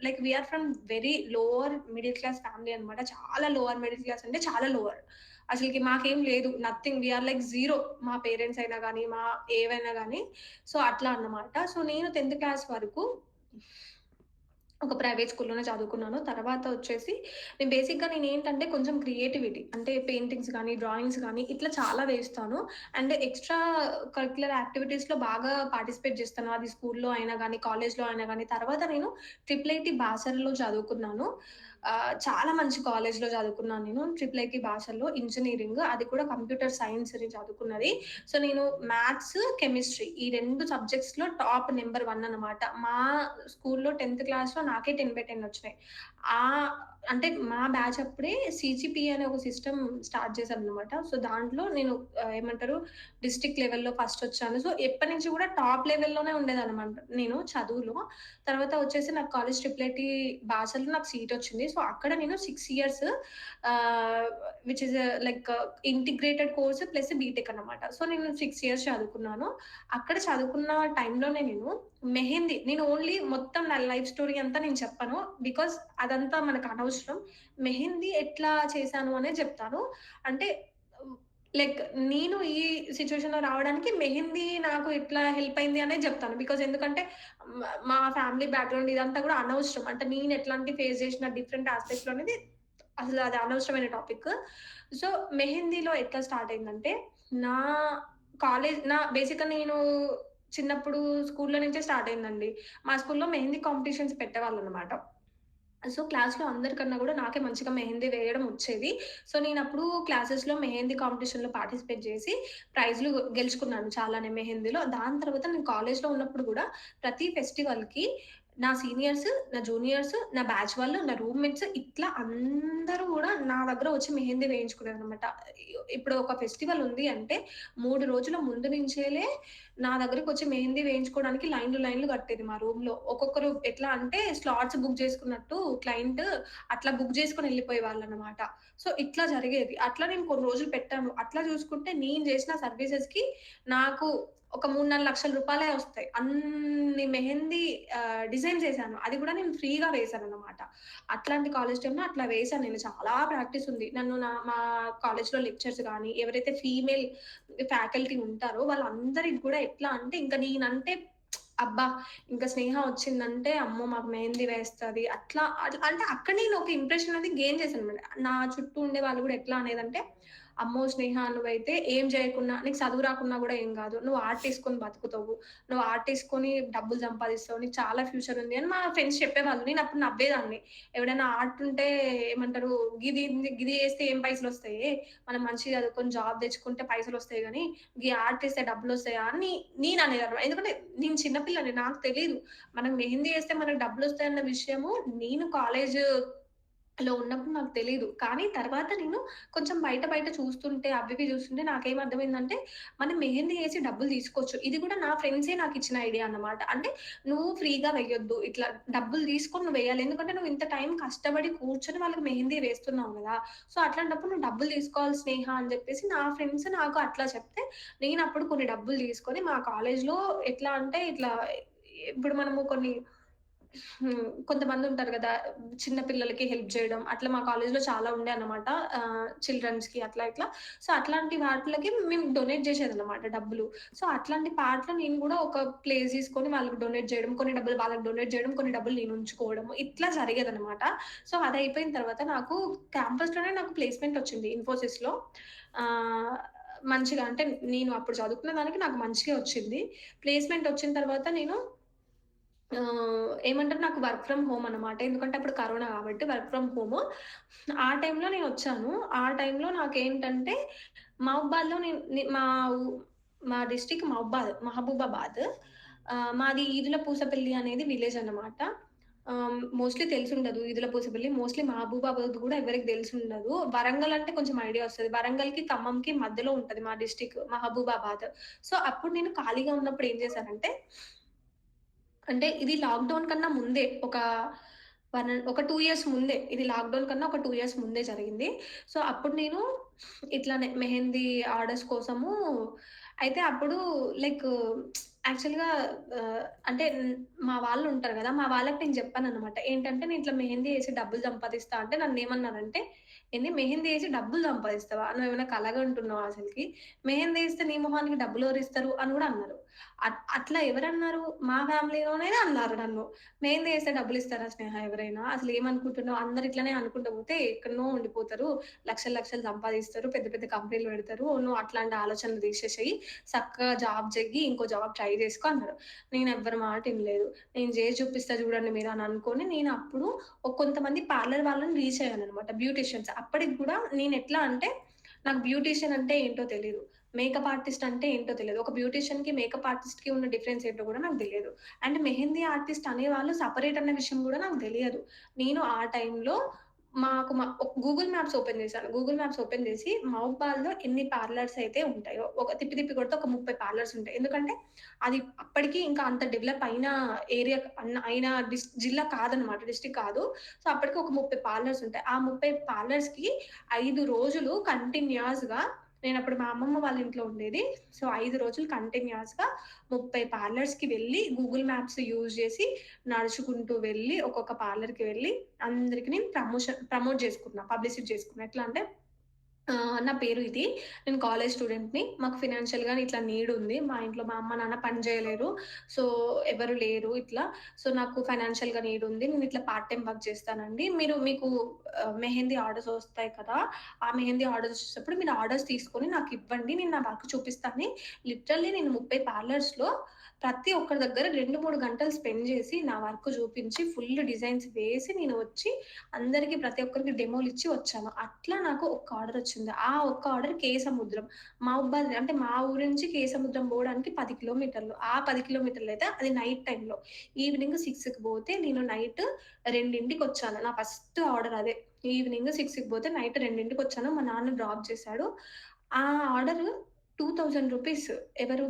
Like we are from very lower middle class family అనమాట. చాలా lower middle class అంటే చాలా లోవర్. అసలకి మాకేం లేదు. నథింగ్. We are like zero. మా పేరెంట్స్ అయినా గాని, మా ఏవైనా గాని. సో, అట్లా అన్నమాట. సో, నేను 10థ్ క్లాస్ వరకు ఒక ప్రైవేట్ స్కూల్‌లోనే చదువుకున్నాను. తర్వాత వచ్చేసి నేను బేసిక్‌గా నేనేంటంటే కొంచెం క్రియేటివిటీ అంటే పెయింటింగ్స్ గానీ, డ్రాయింగ్స్ గానీ ఇట్లా చాలా వేస్తాను. అండ్ ఎక్స్‌ట్రా కరిక్యులర్ యాక్టివిటీస్‌లో బాగా పార్టిసిపేట్ చేస్తాను. అది స్కూల్‌లో అయినా గానీ, కాలేజ్‌లో అయినా గానీ. తర్వాత నేను ట్రిపుల్ ఐటీ బాసరలో చదువుకున్నాను. చాలా మంచి కాలేజ్‌లో చదువుకున్నాను నేను. ట్రిపుల్ ఐటీ బాసరలో ఇంజినీరింగ్. అది కూడా కంప్యూటర్ సైన్స్‌ని చదువుకున్నది. సో, నేను మ్యాథ్స్, కెమిస్ట్రీ ఈ 2 సబ్జెక్ట్స్‌లో టాప్ నంబర్ 1 అనమాట. మా స్కూల్‌లో 10థ్ క్లాస్‌లో నాకే 10/10 వచ్చినాయి. అంటే మా బ్యాచ్ అప్పుడే సీజీపీఏ అనే ఒక సిస్టమ్ స్టార్ట్ చేశారనమాట. సో, దాంట్లో నేను ఏమంటారు డిస్ట్రిక్ట్ లెవెల్‌లో ఫస్టొచ్చాను. సో, ఎప్పటినుంచి కూడా టాప్ లెవెల్‌లోనే ఉండేదనమాట నేను చదువులో. తర్వాత వచ్చేసి నాకు కాలేజ్ ట్రిపుల్ ఐటీ బాసర్‌లో నాకు సీటొచ్చింది. సో, అక్కడ నేను 6 years ah, which is like integrated course plus BTech అనమాట. సో, నేను 6 ఇయర్స్ చదువుకున్నాను. అక్కడ చదువుకున్న టైంలోనే నేను మెహందీ నేను ఓన్లీ మొత్తం నా లైఫ్ స్టోరీ అంతా నేను చెప్పను. బికాజ్ అదంతా మనకు అనవసరం. మెహందీ ఎట్లా చేశాను అనేది చెప్తాను. అంటే లైక్ నేను ఈ సిట్యుయేషన్‌లో రావడానికి మెహందీ నాకు ఎట్లా హెల్ప్ అయింది అనేది చెప్తాను. బికాజ్ ఎందుకంటే మా ఫ్యామిలీ బ్యాక్‌గ్రౌండ్ ఇదంతా కూడా అనవసరం. అంటే నేను ఎట్లాంటి ఫేస్ చేసిన డిఫరెంట్ యాస్పెక్ట్స్‌లో అనేది అసలు అది అనవసరమైన టాపిక్. సో, మెహందీలో ఎట్లా స్టార్ట్ అయిందంటే, నా నా బేసిక్‌గా నేను చిన్నప్పుడు స్కూల్‌లో నుంచే స్టార్ట్ అయిందండి. మా స్కూల్‌లో మెహందీ కాంపిటీషన్స్ పెట్టేవాళ్ళనమాట. సో, క్లాస్‌లో అందరికన్నా గూడా నాకే మంచిగా మెహందీ వేయడం వచ్చేది. సో, నేనప్పుడు క్లాసెస్‌లో మెహందీ కాంపిటీషన్‌లో పార్టిసిపేట్ చేసి ప్రైజ్‌లు గెలుచుకున్నాను చాలానే మెహందీలో. దాని తర్వాత నేను కాలేజ్‌లో ఉన్నప్పుడు గూడా ప్రతి ఫెస్టివల్‌కి నా సీనియర్స్, నా జూనియర్స్, నా బ్యాచ్ వాళ్ళు, నా రూమ్‌మేట్స్ ఇట్లా అందరూ గూడా నా దగ్గర వచ్చి మెహందీ వేయించుకునేదనమాట. ఇప్పుడు ఒక ఫెస్టివల్ ఉంది అంటే 3 రోజుల ముందు నుంచేలే నా దగ్గరకొచ్చి మెహందీ వేయించుకోవడానికి లైన్‌లు కట్టేది మా రూమ్‌లో. ఒక్కొక్కరు ఎట్లా అంటే స్లాట్స్ బుక్ చేసుకున్నట్టు క్లయింట్ అట్లా బుక్ చేసుకొని ఎళ్ళిపోయేవాళ్ళనమాట. సో, ఇట్లా జరిగేది. అట్లా నేను కొన్ని రోజులు పెట్టాను. అట్లా చూసుకుంటే నేను చేసిన సర్వీసెస్‌కి నాకు ఒక 3, 4 లక్షల రూపాయలే వస్తాయి. అన్ని మెహందీ డిజైన్స్ ఏసాను. అది కూడా నేను ఫ్రీగా వేశాననమాట. అట్లాంటి కాలేజ్ టైమ్‌లో అట్లా వేశాను నేను. చాలా ప్రాక్టీస్ ఉంది. నన్ను మా కాలేజ్‌లో లెక్చర్స్ గాని, ఎవరైతే ఫీమేల్ ఫ్యాకల్టీ ఉంటారో వాళ్ళందరికి గూడా ఎట్లా అంటే ఇంక నేనంటే అబ్బా! ఇంక స్నేహ వచ్చిందంటే అమ్మో! మాకు మెహందీ వేస్తది. అంటే అక్కడ నేను ఒక ఇంప్రెషన్ అనేది గెయిన్ చేశాననమాట. నా చుట్టూ ఉండే వాళ్ళు గూడా ఎట్లా అనేదంటే, అమ్మో! స్నేహ నువ్వైతే ఏం జేయకున్నా నీకు చదువు రాకున్నా గూడా ఏం గాదు. నువ్వు ఆర్ట్ తీసుకొని బతుకుతావు. నువ్వు ఆర్ట్ తీసుకొని డబ్బులు సంపాదిస్తావు. నీకు చాలా ఫ్యూచర్ ఉంది అని మా ఫ్రెండ్స్ చెప్పేవాళ్ళు. నేనప్పుడు నవ్వేదాన్ని. ఎవడైనా ఆర్ట్ ఉంటే ఏమంటారు గిది చేస్తే ఏం పైసలొస్తాయే? మనం మంచిగా చదువుకొని జాబ్ తెచ్చుకుంటే పైసలొస్తాయి గానీ, గీ ఆర్ట్ ఏస్తే డబ్బులొస్తాయా అని నేననేదాన్ని. ఎందుకంటే నేను చిన్న పిల్లని నాకు తెలీదు. మనం మెహందీ ఏస్తే మనకు డబ్బులొస్తాయన్న విషయము నేను కాలేజులో ఉన్నప్పుడు నాకు తెలీదు. కానీ తర్వాత నేను కొంచెం బయట చూస్తుంటే అవి ఇవి చూస్తుంటే నాకేమర్థమైందంటే, మనం మెహందీ ఏసి డబ్బులు తీసుకోవచ్చు. ఇది కూడా నా ఫ్రెండ్సే నాకిచ్చిన ఐడియా అన్నమాట. అంటే నువ్వు ఫ్రీగా వెయ్యొద్దు. ఇట్లా డబ్బులు తీసుకొని నువ్వెయ్యాలి. ఎందుకంటే నువ్వు ఇంత టైం కష్టపడి కూర్చొని వాళ్ళకి మెహందీ వేస్తున్నావు గదా! సో, అట్లాంటప్పుడు నువ్వు డబ్బులు తీసుకోవాలి స్నేహ అని జెప్పేసి నా ఫ్రెండ్స్ నాకు అట్లా చెప్తే, నేనప్పుడు కొన్ని డబ్బులు తీసుకొని మా కాలేజ్‌లో ఎట్లా అంటే ఇట్లా ఇప్పుడు మనము కొన్ని కొంతమందుంటారు గదా! చిన్న పిల్లలకి హెల్ప్ జేయడం. అట్లా మా కాలేజ్‌లో చాలా ఉండే అన్నమాట. చిల్డ్రన్స్‌కి అట్లా ఇట్లా. సో, అట్లాంటి వాటిలకి మేము డొనేట్ జేసేదన్నమాట డబ్బులు. సో, అట్లాంటి పార్ట్‌లో నేను గూడా ఒక ప్లేస్ తీసుకొని వాళ్ళకి డొనేట్ జేయడం, కొన్ని డబ్బులు వాళ్ళకి డొనేట్ జేయడం, కొన్ని డబ్బులు నేను ఉంచుకోవడం. ఇట్లా జరిగేదన్నమాట. సో, అదయిపోయిన తర్వాత నాకు క్యాంపస్‌లోనే నాకు ప్లేస్‌మెంట్ వచ్చింది ఇన్ఫోసిస్‌లో. ఆహ్, మంచిగా అంటే నేను అప్పుడు చదువుకున్న దానికి నాకు మంచిగే వచ్చింది. ప్లేస్‌మెంట్ వచ్చిన తర్వాత నేను ఏమంటారు నాకు వర్క్ ఫ్రమ్ హోమ్ అనమాట. ఎందుకంటే అప్పుడు కరోనా కాబట్టి వర్క్ ఫ్రమ్ హోము. ఆ టైంలో నేనొచ్చాను. ఆ టైంలో నాకేంటంటే మహబూబాద్‌లో నేను నే మా ఊ మా డిస్ట్రిక్ట్ మహబూబాబాద్. మాది ఈదుల పూసపల్లి అనేది విలేజ్ అన్నమాట. మోస్ట్‌లీ తెలిసుండదు ఈదుల పూసపల్లి. మోస్ట్‌లీ మహబూబాబాద్ గూడా ఎవరికీ తెలిసుండదు. వరంగల్ అంటే కొంచెం ఐడియా వస్తది. వరంగల్‌కి, ఖమ్మంకి మధ్యలో ఉంటది మా డిస్ట్రిక్ట్ మహబూబాబాద్. సో, అప్పుడు నేను ఖాళీగా ఉన్నప్పుడు ఏం చేశానంటే అంటే ఇది లాక్‌డౌన్ కన్నా ముందే ఒక 2 ఇయర్స్ ముందే. ఇది లాక్‌డౌన్ కన్నా ఒక 2 ఇయర్స్ ముందే జరిగింది. సో, అప్పుడు నేను ఇట్లానే మెహందీ ఆర్డర్స్ కోసము అయితే అప్పుడు లైక్ యాక్చువల్‌గా అంటే మా వాళ్ళుంటారు గదా! మా వాళ్ళకి నేను జెప్పాననమాట. ఏంటంటే, "నేను ఇట్లా మెహందీ ఏసి డబ్బులు సంపాదిస్తా" అంటే నన్నేమన్నారంటే, "ఏంది మెహందీ ఏసి డబ్బులు సంపాదిస్తావా? నువ్వేమైనా కలగంటున్నావా అసలకి? మెహందీ ఏస్తే నీ మొహానికి డబ్బులెవరిస్తారు?" అని గూడా అన్నారు. అట్లా ఎవరన్నారు? మా ఫ్యామిలీలోనే అన్నారు నన్ను. "మెహందీ ఏస్తే డబ్బులిస్తారా స్నేహ ఎవరైనా? అసలేమనుకుంటున్నావు? అందరూ ఇట్లనే అనుకుంటూ పోతే ఎక్కడనో ఉండిపోతారు. లక్షలు లక్షలు సంపాదిస్తారు. పెద్ద పెద్ద కంపెనీలు పెడతారు. నువ్వు అట్లాంటి ఆలోచనలు తీసేసేయి. సక్కగా జాబ్ చెయ్యి. ఇంకో జాబ్ ట్రై చేసుకో" అన్నారు. నేనెవ్వరి మాట ఇనలేదు. నేను జేసి చూపిస్తా చూడండి మీరు అని అనుకోని నేనప్పుడు కొంతమంది పార్లర్ వాళ్ళని రీచ్ అయ్యాననమాట. బ్యూటీషియన్స్. అప్పటికి గూడా నేనెట్లా అంటే నాకు బ్యూటీషియన్ అంటే ఏంటో తెలీదు. మేకప్ ఆర్టిస్ట్ అంటే ఏంటో తెలీదు. ఒక బ్యూటీషియన్‌కి, మేకప్ ఆర్టిస్ట్‌కి ఉన్న డిఫరెన్స్ ఏంటో గూడా నాకు తెలియదు. అండ్ మెహందీ ఆర్టిస్ట్ అనేవాళ్ళు సెపరేట్ అన్న విషయం గూడా నాకు తెలియదు. నేను ఆ టైంలో మాకు గూగుల్ మ్యాప్స్ ఓపెన్ చేశాను. గూగుల్ మ్యాప్స్ ఓపెన్ చేసి మహబూబాద్‌లో ఎన్ని పార్లర్స్ అయితే ఉంటాయో, ఒక తిప్పి తిప్పి కొడితే ఒక 30 పార్లర్స్ ఉంటాయి. ఎందుకంటే అది అప్పటికి ఇంకా అంత డెవలప్ అయిన ఏరియా అయిన జిల్లా కాదనమాట. డిస్ట్రిక్ట్ కాదు. సో, అప్పటికి ఒక 30 పార్లర్స్ ఉంటాయి. ఆ 30 పార్లర్స్‌కి 5 రోజులు కంటిన్యూయస్‌గా నేనప్పుడు మా అమ్మమ్మ వాళ్ళ ఇంట్లో ఉండేది. సో, 5 రోజులు కంటిన్యూయస్‌గా 30 పార్లర్స్‌కి వెళ్ళి గూగుల్ మ్యాప్స్ యూజ్ చేసి నడుచుకుంటూ వెళ్ళి ఒక్కొక్క పార్లర్‌కి వెళ్ళి అందరికి నేను ప్రమోట్ చేసుకున్నా. పబ్లిసిటీ చేసుకున్నా. ఎట్లా అంటే నా పేరు ఇది. నేను కాలేజ్ స్టూడెంట్‌ని. మాకు ఫినాన్షియల్‌గా ఇట్లా నీడ్ ఉంది. మా ఇంట్లో మా అమ్మ, నాన్న పని చేయలేరు. సో, ఎవరు లేరు ఇట్లా. సో, నాకు ఫైనాన్షియల్‌గా నీడ్ ఉంది. నేను ఇట్లా పార్ట్ టైమ్ వర్క్ చేస్తానండి. మీకు మెహందీ ఆర్డర్స్ వస్తాయి కదా! ఆ మెహందీ ఆర్డర్స్ వచ్చినప్పుడు మీరు ఆర్డర్స్ తీసుకొని నాకివ్వండి. నేను నా వర్క్ చూపిస్తా అని లిటరల్లీ నేను 30 పార్లర్స్‌లో ప్రతి ఒక్కరి దగ్గర 2, 3 గంటలు స్పెండ్ చేసి నా వర్క్ చూపించి ఫుల్ డిజైన్స్ వేసి నేను వచ్చి అందరికి ప్రతి ఒక్కరికి డెమోలిచ్చి వచ్చాను. అట్లా నాకు ఒక్క ఆర్డరొచ్చింది. ఆ ఒక్క ఆర్డర్ కేసముద్రం. మహబూబాద్ అంటే మా ఊరు నుంచి కేసముద్రం పోవడానికి 10 కిలోమీటర్లు. ఆ 10 కిలోమీటర్లయితే అది నైట్ టైమ్‌లో. ఈవినింగ్ 6కి పోతే నేను నైట్ 2:00కొచ్చాను. నా ఫస్ట్ ఆర్డర్ అదే. ఈవినింగ్ 6కి పోతే నైట్ 2:00కొచ్చాను. మా నాన్న డ్రాప్ చేశాడు. ఆ ఆర్డరు రూ. 2000 ఎవరు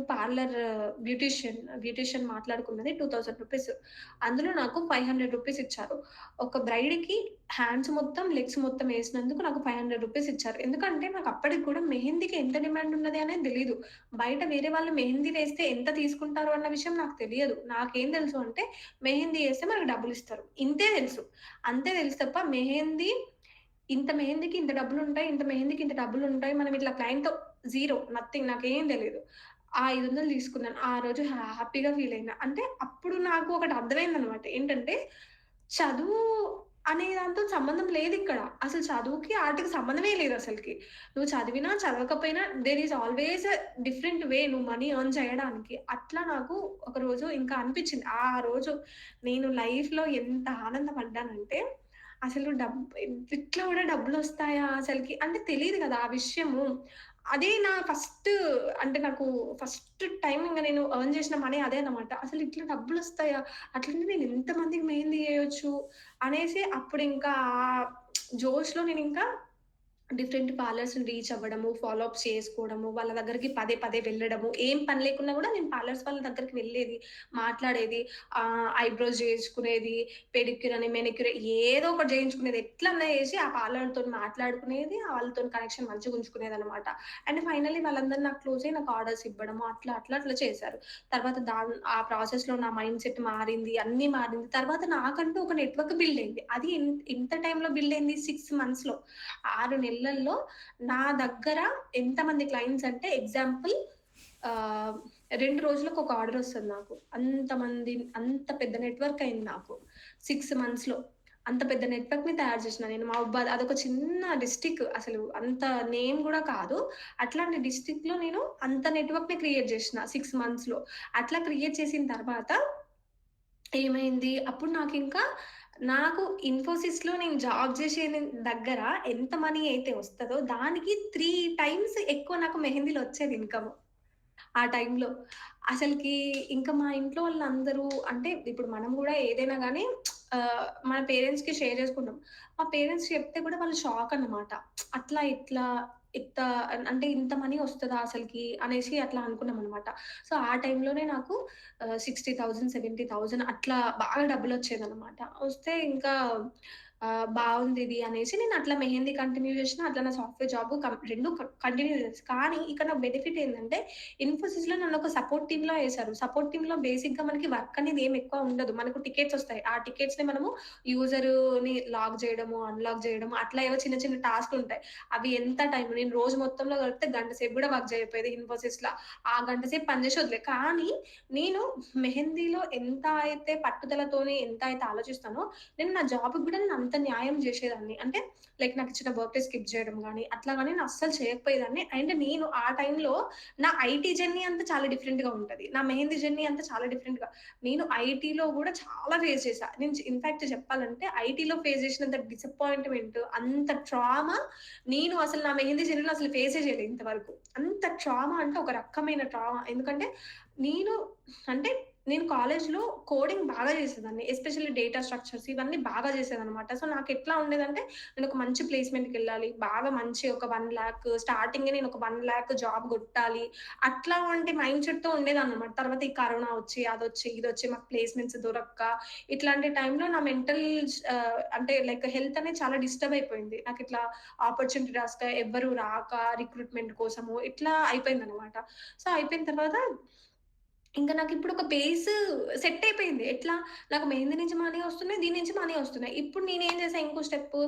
బ్యూటీషియన్ మాట్లాడుకున్నది రూ. 2000. అందులో నాకు రూ. 500 ఇచ్చారు. ఒక బ్రైడ్‌కి హ్యాండ్స్ మొత్తం, లెగ్స్ మొత్తం ఏసినందుకు నాకు రూ. 500 ఇచ్చారు. ఎందుకంటే నాకు అప్పటికి కూడా మెహందీకి ఎంత డిమాండ్ ఉన్నది అనేది తెలీదు. బయట వేరే వాళ్ళు మెహందీ వేస్తే ఎంత తీసుకుంటారు అన్న విషయం నాకు తెలియదు. నాకేం తెలుసు అంటే మెహందీ ఏస్తే మనకు డబ్బులిస్తారు. ఇంతే తెలుసు. అంతే తెలుసు తప్ప ఇంత మెహందీకి ఇంత డబ్బులుంటాయి. ఇంత మెహందీకి ఇంత డబ్బులుంటాయి. మనం ఇట్లా క్లయింట్‌తో జీరో నథింగ్ నాకేం తెలీదు. ఆ 500 తీసుకున్నాను. ఆ రోజు హ్యాపీగా ఫీల్ అయినా. అంటే అప్పుడు నాకు ఒకటి అర్థమైందనమాట. ఏంటంటే చదువు అనే దాంతో సంబంధం లేదిక్కడ. అసలు చదువుకి, ఆర్ట్‌కి సంబంధమే లేదసలకి. నువ్వు చదివినా, చదవకపోయినా there is always a different way నువ్వు మనీ ఎర్న్ చేయడానికి. అట్లా నాకు ఒకరోజు ఇంకా అనిపిచ్చింది. ఆ రోజు నేను లైఫ్‌లో ఎంత ఆనందపడ్డానంటే, అసలు ఇట్లా గూడా డబ్బులొస్తాయా అసలకి అంటే తెలీదు గదా! ఆ విషయము. అదే నా అంటే నాకు ఫస్ట్ టైమ్ ఇంగ నేను ఎర్న్ చేసిన మనీ అదే అన్నమాట. అసలు ఇట్లా డబ్బులొస్తాయా? అట్లంటే నేను ఎంత మందికి మెహందీ ఎయొచ్చు అనేసి అప్పుడింకా జోష్‌లో నేనింకా డిఫరెంట్ పార్లర్స్‌ని రీచ్ అవ్వడము, ఫాలో అప్స్ చేసుకోవడము, వాళ్ళ దగ్గరికి పదే పదే వెళ్ళడము. ఏం పని లేకున్నా గూడా నేను పార్లర్స్ వాళ్ళ దగ్గరికి వెళ్ళేది, మాట్లాడేది, ఐబ్రోస్ జేయించుకునేది, పెడిక్యూర్ అని, మెనిక్యూర్ ఏదో ఒకటి జేయించుకునేది. ఎట్లన్నా చేసి ఆ పార్లర్‌తోని మాట్లాడుకునేది, వాళ్ళతోని కనెక్షన్ మంచిగుంచుకునేదనమాట. అండ్ ఫైనల్లీ వాళ్ళందరూ నాకు క్లోజ్ అయ్యి నాకు ఆర్డర్స్ ఇవ్వడము అట్లా చేశారు. తర్వాత ఆ ప్రాసెస్‌లో నా మైండ్ సెట్ మారింది. అన్నీ మారింది. తర్వాత నాకంటూ ఒక నెట్‌వర్క్ బిల్డ్ అయింది. అది ఎంత టైమ్‌లో బిల్డ్ అయింది? 6 మంత్స్‌లో. 6 నెలల్లో నా దగ్గర ఎంతమంది క్లయింట్స్ అంటే ఎగ్జాంపుల్ ఆహ్, 2 రోజులకు ఒక ఆర్డర్ ఒస్తది నాకు. అంత పెద్ద నెట్‌వర్క్ అయింది నాకు. 6 మంత్స్‌లో. అంత పెద్ద నెట్‌వర్క్‌ని తయారు చేసిన నేను మహబూబాద్ అదొక చిన్న డిస్ట్రిక్ట్ అసలు అంత నేమ్ గూడా కాదు. అట్లాంటి డిస్ట్రిక్ట్‌లో నేను అంత నెట్‌వర్క్‌ని క్రియేట్ జేసిన 6 మంత్స్‌లో. అట్లా క్రియేట్ చేసిన తర్వాత ఏమైంది? అప్పుడు నాకు ఇన్ఫోసిస్‌లో నేను జాబ్ చేసే దగ్గర ఎంత మనీ అయితే వస్తదో, దానికి 3 టైమ్స్ ఎక్కువ నాకు మెహందీలో వచ్చేది ఇన్‌కమ్. ఆ టైంలో. అసలకి ఇంకా మా ఇంట్లో వాళ్ళందరూ అంటే ఇప్పుడు మనం గూడా ఏదైనా గానీ మన పేరెంట్స్‌కి షేర్ చేసుకుంటాం. మా పేరెంట్స్ చెప్తే కూడా వాళ్ళు షాక్ అన్నమాట. అట్లా ఇట్లా ఇంత అంటే ఇంత మనీ వస్తదా అసలకి అనేసి అట్లా అనుకున్నామనమాట. సో, ఆ టైంలోనే నాకు 60,000, 70,000 అట్లా బాగా డబ్బులొచ్చేదనమాట. వస్తే ఇంకా బావుందిది అనేసి నేను అట్లా మెహందీ కంటిన్యూ చేసిన. అట్లా నా సాఫ్ట్‌వేర్ జాబు 2 కంటిన్యూ చేశా. కానీ ఇక్కడ నా బెనిఫిట్ ఏందంటే ఇన్ఫోసిస్‌లో నన్నొక సపోర్ట్ టీమ్‌లో ఏశారు. సపోర్ట్ టీమ్‌లో బేసిక్‌గా మనకి వర్క్ అనేది ఏమి ఎక్కువ ఉండదు. మనకు టికెట్స్ ఒస్తాయి. ఆ టికెట్స్‌ని మనము యూజర్‌ని లాక్ జేయడము, అన్‌లాక్ జేయడము అట్లా ఏవో చిన్న చిన్న టాస్క్‌లుంటాయి. అవి ఎంత టైం నేను రోజు మొత్తంలో కలిపితే గంట సేపు గూడా వర్క్ చేయకపోయేది ఇన్ఫోసిస్‌ల. ఆ గంట సేపు పని చేసి వదిలే. కానీ నేను మెహందీలో ఎంత అయితే పట్టుదలతోని ఎంత అయితే ఆలోచిస్తానో, నేను నా జాబ్‌కి గూడా నేను అంత న్యాయం జేసేదాన్ని. అంటే లైక్ నాకిచ్చిన బర్త్‌డే స్కిప్ జేయడం గాని, అట్లా గాని నేను అస్సలు చేయకపోయేదాన్ని. అండ్ నేను ఆ టైంలో నా ఐటీ జర్నీ అంతా చాలా డిఫరెంట్‌గా ఉంటది. నా మెహందీ జర్నీ అంతా చాలా డిఫరెంట్‌గా నేను ఐటీలో గూడా చాలా ఫేస్ చేశా. నేను ఇన్‌ఫాక్ట్ చెప్పాలంటే ఐటీలో ఫేస్ చేసినంత డిసప్పాయింట్‌మెంట్, అంత ట్రామా నేను అసలు నా మెహందీ జర్నీలో అసలు ఫేసే చేయలేదు ఇంతవరకు. అంత ట్రామా అంటే ఒక రకమైన ట్రామా. ఎందుకంటే నేను అంటే నేను కాలేజ్‌లో కోడింగ్ బాగా చేసేదాన్ని. ఎస్పెషల్లీ డేటా స్ట్రక్చర్స్ ఇవన్నీ బాగా చేసేదనమాట. సో, నాకెట్లా ఉండేదంటే నేనొక మంచి ప్లేస్‌మెంట్‌కెళ్ళాలి. బాగా మంచి ఒక 1,00,000 స్టార్టింగే నేను ఒక 1,00,000 జాబ్ గొట్టాలి. అట్లాంటి మైండ్ సెట్‌తో ఉండేదాన్ననమాట. తర్వాత ఈ కరోనా వచ్చి, అదొచ్చి, ఇదొచ్చి మాకు ప్లేస్‌మెంట్స్ దొరక్క, ఇట్లాంటి టైంలో నా మెంటల్ అంటే లైక్ హెల్త్ అనేది చాలా డిస్టర్బ్ అయిపోయింది. నాకిట్లా ఆపర్చునిటీ రాక, ఎవ్వరు రాక రిక్రూట్‌మెంట్ కోసము ఇట్లా అయిపోయిందనమాట. సో, అయిపోయిన తర్వాత ఇంక నాకిప్పుడు ఒక బేస్ సెట్ అయిపోయింది. ఎట్లా నాకు మెహందీ నుంచి మనీ వస్తున్నాయి. దీని నుంచి మనీ వస్తున్నాయి. ఇప్పుడు నేనేం చేశా ఇంకో స్టెప్పు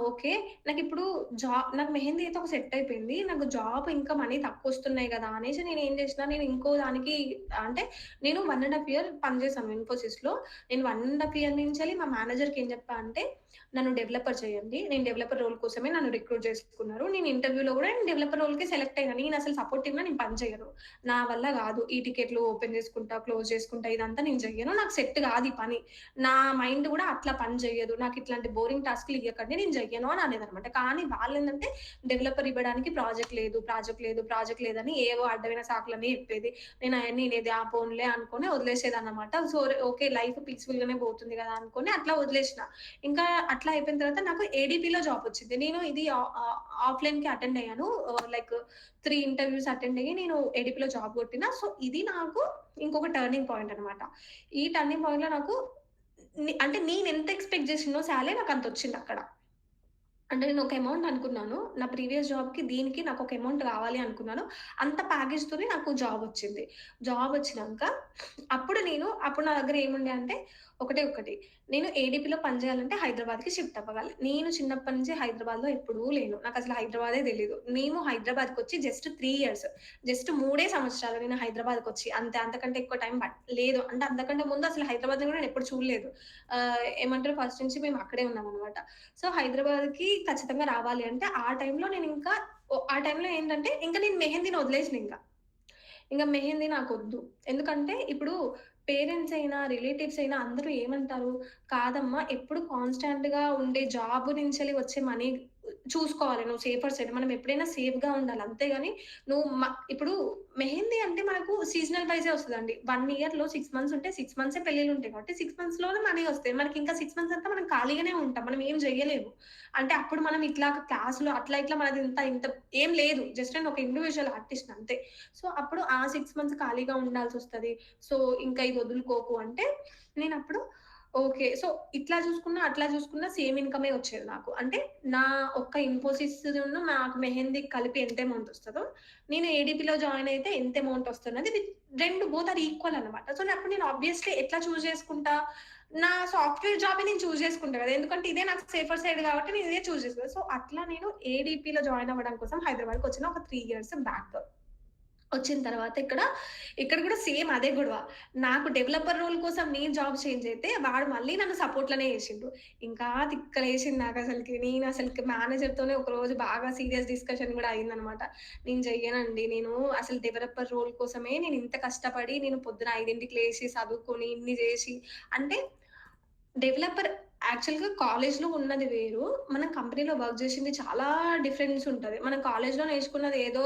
ఓకే. నాకిప్పుడు నాకు మెహందీ అయితే ఒక సెట్ అయిపోయింది. నాకు జాబ్ ఇంకా మనీ తక్కువొస్తున్నాయి గదా! అనేసి నేనేం చేసినా నేను ఇంకో దానికి అంటే నేను 1 ½ ఇయర్ పని చేశాను ఇన్ఫోసిస్‌లో. నేను 1 ½ ఇయర్ నుంచెల్లి మా మేనేజర్‌కి ఏం చెప్పా అంటే నన్ను డెవలపర్ చేయండి. నేను డెవలపర్ రోల్ కోసమే నన్ను రిక్రూట్ చేసుకున్నారు. నేను ఇంటర్వ్యూలో గూడా నేను డెవలపర్ రోల్‌కే సెలెక్ట్ అయినా. నేనసలు సపోర్ట్ టీమ్‌లో నేను పని చేయను. నా వల్ల గాదు. ఈ టికెట్లు ఓపెన్ చేసుకుంటా, క్లోజ్ చేసుకుంటా ఇదంతా నేను జెయ్యను. నాకు సెట్ గాదు ఈ పని. నా మైండ్ గూడా అట్లా పని జెయ్యదు. నాకిట్లాంటి బోరింగ్ టాస్క్‌లు ఇయ్యకండి నేను జెయ్యను అని అనేదనమాట. కానీ వాళ్ళేందంటే డెవలపర్ ఇవ్వడానికి ప్రాజెక్ట్ లేదని ఏవో అడ్డమైన సాకులన్నీ చెప్పేది. నేను అయన్నీ ఇనేది ఆ పోనీలే అనుకోని వదిలేసేదాన్ననమాట. So, okay. లైఫ్ పీస్‌ఫుల్‌గానే పోతుంది గదా! అనుకోని అట్లా వదిలేసిన. ఇంకా అట్లా అయిపోయిన తర్వాత నాకు ఏడీపీలో జాబొచ్చింది. నేను ఇది ఆఫ్‌లైన్‌కి అటెండ్ అయ్యాను. లైక్ 3 ఇంటర్‌వ్యూస్ అటెండ్ అయ్యి నేను ఏడీపీలో జాబ్ కొట్టిన. సో, ఇది నాకు ఇంకొక టర్నింగ్ పాయింట్ అన్నమాట. ఈ టర్నింగ్ పాయింట్‌లో నాకు అంటే నేనెంత ఎక్స్‌పెక్ట్ చేసినో సాలరీ నాకంతొచ్చిందక్కడ. అంటే నేనొక అమౌంట్ అనుకున్నాను. నా ప్రీవియస్ జాబ్‌కి, దీనికి నాకొక అమౌంట్ కావాలి అనుకున్నాను. అంత ప్యాకేజ్‌తోనే నాకు జాబొచ్చింది. జాబొచ్చినంక అప్పుడు నా దగ్గర ఏముండే అంటే ఒకటే ఒకటి. నేను ఏడీపీలో పని చేయాలంటే హైదరాబాద్‌కి షిఫ్ట్ అవ్వగాలి. నేను చిన్నప్పటి నుంచి హైదరాబాద్‌లో ఎప్పుడూ లేను. నాకసలు హైదరాబాదే తెలీదు. మేము హైదరాబాద్‌కొచ్చి జస్ట్ 3 ఇయర్స్. జస్ట్ 3 సంవత్సరాలు నేను హైదరాబాద్‌కొచ్చి. అంతే. అంతకంటే ఎక్కువ టైం లేదు. అంటే అంతకంటే ముందు అసలు హైదరాబాద్‌ని కూడా నేనెప్పుడు చూడలేదు. ఏమంటారు ఫస్ట్ నుంచి మేము అక్కడే ఉన్నామనమాట. సో, హైదరాబాద్‌కి ఖచ్చితంగా రావాలి అంటే, ఆ టైంలో నేనింకా ఆ టైంలో ఏంటంటే, ఇంక నేను మెహందీని వదిలేసినింక. ఇంక మెహందీ నాకొద్దు. ఎందుకంటే, ఇప్పుడు పేరెంట్స్ అయినా, రిలేటివ్స్ అయినా అందరూ ఏమంటారు, "కాదమ్మా ఎప్పుడు కాన్‌స్టాంట్‌గా ఉండే జాబ్ నుంచెల్లి వచ్చే మనీ చూసుకోవాలి. నువ్వు సేఫర్ సైడ్. మనం ఎప్పుడైనా సేఫ్‌గా ఉండాలి. అంతేగాని నువ్వు ఇప్పుడు మెహందీ అంటే మనకు సీజనల్ వైసే వస్తదండి. 1 ఇయర్‌లో 6 మంత్స్ ఉంటే 6 మంత్సే పెళ్ళిళ్ళుంటాయి కాబట్టి 6 మంత్స్‌లోనే మనీ వస్తాయి. మనకింకా 6 మంత్స్ అంతా మనం ఖాళీగానే ఉంటాం. మనం ఏం జేయలేము. అంటే అప్పుడు మనం ఇట్లా క్లాస్‌లో అట్లా ఇట్లా మనది ఇంత ఏం లేదు. జస్ట్ నేను ఒక ఇండివిడ్యువల్ ఆర్టిస్ట్‌ని అంతే. సో, అప్పుడు ఆ 6 మంత్స్ ఖాళీగా ఉండాల్సొస్తది. సో, ఇంకా ఇది వదులుకోకు అంటే నేనప్పుడు ఓకే. సో, ఇట్లా చూసుకున్నా, అట్లా చూసుకున్నా సేమ్ ఇన్‌కమే వచ్చేది నాకు. అంటే నా ఒక్క ఇన్ఫోసిస్‌ను నాకు మెహందీ కలిపి ఎంత అమౌంట్ వస్తదో, నేను ఏడీపీలో జాయిన్ అయితే ఎంత అమౌంట్ వస్తున్నది 2 బోత్ ఆర్ ఈక్వల్ అన్నమాట. సో, అప్పుడు నేను ఆబ్వియస్లీ ఎట్లా చూజ్ చేసుకుంటా, నా సాఫ్ట్‌వేర్ జాబే నేను చూజ్ చేసుకుంటా కదా! ఎందుకంటే ఇదే నాకు సేఫర్ సైడ్ కాబట్టి నేను ఇదే చూజ్ చేసుకున్నా. సో, అట్లా నేను ఏడీపీలో జాయిన్ అవ్వడం కోసం హైదరాబాద్‌కొచ్చిన ఒక 3 ఇయర్స్ బ్యాక్. వచ్చిన తర్వాత ఇక్కడ కూడా సేమ్ అదే గొడవ. నాకు డెవలపర్ రోల్ కోసం నేను జాబ్ చేంజ్ అయితే, వాడు మళ్ళీ నన్ను సపోర్ట్‌లోనే ఏసిండు. ఇంకా తిక్కలేసింది నాకసలకి. నేనసలకి మేనేజర్‌తోనే ఒకరోజు బాగా సీరియస్ డిస్కషన్ గూడా అయిందనమాట. నేను చెయ్యనండి. నేను అసలు డెవలపర్ రోల్ కోసమే నేనింత కష్టపడి, నేను పొద్దున 5కి లేసి, చదువుకొని, ఇన్ని జేసి అంటే డెవలపర్ యాక్చువల్‌గా కాలేజ్‌లో ఉన్నది వేరు. మనం కంపెనీలో వర్క్ జేసింది చాలా డిఫరెన్స్ ఉంటది. మనం కాలేజ్‌లో నేర్చుకున్నది ఏదో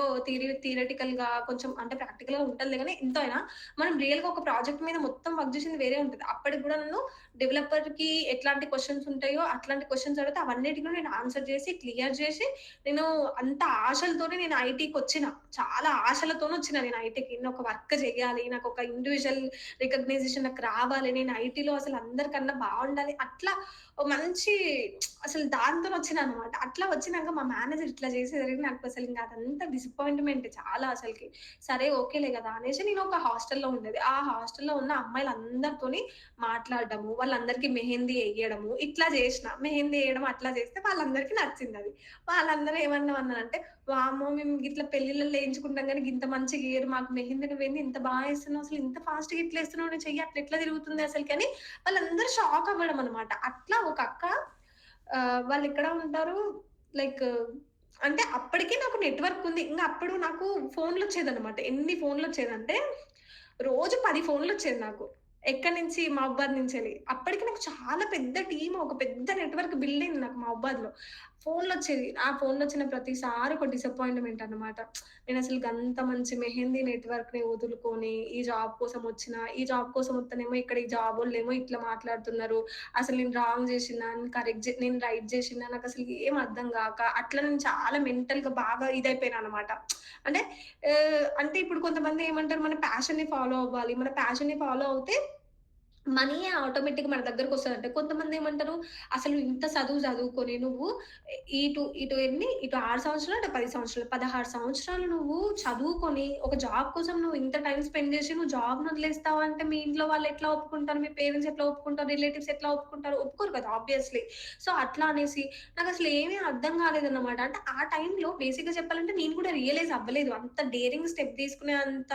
థియరిటికల్‌గా కొంచెం అంటే ప్రాక్టికల్‌గా ఉంటదిలే గానీ ఎంతో అయినా మనం రియల్‌గా ఒక ప్రాజెక్ట్ మీద మొత్తం వర్క్ జేసింది వేరే ఉంటది. అప్పటికి గూడా నన్ను డెవలపర్‌కి ఎట్లాంటి క్వెషన్స్ ఉంటాయో అట్లాంటి క్వెషన్స్ అడిగితే అవన్నిటికి నేను ఆన్సర్ చేసి, క్లియర్ చేసి, నేను అంత ఆశలతోనే నేను ఐటీకొచ్చిన. చాలా ఆశలతోనొచ్చిన నేను ఐటీకి. నేను ఒక వర్క్ చేయాలి. నాకొక ఇండివిడ్యువల్ రికగ్నైజేషన్ నాకు రావాలి. నేను ఐటీలో అసలు అందరికన్నా బావుండాలి. అట్లా ఓ మంచి అసలు దాంతోనొచ్చిననమాట. అట్లా వచ్చినాక మా మేనేజర్ ఇట్లా చేసేసరికి నాకసలు అదంతా డిసప్పాయింట్‌మెంట్ చాలా అసలకి. సరే ఓకేలే గదా! అనేసి నేను ఒక హాస్టల్‌లో ఉండేది. ఆ హాస్టల్‌లో ఉన్న అమ్మాయిలందరితోని మాట్లాడడము, వాళ్ళందరికీ మెహందీ ఎయ్యడము, ఇట్లా జేషిన. మెహందీ ఎయడం అట్లా జేస్తే వాళ్ళందరికీ నచ్చిందది. వాళ్ళందరూ ఏమన్నామన్నారంటే, "వామ్మో! మేము గిట్ల పెళ్ళిళ్ళలో ఎయించుకుంటాం గానీ గింత మంచిగెయ్యరు. మాకు మెహందీ నువ్వేంది ఇంత బాగా ఏస్తున్నావు? అసలు ఇంత ఫాస్ట్‌గా ఎట్లా ఏస్తున్నావు నీ చెయ్యి అట్లెట్లా తిరుగుతుంది అసలకని" వాళ్ళందరూ షాక్ అవ్వడం అనమాట. అట్లా ఒక అక్క వాళ్ళెక్కడ ఉంటారు లైక్ అంటే అప్పటికి నాకు నెట్‌వర్క్ ఉంది. ఇంగ అప్పుడు నాకు ఫోన్‌లొచ్చేదనమాట. ఎన్ని ఫోన్‌లొచ్చేదంటే, రోజు 10 ఫోన్‌లొచ్చేది నాకు. ఎక్కడి నుంచి? మహబూబాద్ నుంచెళ్ళి. అప్పటికి నాకు చాలా పెద్ద టీమ్, ఒక పెద్ద నెట్‌వర్క్ బిల్డ్ అయింది నాకు మహబూబాద్‌లో. ఫోన్‌లొచ్చేది. ఆ ఫోన్‌లొచ్చిన ప్రతిసారి ఒక డిసప్పాయింట్‌మెంట్ అన్నమాట. నేనసలు గంత మంచి మెహందీ నెట్‌వర్క్‌ని వదులుకొని, ఈ జాబ్ కోసం వచ్చిన. ఈ జాబ్ కోసం వత్తేనేమో ఇక్కడ ఈ జాబోళ్ళేమో ఇట్లా మాట్లాడుతున్నారు. అసలు నేను రాంగ్ జేషినా? నేను రైట్ జేషినా? నాకసలు ఏం అర్థం గాక, అట్లా నేను చాలా మెంటల్‌గా బాగా ఇదైపోయాననమాట. అంటే అంటే ఇప్పుడు కొంతమంది ఏమంటారు, మన ప్యాషన్‌ని ఫాలో అవ్వాలి. మన ప్యాషన్‌ని ఫాలో అవుతే మనీయే ఆటోమేటిక్‌గా మన దగ్గరకొస్తదంట. కొంతమందేమంటారు, అసలు ఇంత చదువు చదువుకొని నువ్వు ఇటు ఎన్ని? ఇటు 6 సంవత్సరాలు, అటు 10 సంవత్సరాలు. 16 సంవత్సరాలు నువ్వు చదువుకొని, ఒక జాబ్ కోసం నువ్వు ఇంత టైమ్ స్పెండ్ చేసి, నువ్వు జాబ్‌ని వదిలేస్తావంటే, మీ ఇంట్లో వాళ్ళు ఎట్లా ఒప్పుకుంటారు? మీ పేరెంట్స్ ఎట్లా ఒప్పుకుంటారు? రిలేటివ్స్ ఎట్లా ఒప్పుకుంటారు? ఒప్పుకోరు కదా! ఆబ్వియస్‌లీ. సో, అట్లా అనేసి నాకసలు ఏమీ అర్థం కాలేదన్నమాట. అంటే ఆ టైంలో బేసిక్‌గా చెప్పాలంటే నేను కూడా రియలైజ్ అవ్వలేదు. అంత డేరింగ్ స్టెప్ తీసుకునే అంత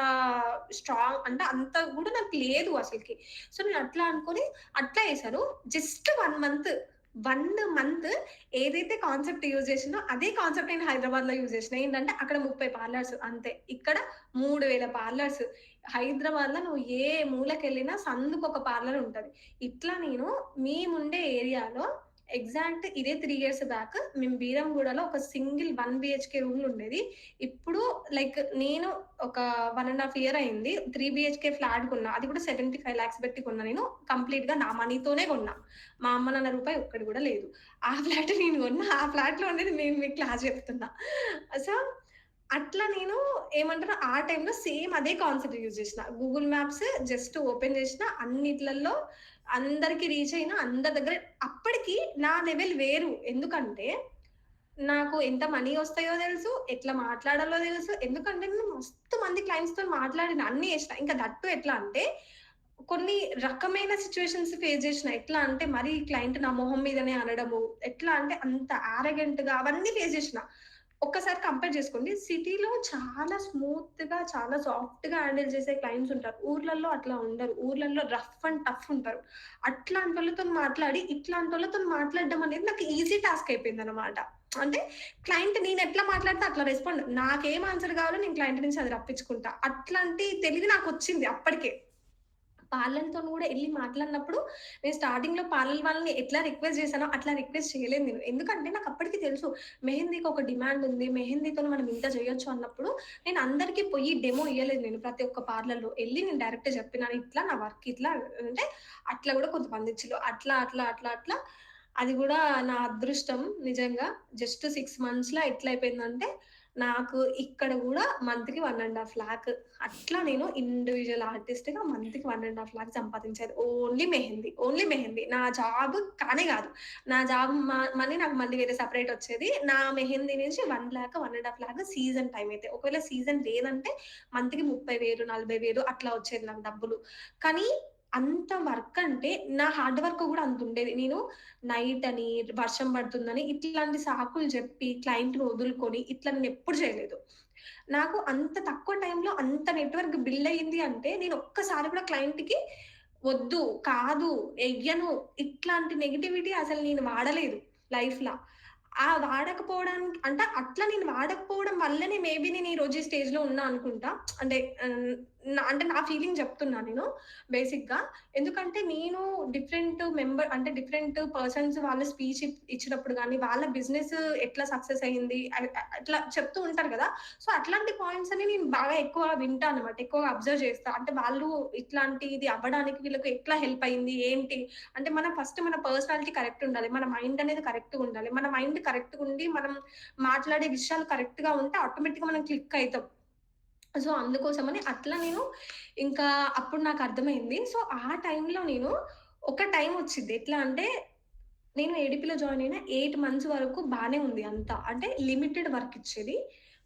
స్ట్రాంగ్ అంటే అంత కూడా నాకు లేదు అసలకి. సో, నేను అట్లా అనుకోని అట్లా ఏసాను. జస్ట్ 1 మంత్, 1 మంత్ ఏదైతే కాన్సెప్ట్ యూజ్ చేసినో అదే కాన్సెప్ట్ నేను హైదరాబాద్‌లో యూజ్ చేసిన. ఏంటంటే అక్కడ 30 పార్లర్స్ అంతే. ఇక్కడ 3000 పార్లర్స్. హైదరాబాద్‌లో నువ్వు ఏ మూలకెళ్ళినా సందుకొక పార్లర్ ఉంటది. ఇట్లా నేను మేముండే ఏరియాలో ఎగ్జాక్ట్ ఇదే 3 ఇయర్స్ బ్యాక్ మేము బీరంగూడలో ఒక సింగిల్ 1 బీహెచ్‌కే రూమ్ ఉండేది. ఇప్పుడు లైక్ నేను ఒక 1 ½ ఇయర్ అయింది. 3 బీహెచ్‌కే ఫ్లాట్ కొన్నా. అది కూడా 75 లాక్స్ పెట్టి కొన్నా నేను. కంప్లీట్‌గా నా మనీతోనే కొన్నా. మా అమ్మ, నాన్న రూపాయి ఒక్కటి కూడా లేదు. ఆ ఫ్లాట్ నేను కొన్నా. ఆ ఫ్లాట్‌లో ఉండేది నేను మీకు క్లాస్ చెప్తున్నా. సో, అట్లా నేను ఏమంటారు ఆ టైంలో సేమ్ అదే కాన్సెప్ట్ యూజ్ చేసిన. గూగుల్ మ్యాప్స్ జస్ట్ ఓపెన్ చేసిన అన్నిట్లల్లో అందరికి రీచ్ అయినా అందరి దగ్గర అప్పటికి నా లెవెల్ వేరు. ఎందుకంటే నాకు ఎంత మనీ ఒస్తాయో తెలుసు. ఎట్లా మాట్లాడాలో తెలుసు. ఎందుకంటే నేను మస్తు మంది క్లయింట్స్‌తోని మాట్లాడిన. అన్నీ చేసిన. ఇంకా దట్ టూ ఎట్లా అంటే కొన్ని రకమైన సిట్యుయేషన్స్ ఫేస్ చేసిన. ఎట్లా అంటే మరీ క్లయింట్ నా మొహం మీదనే అనడము. ఎట్లా అంటే అంత యారగెంట్‌గా అవన్నీ ఫేస్ చేసిన. ఒక్కసారి కంపేర్ చేసుకోండి. సిటీలో చాలా స్మూత్‌గా, చాలా సాఫ్ట్‌గా హ్యాండిల్ చేసే క్లయింట్స్ ఉంటారు. ఊర్లల్లో అట్లా ఉండరు. ఊర్లల్లో రఫ్ అండ్ టఫ్ ఉంటారు. అట్లాంటోళ్ళతోని మాట్లాడి, ఇట్లాంటోళ్ళతోని మాట్లాడడం అనేది నాకు ఈజీ టాస్క్ అయిపోయిందనమాట. అంటే క్లయింట్ నేనెట్లా మాట్లాడితే అట్లా రెస్పాండ్ నాకేం ఆన్సర్ కావాలో నేను క్లయింట్ నుంచి అది రప్పించుకుంటా. అట్లాంటి తెలివి నాకొచ్చింది అప్పటికే. పార్లర్‌తోని గూడా ఎళ్లి మాట్లాడినప్పుడు, నేను స్టార్టింగ్‌లో పార్లర్ వాళ్ళని ఎట్లా రిక్వెస్ట్ చేశానో, అట్లా రిక్వెస్ట్ చేయలేదు నేను. ఎందుకంటే నాకప్పటికి తెలుసు. మెహందీకి ఒక డిమాండ్ ఉంది. మెహందీతోని మనం ఇంత చేయొచ్చు అన్నప్పుడు, నేను అందరికి పొయ్యి డెమో ఇయ్యలేదు నేను ప్రతి ఒక్క పార్లర్‌లో. ఎళ్లి నేను డైరెక్ట్‌గా చెప్పినాను. ఇట్లా నా వర్క్ ఇట్లా అంటే, అట్లా గూడా కొంతమంది ఇచ్చిళ్ళు. అట్లా అది గూడా నా అదృష్టం నిజంగా. జస్ట్ 6 మంత్స్‌లో ఎట్లయిపోయిందంటే, నాకు ఇక్కడ గూడా మంత్‌కి 1 ½ లాక్ అట్లా నేను ఇండివిడ్యువల్ ఆర్టిస్ట్‌గా మంత్‌కి 1 ½ లాక్ సంపాదించేది. ఓన్లీ మెహందీ. ఓన్లీ మెహందీ. నా జాబ్ కానే గాదు. నా జాబ్ మనీ నాకు మళ్ళీ వేరే సెపరేట్ ఒచ్చేది. నా మెహందీ నుంచి 1,00,000, 1 ½ లాక్ సీజన్ టైమ్ అయితే. ఒకవేళ సీజన్ లేదంటే మంత్‌కి 30,000, 40,000 అట్లా ఒచ్చేది నాకు డబ్బులు. కానీ అంత వర్క్ అంటే నా హార్డ్ వర్క్ గూడా అంతుండేది. నేను నైట్ అని, వర్షం పడుతుందని ఇట్లాంటి సాకులు జెప్పి క్లయింట్‌ని వదులుకొని ఇట్లా నేనెప్పుడు చేయలేదు. నాకు అంత తక్కువ టైంలో అంత నెట్‌వర్క్ బిల్డ్ అయింది అంటే, నేను ఒక్కసారి కూడా క్లయింట్‌కి వద్దు, కాదు, ఎయ్యను ఇట్లాంటి నెగటివిటీ అసలు నేను వాడలేదు లైఫ్‌ల. ఆ వాడకపోవడానికి అంటే అట్లా నేను వాడకపోవడం వల్లనే మేబీ నేను ఈరోజు ఈ స్టేజ్‌లో ఉన్నా అనుకుంటా. అంటే అంటే నా ఫీలింగ్ చెప్తున్నా నేను బేసిక్‌గా. ఎందుకంటే నేను అంటే డిఫరెంట్ పర్సన్స్ వాళ్ళ స్పీచ్ ఇచ్చినప్పుడు గాని, వాళ్ళ బిజినెస్ ఎట్లా సక్సెస్ అయింది అట్లా చెప్తూ ఉంటారు కదా! సో, అట్లాంటి పాయింట్స్ అని నేను బాగా ఎక్కువ వింటా అనమాట. ఎక్కువగా అబ్జర్వ్ చేస్తా. అంటే వాళ్ళు ఇట్లాంటిది అవ్వడానికి వీళ్ళకి ఎట్లా హెల్ప్ అయింది? ఏంటి? అంటే మనం ఫస్ట్ మన పర్సనాలిటీ కరెక్ట్ ఉండాలి. మన మైండ్ అనేది కరెక్ట్‌గా ఉండాలి. మన మైండ్ కరెక్ట్‌గా ఉండి, మనం మాట్లాడే విషయాలు కరెక్ట్‌గా ఉంటే ఆటోమేటిక్‌గా మనం క్లిక్ అయితాం. సో, అందుకోసమని అట్లా నేను ఇంకా అప్పుడు నాకర్థమైంది. సో, ఆ టైంలో నేను ఒక టైమొచ్చిద్ది. ఎట్లా అంటే నేను ఏడీపీలో జాయిన్ అయిన 8 మంత్స్ వరకు బానే ఉంది అంతా. అంటే లిమిటెడ్ వర్క్ ఇచ్చేది.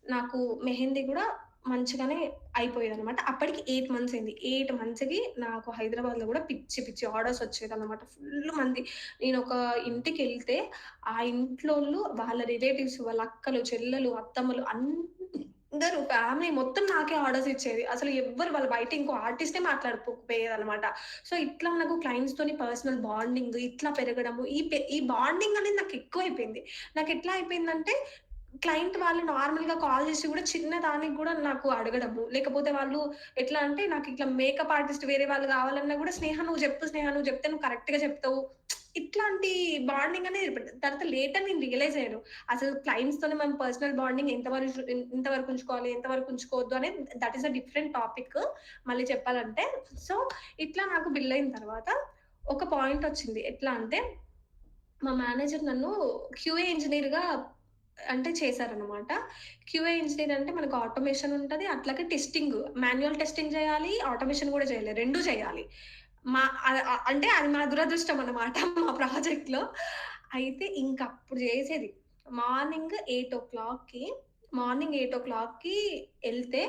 నాకు మెహందీ గూడా మంచిగానే అయిపోయేదనమాట. అప్పటికి 8 మంత్స్ అయింది. 8 మంత్స్‌కి నాకు హైదరాబాద్‌లో గూడా పిచ్చి పిచ్చి ఆర్డర్స్ వచ్చేదనమాట. ఫుల్లు మంది. నేనొక ఇంటికెళ్తే ఆ ఇంట్లోళ్ళు వాళ్ళ రిలేటివ్స్, వాళ్ళ అక్కలు, చెల్లెలు, అత్తమ్మలు అందరూ ఫ్యామిలీ మొత్తం నాకే ఆర్డర్స్ ఇచ్చేది. అసలు ఎవ్వరు వాళ్ళు బయట ఇంకో ఆర్టిస్టే మాట్లాడకపోయేదనమాట. సో, ఇట్లా నాకు క్లయింట్స్‌తోని పర్సనల్ బాండింగ్ ఇట్లా పెరగడము. ఈ బాండింగ్ అనేది నాకెక్కువైపోయింది. నాకెట్లా అయిపోయిందంటే, క్లయింట్ వాళ్ళు నార్మల్‌గా కాల్ చేసి గూడా చిన్న దానికి గూడా నాకు అడగడము. లేకపోతే వాళ్ళు ఎట్లా అంటే, నాకిట్లా మేకప్ ఆర్టిస్ట్ వేరే వాళ్ళు గావాలన్నా గూడా, "స్నేహ నువ్వు జెప్పు స్నేహ నువ్వు జెప్తే నువ్వు కరెక్ట్‌గా చెప్తావు." ఇట్లాంటి బాండింగ్ అనేది ఏర్పడింది. తర్వాత లేటర్ నేను రియలైజ్ అయ్యాను. అసలు క్లయింట్స్‌తోని మనం పర్సనల్ బాండింగ్ ఎంత వరకు ఉంచుకోవాలి, ఎంత వరకు ఉంచుకోవద్దు అనేది that is a different topic మళ్ళీ చెప్పాలంటే. సో, ఇట్లా నాకు బిల్ అయిన తర్వాత ఒక పాయింట్ వచ్చింది. ఎట్లా అంటే మా మేనేజర్ నన్ను క్యూఏ ఇంజినీర్‌గా అంటే చేశారనమాట. క్యూఏ ఇంజినీర్ అంటే మనకు ఆటోమేషన్ ఉంటది. అట్లాగే టెస్టింగ్, మాన్యుయల్ టెస్టింగ్ చేయాలి. ఆటోమేషన్ గూడా చేయాలి. 2 చేయాలి. మా అంటే అది మా దురదృష్టం అన్నమాట మా ప్రాజెక్ట్‌లో. అయితే ఇంకప్పుడు చేసేది. మార్నింగ్ 8:00కి మార్నింగ్ 8:00కి ఎళ్తే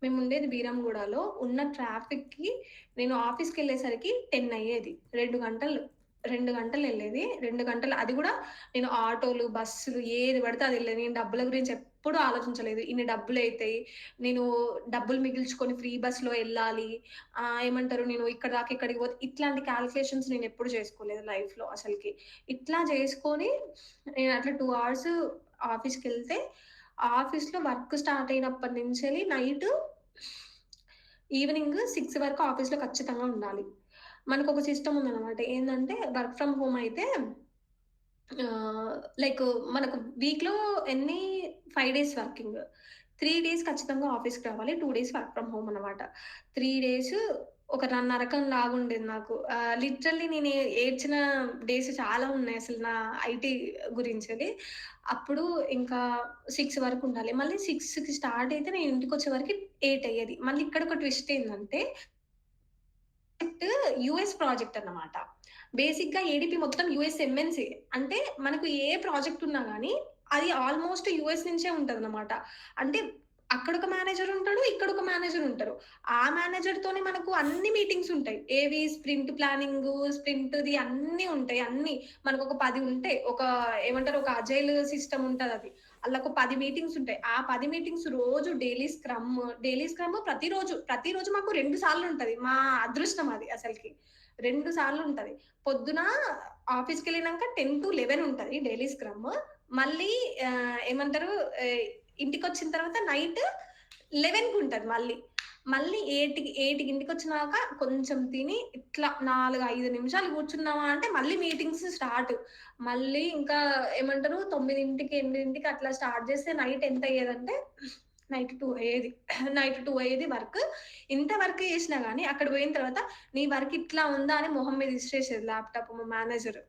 మేముండేది బీరంగూడలో. ఉన్న ట్రాఫిక్‌కి నేను ఆఫీస్‌కెళ్ళేసరికి 10 అయ్యేది. 2 గంటలు. 2 గంటలెళ్ళేది. 2 గంటలు అది గూడా నేను ఆటోలు, బస్సులు ఏది పడితే అది ఎళ్ళేది. నేను డబ్బుల గురించి ఎప్పుడూ ఆలోచించలేదు. ఇన్ని డబ్బులైతయి. నేను డబ్బులు మిగిల్చుకొని ఫ్రీ బస్‌లో ఎళ్ళాలి. ఏమంటారు నేను ఇక్కడి దాకా ఇక్కడికి పోతే ఇట్లాంటి కాలిక్యులేషన్స్ నేనెప్పుడు చేసుకోలేదు లైఫ్‌లో అసలకి. ఇట్లా చేసుకొని నేను అట్లా 2 అవర్స్ ఆఫీస్‌కెళ్తే, ఆఫీస్‌లో వర్క్ స్టార్ట్ అయినప్పటి నుంచెల్లి ఈవినింగ్ 6 వరకు ఆఫీస్‌లో ఖచ్చితంగా ఉండాలి. మనకొక సిస్టమ్ ఉందనమాట. ఏందంటే వర్క్ ఫ్రమ్ హోమ్ అయితే ఆహ్, లైక్ మనకు వీక్‌లో ఎన్ని 5 డేస్ వర్కింగ్. 3 డేస్ ఖచ్చితంగా ఆఫీస్‌కి రావాలి. 2 డేస్ వర్క్ ఫ్రమ్ హోమ్ అనమాట. 3 డేస్ ఒక నరకం లాగుండేది నాకు. లిటరల్లీ నేను ఏడ్చిన డేస్ చాలా ఉన్నాయి అసలు నా ఐటీ గురించెలి. అప్పుడు ఇంకా 6 వరకు ఉండాలి. మళ్ళీ 6కి స్టార్ట్ అయితే నేను ఇంటికొచ్చే వరకి 8 అయ్యేది. మళ్ళీ ఇక్కడ ఒక ట్విస్ట్ ఏందంటే యూఎస్ ప్రాజెక్ట్ అన్నమాట. బేసిక్‌గా ఏడీపీ మొత్తం యూఎస్ ఎంఎన్‌సీ. అంటే మనకు ఏ ప్రాజెక్ట్ ఉన్నా గాని అది ఆల్‌మోస్ట్ యూఎస్ నుంచే ఉంటదన్నమాట. అంటే అక్కడొక మేనేజర్ ఉంటాడు. ఇక్కడొక మేనేజర్ ఉంటారు. ఆ మేనేజర్‌తోనే మనకు అన్ని మీటింగ్స్ ఉంటాయి. ఏవి స్ప్రింట్ ప్లానింగు, స్ప్రింట్‌ది అన్నీ ఉంటాయి. అన్నీ. మనకొక 10 ఉంటాయి. ఏమంటారు ఒక అజైల్ సిస్టమ్ ఉంటదది. ఆళ్ళకు 10 మీటింగ్స్ ఉంటాయి. ఆ 10 మీటింగ్స్ రోజు డైలీ స్క్రమ్ ప్రతిరోజు మాకు 2 సార్లు ఉంటది. మా అదృష్టం అది అసలకి. 2 సార్లు ఉంటది. పొద్దున ఆఫీస్‌కెళ్ళినంక 10-11 ఉంటది డైలీ స్క్రమ్. మళ్ళీ ఏమంటారు ఆహ్, ఇంటికొచ్చిన తర్వాత నైట్ 11కి ఉంటది మళ్ళీ. మళ్ళీ 8కి ఇంటికొచ్చినాక కొంచెం తిని ఇట్లా 4, 5 నిమిషాలు కూర్చున్నామా అంటే మళ్ళీ మీటింగ్స్ స్టార్ట్. మళ్ళీ ఇంకా ఏమంటారు 9కి, 8కి అట్లా స్టార్ట్ చేస్తే నైట్ ఎంత అయ్యేదంటే నైట్ 2 అయ్యేది. నైట్ 2 అయ్యేది వర్క్. ఇంత వర్క్ చేసినా గాని అక్కడ పోయిన తర్వాత నీ వర్క్ ఇట్లా ఉందా అని మొహం మీద ఇసిరేసేది ల్యాప్‌టాప్ మా మేనేజర్.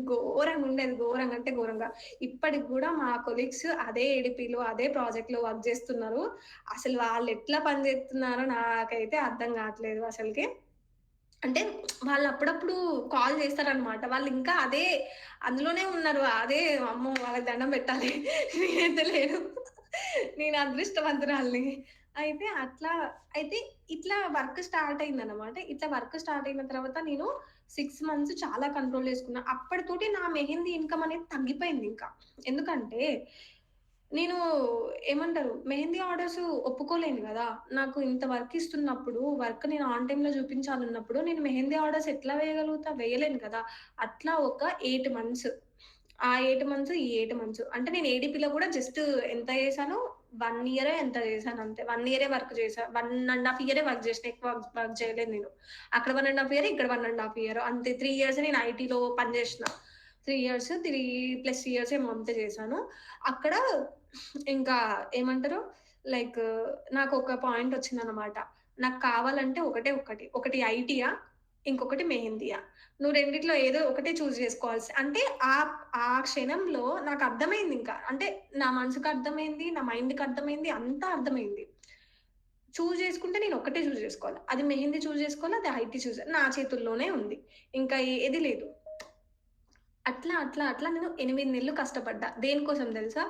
ఘోరంగుండేది. ఘోరంగా అంటే ఘోరంగా. ఇప్పటికి గూడా మా కొలీగ్స్ అదే ఏడీపీలో, అదే ప్రాజెక్ట్‌లో వర్క్ జేస్తున్నారు. అసలు వాళ్ళెట్లా పని జేత్తున్నారో నాకైతే అర్థం గాట్లేదు అసలకి. అంటే వాళ్ళప్పుడప్పుడు కాల్ జేస్తారనమాట. వాళ్ళింకా అందులోనే ఉన్నారు. అమ్మో! వాళ్ళకి దండం బెట్టాలి. నేనైతే లేను. నేను అదృష్టవంతురాలిని. అయితే అట్లా అయితే ఇట్లా వర్క్ స్టార్ట్ అయిందనమాట. ఇట్లా వర్క్ స్టార్ట్ అయిన తర్వాత నేను 6 మంత్స్ చాలా కంట్రోల్ చేసుకున్నా. అప్పటితోటి నా మెహందీ ఇన్‌కమ్ అనేది తగ్గిపోయిందింకా. ఎందుకంటే నేను ఏమంటారు మెహందీ ఆర్డర్స్ ఒప్పుకోలేను గదా! నాకు ఇంత వర్క్ ఇస్తున్నప్పుడు, వర్క్ నేను ఆన్ టైమ్‌లో చూపించాలన్నప్పుడు, నేను మెహందీ ఆర్డర్స్ ఎట్లా వేయగలుగుతా? వేయలేను కదా! అట్లా ఒక 8 మంత్స్. ఆ 8 మంత్స్, ఈ 8 మంత్స్. అంటే నేను ఏడీపీలో గూడా జస్ట్ ఎంత చేశాను? 1 ఇయరే ఎంత చేశాను అంతే. 1 ఇయరే వర్క్ చేశా. 1½ ఇయరే వర్క్ చేసిన. ఎక్కువ వర్క్ చేయలేదు నేను. అక్కడ 1½ ఇయర్, ఇక్కడ 1½ ఇయర్ అంతే. 3 ఇయర్స్ నేను ఐటీలో పని చేసిన. 3 ఇయర్స్, 3+ ఇయర్స్ ఏమో అంతే చేశాను. అక్కడ ఇంకా ఏమంటారు లైక్ నాకొక పాయింట్ వచ్చిందనమాట. నాకు కావాలంటే ఒకటే ఒకటి. ఒకటి ఐటీయా, ఇంకొకటి మెహందీయా. నువ్వు రెండిట్లో ఏదో ఒకటే చూజ్ చేసుకోవాల్సి అంటే ఆ క్షణంలో నాకు అర్థమైందింకా. అంటే నా మనసుకు అర్థమైంది, నా మైండ్‌కి అర్థమైంది, అంతా అర్థమైంది. చూజ్ చేసుకుంటే నేను ఒక్కటే చూజ్ చేసుకోవాలి. అది మెహందీ చూజ్ చేసుకోవాలి, అది ఐటీ చూజ్ నా చేతుల్లోనే ఉంది. ఇంకా ఏది లేదు. అట్లా నేను 8 నెలలు కష్టపడ్డా. దేనికోసం తెలుసా?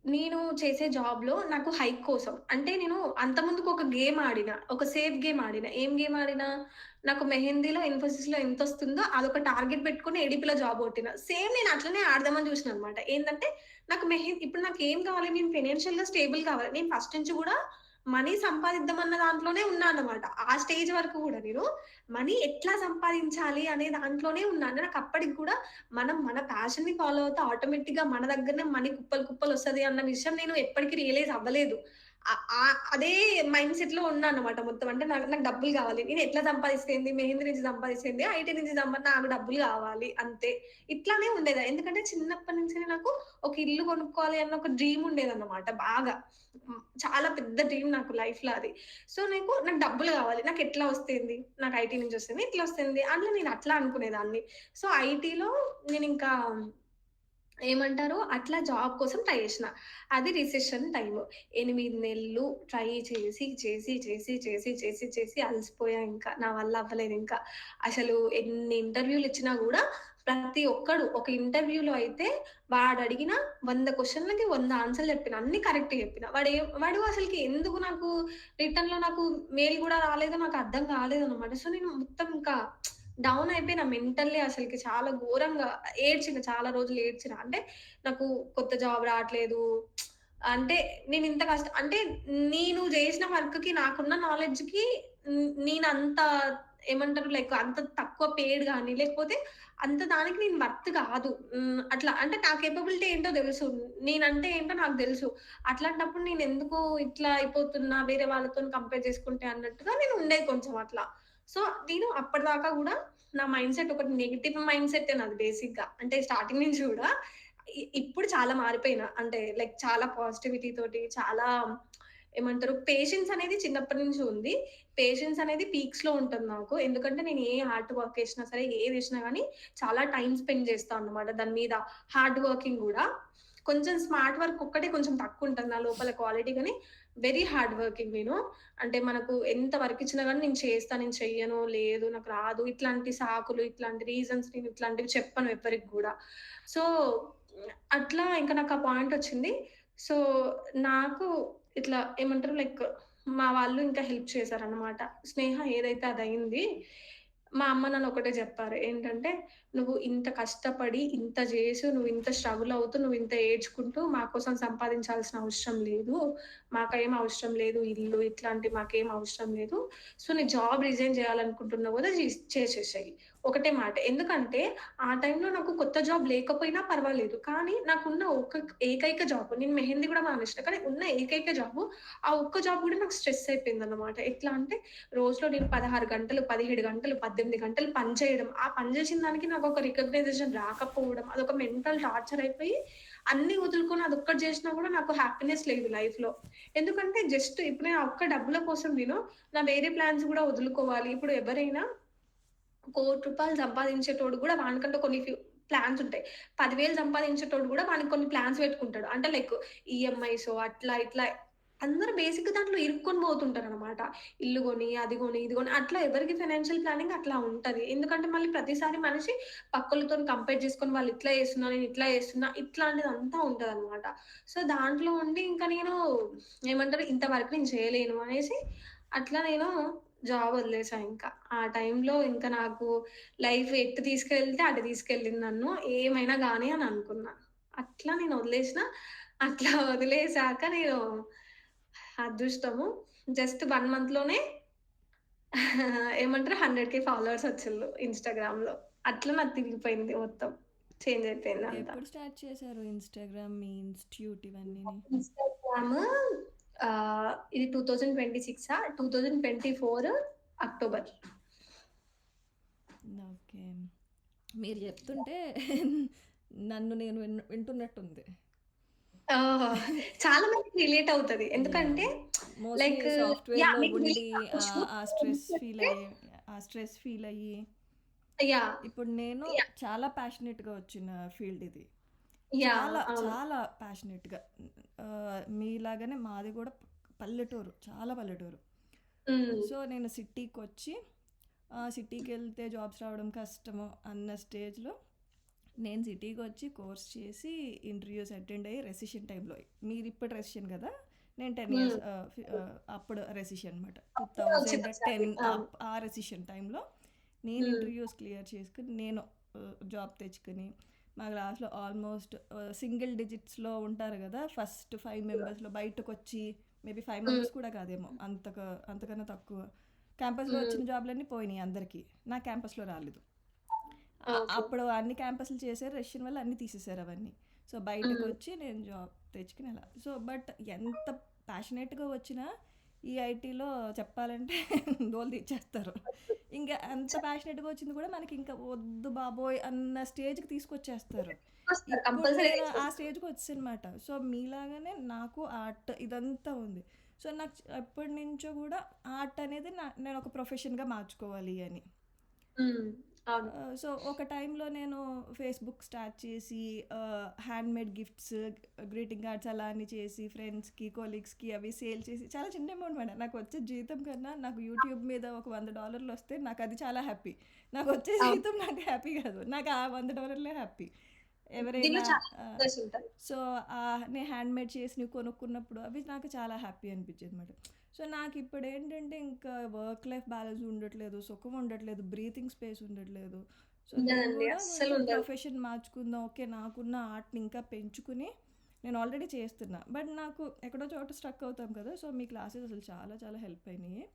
నేను చేసే జాబ్‌లో నాకు హైక్ కోసం. అంటే నేను అంతకుముందుకు ఒక గేమ్ ఆడిన. ఒక సేఫ్ గేమ్ ఆడిన. ఏం గేమ్ ఆడినా? నాకు మెహందీలో, ఇన్ఫోసిస్‌లో ఎంతొస్తుందో అదొక టార్గెట్ పెట్టుకొని ఏడీపీలో జాబ్ కొట్టిన. సేమ్ నేను అట్లనే ఆడదామని చూసిననమాట. ఏందంటే నాకు ఇప్పుడు నాకేం కావాలి? నేను ఫైనాన్షియల్‌గా స్టేబుల్ కావాలి. నేను ఫస్ట్ నుంచి గూడా మనీ సంపాదిద్దామన్న దాంట్లోనే ఉన్నా అన్నమాట. ఆ స్టేజ్ వరకు గూడా నేను మనీ ఎట్లా సంపాదించాలి అనే దాంట్లోనే ఉన్నా. అంటే నాకప్పటికి గూడా మనం మన ప్యాషన్‌ని ఫాలో అవుతే ఆటోమేటిక్‌గా మన దగ్గరనే మనీ కుప్పలు కుప్పలొస్తది అన్న విషయం నేను ఎప్పటికి రియలైజ్ అవ్వలేదు. అదే మైండ్ సెట్‌లో ఉన్నా అన్నమాట మొత్తం. అంటే నాకు నాకు డబ్బులు గావాలి. నేను ఎట్లా సంపాదిస్తే ఏంది? మెహందీ నుంచి సంపాదిస్తే ఏంది? ఐటీ నుంచి నాకు డబ్బులు గావాలి అంతే. ఇట్లానే ఉండేది. ఎందుకంటే చిన్నప్పటి నుంచినే నాకు ఒక ఇల్లు కొనుక్కోవాలి అన్న ఒక డ్రీమ్ ఉండేదన్నమాట బాగా. చాలా పెద్ద డ్రీమ్ నాకు లైఫ్‌లో అది. సో, నాకు డబ్బులు గావాలి. నాకెట్లా వస్తేంది? నాకు ఐటీ నుంచి వస్తుంది. ఇట్లా వస్తుంది. అందులో నేను అట్లా అనుకునేదాన్ని. సో, ఐటీలో నేనింకా ఏమంటారు? అట్లా జాబ్ కోసం ట్రై చేసిన. అది రిసెషన్ టైము. 8 నెలలు ట్రై చేసి అలసిపోయా ఇంకా. నా వల్ల అవ్వలేదింకా. అసలు ఎన్ని ఇంటర్వ్యూలు ఇచ్చినా గూడా ప్రతి ఒక్కడు ఒక ఇంటర్వ్యూలో అయితే వాడడిగిన 100 క్వెషన్‌లకి 100 ఆన్సర్‌లు చెప్పిన. అన్నీ కరెక్టే చెప్పిన. వాడు అసలకి ఎందుకు నాకు రిటర్న్‌లో నాకు మెయిల్ గూడా రాలేదో నాకు అర్థం కాలేదనమాట. సో, నేను మొత్తం ఇంకా డౌన్ అయిపోయిన మెంటల్లీ అసలకి చాలా ఘోరంగా ఏడ్చిన. చాలా రోజులు ఏడ్చిన. అంటే నాకు కొత్త జాబ్ రావట్లేదు. అంటే నేనింత అంటే నేను జేసిన వర్క్‌కి నాకున్న నాలెడ్జ్‌కి నేనంత ఏమంటారు లైక్ అంత తక్కువ పేడ్ గాని, లేకపోతే అంత దానికి నేను వర్త్ కాదు. అట్లా అంటే నా కేపబిలిటీ ఏంటో తెలుసు. నేనంటే ఏంటో నాకు తెలుసు. అట్లాంటప్పుడు నేనెందుకు ఇట్లా అయిపోతున్నా వేరే వాళ్ళతోని కంపేర్ చేసుకుంటే అన్నట్టుగా నేను ఉండేది కొంచెం అట్లా. సో, నేను అప్పటిదాకా గూడా నా మైండ్‌సెట్ ఒకటి నెగెటివ్ మైండ్‌సెట్టే నాది బేసిక్‌గా. అంటే స్టార్టింగ్ నుంచి గూడా ఇప్పుడు చాలా మారిపోయినా. అంటే లైక్ చాలా పాజిటివిటీ తోటి చాలా ఏమంటారు పేషెన్స్ అనేది చిన్నప్పటి నుంచి ఉంది. పేషెన్స్ అనేది పీక్స్‌లో ఉంటది నాకు. ఎందుకంటే నేను ఏ హార్డ్ వర్క్ చేసినా సరే, ఏది చేసినా గానీ చాలా టైమ్ స్పెండ్ చేస్తా అన్నమాట దాని మీద. హార్డ్ వర్కింగ్ గూడా. కొంచెం స్మార్ట్ వర్క్ ఒక్కటే కొంచెం తక్కువుంటది నా లోపల క్వాలిటీ గానీ, వెరీ హార్డ్ వర్కింగ్ నేను. అంటే మనకు ఎంత వర్క్ ఇచ్చినా గానీ నేను చేస్తా, నేను చెయ్యను, లేదు నాకు రాదు ఇట్లాంటి సాకులు, ఇట్లాంటి రీజన్స్ నేను ఇట్లాంటివి చెప్పను ఎవ్వరికి గూడా. సో, అట్లా ఇంక నాకు ఆ పాయింటొచ్చింది. సో, నాకు ఇట్లా ఏమంటారు లైక్ మా వాళ్ళు ఇంకా హెల్ప్ చేశారనమాట. స్నేహ ఏదైతే అదయింది. మా అమ్మ నాన్న ఒకటే జెప్పారు. ఏంటంటే, "నువ్వు ఇంత కష్టపడి, ఇంత జేసి, నువ్వు ఇంత స్ట్రగుల్ అవుతూ, నువ్వు ఇంత ఏడ్చుకుంటూ మా కోసం సంపాదించాల్సిన అవసరం లేదు. మాకేం అవసరం లేదు ఇల్లు ఇట్లాంటివి మాకేం అవసరం లేదు. సో, నీ జాబ్ రిజైన్ జేయాలనుకుంటున్నావు గదా! చేసేసేయి." ఒకటే మాట. ఎందుకంటే, ఆ టైంలో నాకు కొత్త జాబ్ లేకపోయినా పర్వాలేదు. కానీ నాకున్న ఏకైక జాబ్ నేను మెహందీ గూడా మానేసిన. కానీ ఉన్న ఏకైక జాబు, ఆ ఒక్క జాబ్ గూడా నాకు స్ట్రెస్ అయిపోయిందనమాట. ఎట్లా అంటే రోజులో నేను 16 గంటలు, 17 గంటలు, 18 గంటలు పని చేయడం. ఆ పని చేసిన దానికి నాకొక రికగ్నైజేషన్ రాకపోవడం. అదొక మెంటల్ టార్చర్ అయిపోయి అన్నీ వదులుకొని అదొక్కటి చేసినా గూడా నాకు హ్యాపీనెస్ లేదు లైఫ్‌లో. ఎందుకంటే జస్ట్ ఇప్పుడు నేను ఆ ఒక్క డబ్బుల కోసం నా వేరే ప్లాన్స్ గూడా వదులుకోవాలి. ఇప్పుడు ఎవరైనా రూ. 1,00,00,000 సంపాదించేటోడు గూడా వానికంటే కొన్ని ప్లాన్స్ ఉంటాయి. 10,000 సంపాదించేటోడు గూడా వానికి కొన్ని ప్లాన్స్ పెట్టుకుంటాడు. అంటే లైక్ ఈఎంఐసో అట్లా ఇట్లా అందరూ బేసిక్‌గా దాంట్లో ఇరుక్కొని పోతుంటారనమాట. ఇల్లు గొని, అది గొని, ఇది గొని అట్లా ఎవరికి ఫైనాన్షియల్ ప్లానింగ్ అట్లా ఉంటది. ఎందుకంటే మళ్ళీ ప్రతిసారి మనిషి పక్కోళ్ళతోని కంపేర్ చేసుకొని వాళ్ళు ఇట్లా చేస్తున్నా, నేను ఇట్లా చేస్తున్నా ఇట్లాంటిదంతా ఉంటదనమాట. సో, దాంట్లో ఉండి ఇంకా నేను ఏమంటారు ఇంత వర్క్ నేను చేయలేను అనేసి అట్లా నేను జాబ్ వదిలేసా ఇంకా. ఆ టైంలో ఇంకా నాకు లైఫ్ ఎటు తీసుకెళ్తే అటు తీసుకెళ్ళింది నన్ను. ఏమైనా గాని అని అనుకున్నా. అట్లా నేను వదిలేసిన. అట్లా వదిలేసాక నేను అదృష్టము జస్ట్ 1 మంత్‌లోనే ఏమంటారు 100,000 ఫాలోవర్స్ వచ్చిల్లు ఇన్‌స్టాగ్రామ్‌లో. అట్లా నాది తిరిగిపోయింది మొత్తం. చేంజ్ అయిపోయింది అంతా. ఎప్పుడు స్టార్ట్ చేశారు ఇన్‌స్టాగ్రామ్, మీ ఇన్‌స్టిట్యూట్ ఇవన్నీని? ఎగ్జామ్ ఇది 2026 2024 అక్టోబర్. ఓకే. మీరు చెప్తుంటే నన్ను నేను వింటున్నట్టుంది. ఓహో! చాలా మందికి రిలేట్ అవుతది. ఎందుకంటే యాహ్! Mostly like yeah! సాఫ్ట్‌వేర్‌లో మీకు ఉండి రిలేట్ అవ్వచ్చు. ఆ స్ట్రెస్ ఫీల్ అయ్యి యాహ్! ఇప్పుడు నేను యాహ్! చాలా ప్యాషనేట్‌గా వచ్చిన ఫీల్డ్ ఇది. యాహ్! చాలా, అవును. చాలా ప్యాషనేట్‌గా. మీలాగానే మాది కూడా పల్లెటూరు. చాలా పల్లెటూరు. హ్మ్. సో, నేను సిటీకొచ్చి సిటీకెళ్తే జాబ్స్ రావడం కష్టము అన్న స్టేజ్‌లో నేను సిటీకొచ్చి కోర్స్ చేసి ఇంటర్వ్యూస్ అటెండ్ అయ్యి రెసిషన్ టైంలో మీరిప్పుడు రెసిషన్ కదా! నేను 10 హ్మ్. ఇయర్స్ అప్పుడు రెసిషన్ అనమాట. అప్పుడే వచ్చిందొకసారి. 2010 అవును. ఆ రెసిషన్ టైంలో నేను హ్మ్. ఇంటర్వ్యూస్ క్లియర్ చేసుకొని నేను జాబ్ తెచ్చుకొని మా క్లాస్‌లో ఆల్మోస్ట్ సింగిల్ డిజిట్స్‌లో ఉంటారు కదా! ఫస్ట్ 5 మెంబర్స్‌లో బయటకొచ్చి మేబీ 5 హ్మ్. మెంబర్స్ కూడా కాదేమో అంతకన్నా తక్కువ. క్యాంపస్‌లో హ్మ్. వచ్చిన జాబ్‌లన్నీ పోయినాయి అందరికీ. నాకు క్యాంపస్‌లో రాలేదు. ఓకే. అప్పుడు అన్ని క్యాంపస్‌లు చేశారు. రష్యన్ వల్ల అన్నీ తీసేశారు అవన్నీ. సో, హ్మ్. బయటకొచ్చి నేను జాబ్ తెచ్చుకుని అలా. సో, బట్ ఎంత ప్యాషనేట్‌గా వచ్చినా ఈ ఐటీలో చెప్పాలంటే దోల తీర్చేస్తారు. ఇంకా అంత ప్యాషనేట్‌గా వచ్చింది కూడా మనకి ఇంకా వద్దు బాబోయ్! అన్న స్టేజ్‌కి తీసుకొచ్చేస్తారు. తీసుకొస్తారు. ఇప్పుడు కంపల్సరీగా నేను ఆ తీసుకొస్తారు. స్టేజ్‌కి వచ్చేసానమాట. సో, మీలాగానే నాకు ఆర్ట్ ఇదంతా ఉంది. సో, నాకు ఎప్పటినుంచో కూడా ఆర్ట్ అనేది నేను ఒక ప్రొఫెషన్‌గా మార్చుకోవాలి అని. హ్మ్. అవును. సో, ఒక టైంలో నేను ఫేస్‌బుక్ స్టార్ట్ చేసి హ్యాండ్‌మేడ్ గిఫ్ట్స్, గ్రీటింగ్ కార్డ్స్ అలా అన్ని చేసి ఫ్రెండ్స్‌కి, కొలీగ్స్‌కి అవి సేల్ చేసి చాలా చిన్న అమౌంట్ మేడం. నాకొచ్చే జీతం కన్నా నాకు యూట్యూబ్ మీద ఒక $100 వస్తే నాకది చాలా హ్యాపీ. నాకొచ్చే అవును. జీతం నాకు హ్యాపీ కాదు. నాకు ఆ $100 హ్యాపీ. దీనిలో ఎవరైనా చాలా ఆహ్, ఫీచర్స్ ఉంటాయి. సో, నేను హ్యాండ్‌మేడ్ చేసినవి కొనుక్కున్నప్పుడు అవి నాకు చాలా హ్యాపీ అనిపించేదన్నమాట. సో, నాకిప్పుడేంటంటే ఇంకా వర్క్ లైఫ్ బ్యాలెన్స్ ఉండట్లేదు, సుఖం ఉండట్లేదు, బ్రీతింగ్ స్పేస్ ఉండట్లేదు. సో, నేను ఉండదండి. గూడా కొంచెం అస్సలుండదు. ప్రొఫెషన్ మార్చుకుందాం. ఓకే. నాకున్న ఆర్ట్‌ని ఇంకా పెంచుకుని నేను ఆల్రెడీ చేస్తున్నా. బట్ నాకు ఎక్కడో చోట స్ట్రక్ అవుతాం కదా! సో, మీ క్లాసెస్ అసలు చాలా చాలా హెల్ప్ అయినియి.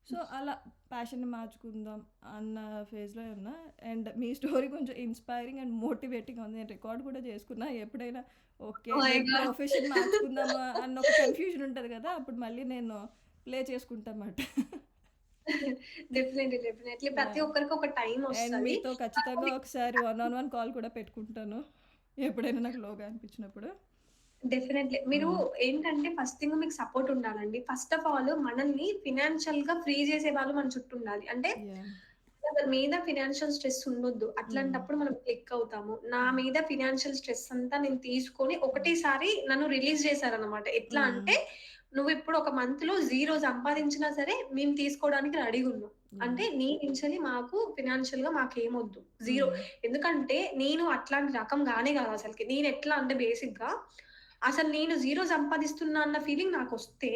సో, అలా ప్యాషన్‌ని మార్చుకుందాం అన్న ఫేజ్‌లో ఉన్నా. అండ్ మీ స్టోరీ కొంచెం ఇన్‌స్పైరింగ్ అండ్ మోటివేటింగ్‌గా ఉంది. నేను రికార్డ్ కూడా చేసుకున్నా. ఎప్పుడైనా ఓకే. ఓహ్ మై నేను గాడ్! ప్రొఫెషన్ మార్చుకుందామా అన్న ఒక కన్‌ఫ్యూజన్ ఉంటది కదా! అప్పుడు మళ్ళీ నేను ప్లే చేసుకుంటామాట. డెఫినైట్‌లీ. ప్రతి యాహ్! ఒక్కరికి ఒక టైమ్ అండ్ ఒస్తది. మీతో ఖచ్చితంగా ఒకసారి వన్ ఆన్ వన్ కాల్ కూడా పెట్టుకుంటాను. ఎప్పుడైనా నాకు లోగా అనిపించినప్పుడు. డెఫినైట్‌లీ. మీరు హ్మ్. ఏంటంటే ఫస్ట్ థింగ్ మీకు సపోర్ట్ ఉండాలండి. ఫస్ట్ ఆఫ్ ఆల్ మనల్ని ఫినాన్షియల్‌గా ఫ్రీ చేసే వాళ్ళు మన చుట్టూ ఉండాలి. అంటే యాహ్! ఎవరి మీద ఫినాన్షియల్ స్ట్రెస్ ఉండొద్దు. హ్మ్. అట్లాంటప్పుడు మనం క్లిక్ అవుతాము. నా హ్మ్. మీద ఫినాన్షియల్ స్ట్రెస్ అంతా నేను తీసుకొని ఒకటేసారి నన్ను రిలీజ్ చేశారనమాట. ఎట్లా హ్మ్. అంటే నువ్విప్పుడు ఒక మంత్‌లో 0 సంపాదించినా సరే మేము తీసుకోవడానికి రెడీగున్నాం. యాహ్! అంటే నీ నుంచెల్లి మాకు ఫినాన్షియల్‌గా మాకేమొద్దు. 0. హ్మ్. ఎందుకంటే నేను అట్లాంటి రకం గానే కాదు అసలకి. నేనెట్లా అంటే బేసిక్‌గా అసలు నేను 0 సంపాదిస్తున్నా అన్న ఫీలింగ్ నాకొస్తే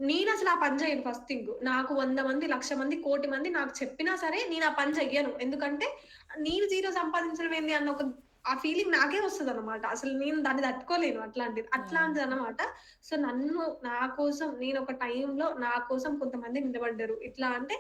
నేనసలు ఆ పని చేయను ఫస్ట్ థింగ్. నాకు 100 మంది, 1,00,000 మంది, 1,00,00,000 మంది నాకు చెప్పినా సరే నేను ఆ పని చెయ్యను. ఎందుకంటే నేను 0 సంపాదించడం ఏంది అన్న ఒక ఆ ఫీలింగ్ నాకే వస్తదనమాట. అసలు నేను దాన్ని తట్టుకోలేను అట్లాంటిది. యాహ్! అట్లాంటిదనమాట. సో, నన్ను నా కోసం నేనొక టైంలో నా కోసం కొంతమంది నిలబడ్డరు. ఇట్లా అంటే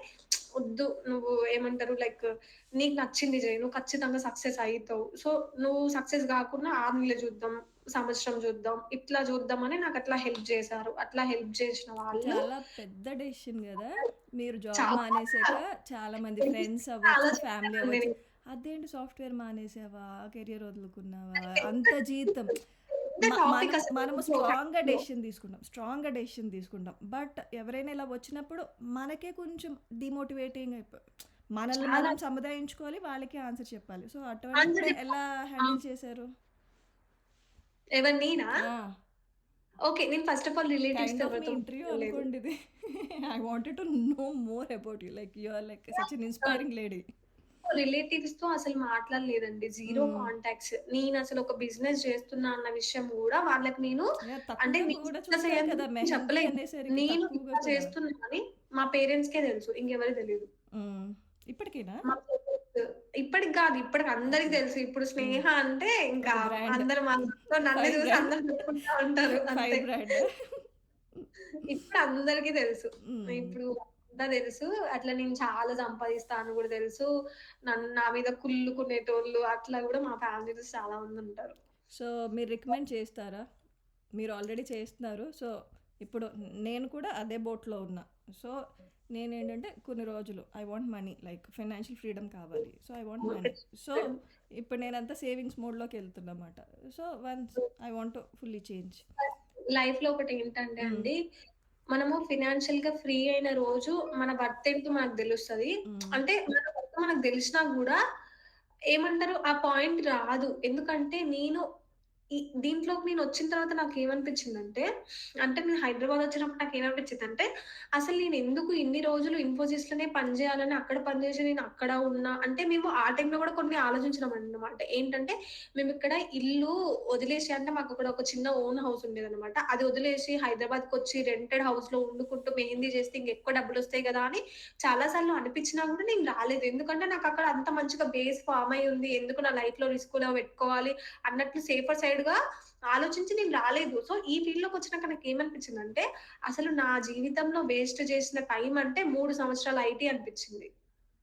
"వద్దు నువ్వు ఏమంటారు లైక్ నీకు నచ్చింది చెయి. నువ్వు ఖచ్చితంగా సక్సెస్ అయితవు. సో, నువ్వు సక్సెస్ గాకున్నా 6 నెలలు చూద్దాం, సంవత్సరం చూద్దాం, ఇట్లా చూద్దామని నాకట్లా హెల్ప్ చేశారు. అట్లా హెల్ప్ చేసిన వాళ్ళు చాలా పెద్ద డెసిషన్ గదా! మీరు జాబ్ చాలా మానేసాక చాలా మంది ఫ్రెండ్స్ సెన్సిటివ్‌గా అవ్వచ్చు, ఫ్యామిలీ ఆలోచించానండి అవ్వచ్చు. నేను. అదేంటి సాఫ్ట్‌వేర్ మానేసావా? కెరియర్ వదులుకున్నావా? అది అంత పెద్ద జీతం. పెద్ద టాపిక్ మనము అసలు మనము ఇంట్లో స్ట్రాంగ్‌గా ఫ్యామిలీలో. డెసిషన్ తీసుకుంటాం. స్ట్రాంగ్‌గా డెసిషన్ తీసుకుంటాం. బట్ ఎవరైనా ఇలా వచ్చినప్పుడు మనకే కొంచెం డిమోటివేటింగ్ మనల్ని చాలా మనం సముదాయించుకోవాలి. వాళ్ళకి ఆన్సర్ చెప్పాలి. సో, ఆన్సర్ అటువంటప్పుడు చెప్పాలి. ఎలా ఆ! హ్యాండిల్ చేశారు? ఎవరు నేనా? ఆ! ఓకే. నేను ఫస్ట్ ఆఫ్ ఆల్ రిలేటివ్స్‌తో కైండ్ ఆఫ్ మీ ఎవరితో ఇంటర్వ్యూ మాట్లాడలేదు. అనుకోండి ఇది. I wanted to know more about you. Like you are like such an ah! Inspiring lady. రిలేటివ్స్‌తో అసలు మాట్లాడలేదండి. జీరో హ్మ్. కాంటాక్ట్స్. నేనసలు ఒక బిజినెస్ చేస్తున్నా అన్న విషయం గూడా వాళ్ళకి నేను యాహ్! అంటే తక్కువగా నేను కూడా బిజినెస్ చూస్తారు అయ్యానని కదా! నేను మెహందీ చెప్పలేదు. అనేసరికి నేను తక్కువగా ఇట్లా కూడా. చేస్తున్నా అని మా పేరెంట్స్‌కే తెలుసు. ఇంకెవరికీ తెలీదు. హ్మ్. ఇప్పటికేనా? మా పేరెంట్స్ ఇప్పటికి గాదు. ఇప్పటికి అందరికి ఓకే. తెలుసు. ఇప్పుడు హ్మ్. స్నేహ అంటే ఇంకా ఒక బ్రాండ్. అందరూ మా ఇంట్లో నన్ను ఫైర్ చూసి బ్రాండ్. అందరూ చెప్పుకుంటా ఉంటారు ఫైర్ అంతే. బ్రాండా? ఇప్పుడు అందరికి తెలుసు. హ్మ్. ఇప్పుడు అంతా తెలుసు. అట్లా నేను చాలా సంపాదిస్తా అని గూడా తెలుసు. నా మీద కుళ్ళుకునేటోళ్ళు అట్లా గూడా మా ఫ్యామిలీలో చాలా మందుంటారు. సో, మీరు రికమెండ్ చేస్తారా? మీరు ఆల్రెడీ చేస్తున్నారు. సో, ఇప్పుడు నేను కూడా అదే బోట్‌లో ఉన్నా. సో, నేనేంటంటే కొన్ని రోజులు I want money like financial freedom కావాలి. So, I want money. So, ఇప్పుడు నేనంతా సేవింగ్స్ మోడ్‌లోకెళ్తున్నమాట. So, once I want to fully change. లైఫ్‌లో ఒకటేంటంటే హ్మ్. అండి, మనము ఫినాన్షియల్‌గా ఫ్రీ అయిన రోజు మన వర్త్ ఏంటో మనకు తెలుస్తది. హ్మ్. అంటే మన వర్త్ మనకు తెలిసినా గూడా ఏమంటారు ఆ పాయింట్ రాదు. ఎందుకంటే దీంట్లోకి నేనొచ్చిన తర్వాత నాకేమనిపించిందంటే, అంటే నేను హైదరాబాద్ వచ్చినప్పుడు నాకేమనిపించిందంటే, అసలు నేనెందుకు ఇన్ని రోజులు ఇన్ఫోసిస్‌లోనే పని చేయాలని అక్కడ పని చేసి నేను అక్కడ ఉన్నా అంటే మేము ఆ టైంలో కూడా కొన్ని ఆలోచించినామన్నమాట. ఏంటంటే మేమిక్కడ ఇల్లు వదిలేసి అంటే మాకక్కడ ఒక చిన్న ఓన్ హౌస్ ఉండేదనమాట. అది వదిలేసి హైదరాబాద్‌కొచ్చి రెంటెడ్ హౌస్‌లో వండుకుంటూ మెహందీ చేస్తే ఇంకెక్కువ డబ్బులొస్తాయి గదా! అని చాలా సార్లు అనిపించినా గూడా నేను రాలేదు. ఎందుకంటే నాకక్కడ అంత మంచిగా బేస్ ఫార్మ్ అయ్యి ఉంది. ఎందుకు నా లైఫ్‌లో రిస్క్‌లో పెట్టుకోవాలి అన్నట్లు సేఫర్ సైడ్‌గా ఆలోచించి నేను రాలేదు. సో, ఈ ఫీల్డ్‌లోకొచ్చినాక నాకేమనిపించిందంటే, అసలు నా జీవితంలో వేస్ట్ చేసిన టైం అంటే 3 సంవత్సరాల ఐటీ అనిపించింది.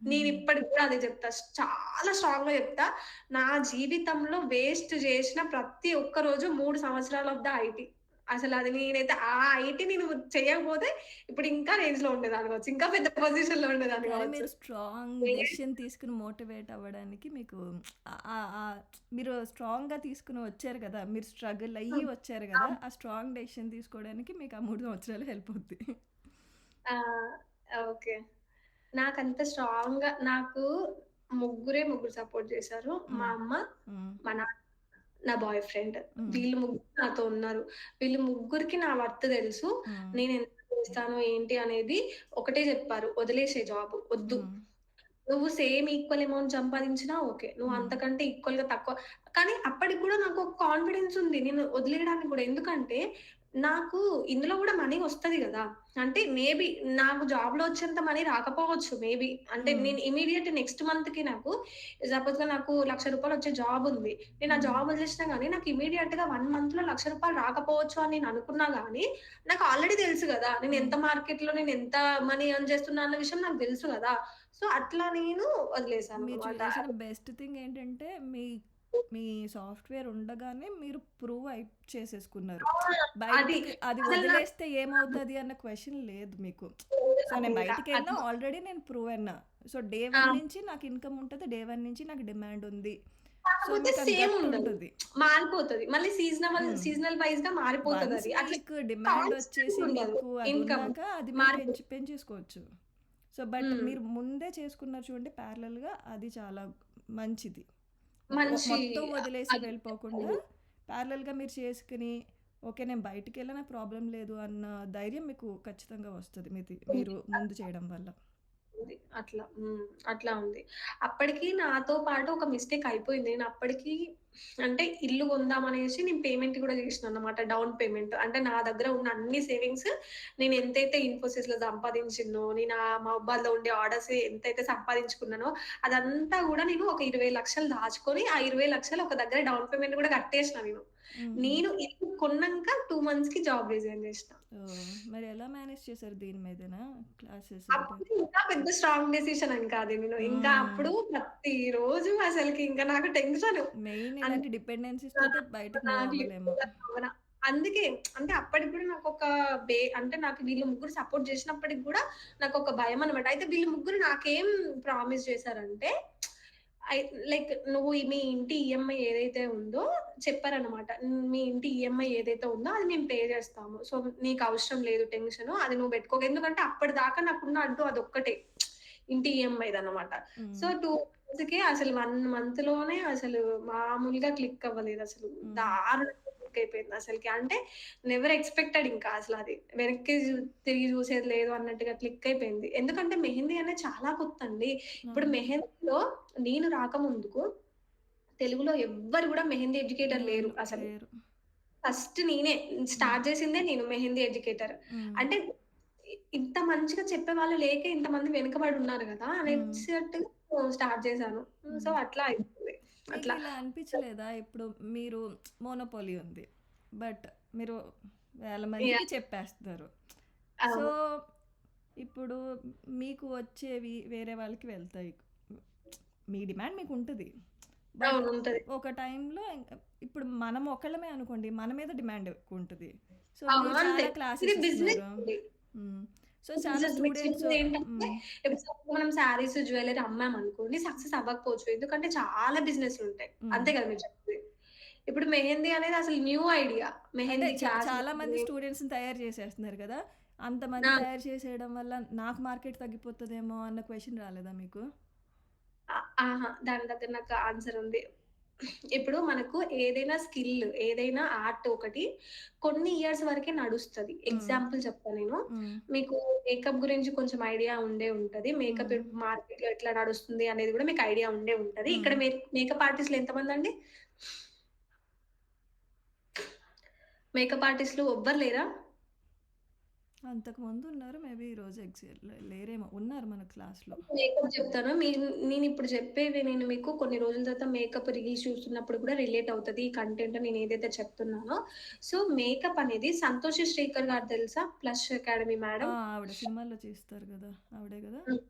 హుహు. నేనిప్పటికి కూడా అదే చెప్తా. చాలా స్ట్రాంగ్‌గా చెప్తా. నా జీవితంలో వేస్ట్ చేసిన ప్రతి ఒక్క రోజు 3 సంవత్సరాలు ఆఫ్ ద ఐటీ. అసలది నేనైతే ఆ ఐటీ నేను చేయకపోతే ఇప్పుడు ఇంకా రేంజ్‌లో ఉండేదాన్ని కావచ్చు. ఇంకా పెద్ద పొజిషన్‌లో ఉండేదాన్ని కానీ కావచ్చు. మీరు స్ట్రాంగ్ డెసిషన్ తీసుకొని మోటివేట్ అవ్వడానికి మీకు మీరు స్ట్రాంగ్‌గా తీసుకొని వచ్చారు కదా! మీరు స్ట్రగుల్ అయ్యి వచ్చారు కదా! ఆ స్ట్రాంగ్ డెసిషన్ తీసుకోవడానికి మీకు ఆ 3 సంవత్సరాలు హెల్ప్ అవుద్ది. ఆ! ఓకే. నాకంత స్ట్రాంగ్‌గా నాకు ముగ్గురు సపోర్ట్ చేశారు. మా హ్మ్. అమ్మ, హ్మ్. మా నాన్న, నా బాయ్ ఫ్రెండ్. హ్మ్. వీళ్ళు ముగ్గురు నాతో ఉన్నారు. వీళ్ళు ముగ్గురికి నా వర్త్ తెలుసు. హ్మ్. నేనెంత చేస్తాను ఏంటి అనేది ఒకటే చెప్పారు. "వదిలేసేయ్ జాబ్ వద్దు. హ్మ్. నువ్వు సేమ్ ఈక్వల్ అమౌంట్ సంపాదించినా ఓకే. నువ్వు హ్మ్. అంతకంటే ఈక్వల్‌గా తక్కువ." కానీ అప్పటికి గూడా నాకు ఒక కాన్ఫిడెన్స్ ఉంది. నేను వదిలేయడానికి గూడా. ఎందుకంటే నాకు ఇందులో గూడా మనీ వస్తది గదా! అంటే మేబీ నాకు జాబ్‌లో వచ్చేంత మనీ రాకపోవచ్చు మేబీ. అంటే హ్మ్. నేను ఇమ్మీడియేట్ నెక్స్ట్ మంత్‌కి నాకు సపోజ్‌గా నాకు రూ. 1,00,000 వచ్చే జాబ్ ఉంది. నేను ఆ హ్మ్. జాబ్ వదిలేసినా గానీ నాకు ఇమ్మీడియేట్‌గా 1 మంత్‌లో రూ. 1,00,000 రాకపోవచ్చు అని నేను అనుకున్నా గానీ, నాకు ఆల్రెడీ తెలుసు గదా! హ్మ్. నేను ఎంత మనీ ఎర్న్ చేస్తున్నా అన్న విషయం నాకు తెలుసు గదా! సో, అట్లా నేను మీరు వదిలేసాననమాట. చేసిన బెస్ట్ థింగ్ ఏంటంటే, మీ మీ సాఫ్ట్‌వేర్ ఉండగానే మీరు ప్రూవ్ చేసేసుకున్నారు. ఆ! అది. బయటికి అది అసలు వదిలేస్తే ఏమవుతది అన్న క్వెషన్ లేదు మీకు. సో, నేను అదింకా బయటికెళ్ళినా అది. ఆల్రెడీ నేను ప్రూవ్ అన్నా. సో, డే ఆ! 1 నుంచి నాకు ఇన్‌కమ్ ఉంటది. డే 1 నుంచి నాకు డిమాండ్ ఉంది. సో, కాకపోతే మీకు అది సేమ్ గట్ ఉండదు. ఉంటది. మారిపోతది. మళ్ళీ హ్మ్. సీజనల్ వైస్‌గా వన్స్ మారిపోతదది. అట్లా మీకు డిమాండ్ కాన్స్టెంట్ వచ్చేసి ఉండదు మీకు అది ఇన్‌కమ్. ఉన్నాక అది మీరు మారిపోతది. పెంచేసుకోవచ్చు. సో, బట్ హ్మ్. మీరు ముందే చేసుకున్నారు చూడండి ప్యారలెల్‌గా అది చాలా మంచిది. మంచి మొత్తం వదిలేసి అది. వెళ్ళిపోకుండా ప్యారలెల్‌గా మీరు చేసుకొని, ఓకే. నేను బయటికెళ్ళినా ప్రాబ్లమ్ లేదు అన్న ధైర్యం మీకు ఖచ్చితంగా వస్తది. మీరు ముందు చేయడం వల్ల. ఉంది. అట్లా. అట్లా ఉంది. అప్పటికి నాతో పాటు ఒక మిస్టేక్ అయిపోయింది. నేను అప్పటికి అంటే ఇల్లు కొందామనేసి నేను పేమెంట్ గూడా జేసినానన్నమాట. Down payment. అంటే నా దగ్గర ఉన్న అన్ని సేవింగ్స్ నేను ఎంతైతే ఇన్ఫోసిస్‌లో సంపాదించినో, నేను మహబాద్‌లో ఉండే ఆర్డర్స్ ఎంతైతే సంపాదించుకున్నానో, అదంతా గూడా నేను ఒక 20,00,000 దాచుకొని, ఆ 20,00,000 ఒక దగ్గర డౌన్ పేమెంట్ గూడా కట్టేసినా నేను. హుహు. నేను ఇల్లు కొన్నంక 2 మంత్స్‌కి జాబ్ రిజైన్ జేసినా. ఓహ్! మరి ఎలా మేనేజ్ చేశారు దీని మీదనా? క్లాసెస్ అంటే అప్పుడు ఇంకా పెద్ద స్ట్రాంగ్ డెసిషన్ అని కాదు నేను. ఇంకా హ్మ్. అప్పుడు ప్రతిరోజు అసలకి ఇంకా నాకు టెన్షను. మెయిన్ అన్ ఇలాంటి డిపెండెన్సీస్ ఆ! తోటే బయటకి మూవ్ నాకు అవ్వలేము. అందుకే అంటే అప్పటికి కూడా నాకొక అంటే నాకు వీళ్ళు ముగ్గురు సపోర్ట్ చేసినప్పటికి గూడా నాకొక భయమనమాట. అయితే వీళ్ళు ముగ్గురు నాకేం ప్రామిస్ చేశారంటే అయి లైక్ "నువ్వు మీ ఇంటి ఈఎంఐ ఏదైతే ఉందో" చెప్పారనమాట. "మీ ఇంటి ఈఎంఐ ఏదైతే ఉందో అది మేము పే చేస్తాము. సో, నీకవసరం లేదు టెన్షను. అది నువ్వు పెట్టుకోకు." ఎందుకంటే అప్పటిదాకా నాకున్న అడ్డు అదొక్కటే. ఇంటి ఈఎంఐదనమాట. సో, హ్మ్. 2 మంత్స్‌కే అసలు 1 మంత్‌లోనే అసలు మామూలుగా క్లిక్ అవ్వలేదసలు. హ్మ్. దారుణంగా క్లిక్ అయిపోయింది అసలకి. అంటే నెవర్ ఎక్స్‌పెక్టెడ్ ఇంకా అసలది. వెనక్కి తిరిగి చూసేది లేదు అన్నట్టుగా క్లిక్ అయిపోయింది. ఎందుకంటే మెహందీ అనేది చాలా కొత్తండి. ఇప్పుడు అవును. మెహందీలో నేను రాకముందుకు తెలుగులో ఎవ్వరు గూడా మెహందీ ఎడ్యుకేటర్ లేరు అసలు. లేరు. ఫస్ట్ నేనే. హ్మ్. స్టార్ట్ చేసిందే నేను మెహందీ ఎడ్యుకేటర్. హ్మ్. అంటే ఇంత మంచిగా చెప్పేవాళ్ళు లేకే ఇంతమంది వెనకబడి ఉన్నారు గదా! హ్మ్. అనేటట్టుగా స్టార్ట్ చేశాను. సో, హ్మ్. అట్లా అయిపోయింది. అట్లా. మీకిలా అనిపించలేదా? ఇప్పుడు మీరు మోనోపోలీ ఉంది. బట్ మీరు వేల మందికి యాహ్! చెప్పేస్తున్నారు. సో, అవును. ఇప్పుడు మీకు వచ్చేవి వేరే వాళ్ళకి వెళ్తాయి. మీ డిమాండ్ మీకుంటది. బట్ అవును. ఉంటది. ఒక టైంలో ఇప్పుడు మనం ఒకళ్ళమే అనుకోండి, మన మీద డిమాండ్ ఎక్కువుంటది. సో, అవును. మీరు అంతే. చాలా ఇది క్లాసెస్ బిజినెస్ ఇస్తున్నారు. అండి. హ్మ్. సో, చాలా బిజినెస్ నెక్స్ట్ స్టూడెంట్స్ ఇంకోటేంటంటే, హ్మ్. ఇప్పుడు సపోజ్ మనం శారీస్, జ్యువెల్లరీ అమ్మామనుకోండి సక్సెస్ అవ్వకపోవచ్చు. ఎందుకంటే చాలా బిజినెస్‌లుంటాయి. హ్మ్. అంతే కదా మీరు చెప్పింది. ఇప్పుడు మెహందీ అనేది అసలు న్యూ ఐడియా. అంటే మెహందీ చాలా మంది క్లాసులని స్టూడెంట్స్‌ని తయారు చేసేస్తున్నారు కదా! అంతమంది ఆ! తయారు చేసేయడం వల్ల నాకు మార్కెట్ తగ్గిపోతదేమో అన్న క్వెషన్ రాలేదా మీకు? అహా! దాని దగ్గర నాకు ఆన్సర్ ఉంది. ఇప్పుడు మనకు ఏదైనా స్కిల్, ఏదైనా ఆర్ట్ ఒకటి కొన్ని ఇయర్స్ వరకే నడుస్తది. హ్మ్. ఎగ్జాంపుల్ చెప్తా నేను. హ్మ్. మీకు మేకప్ గురించి కొంచెం ఐడియా ఉండే ఉంటది. మేకప్ హ్మ్. మార్కెట్‌లో ఎట్లా నడుస్తుంది అనేది కూడా మీకు ఐడియా ఉండే ఉంటది. హ్మ్. ఇక్కడ మేకప్ ఆర్టిస్ట్‌లు ఎంతమందండి? మేకప్ ఆర్టిస్ట్‌లు ఎవ్వరు లేరా? అంతకుముందు ఉన్నారు. మేబీ ఈరోజు లేరేమో! ఉన్నారు మన క్లాస్‌లో. మేకప్ చెప్తాను. నేనిప్పుడు చెప్పేవి నేను మీకు కొన్ని రోజుల తర్వాత మేకప్ రీల్స్ చూస్తున్నప్పుడు కూడా రిలేట్ అవుతది. ఈ కంటెంట్ నేనేదైతే చెప్తున్నానో. సో, మేకప్ అనేది సంతోషి శ్రీకర్ గారు తెలుసా? 'ప్లష్ అకాడమీ' ఆ! మేడం. ఆవిడ సినిమాల్లో చేస్తారు గదా! ఆవిడే గదా! హ్మ్.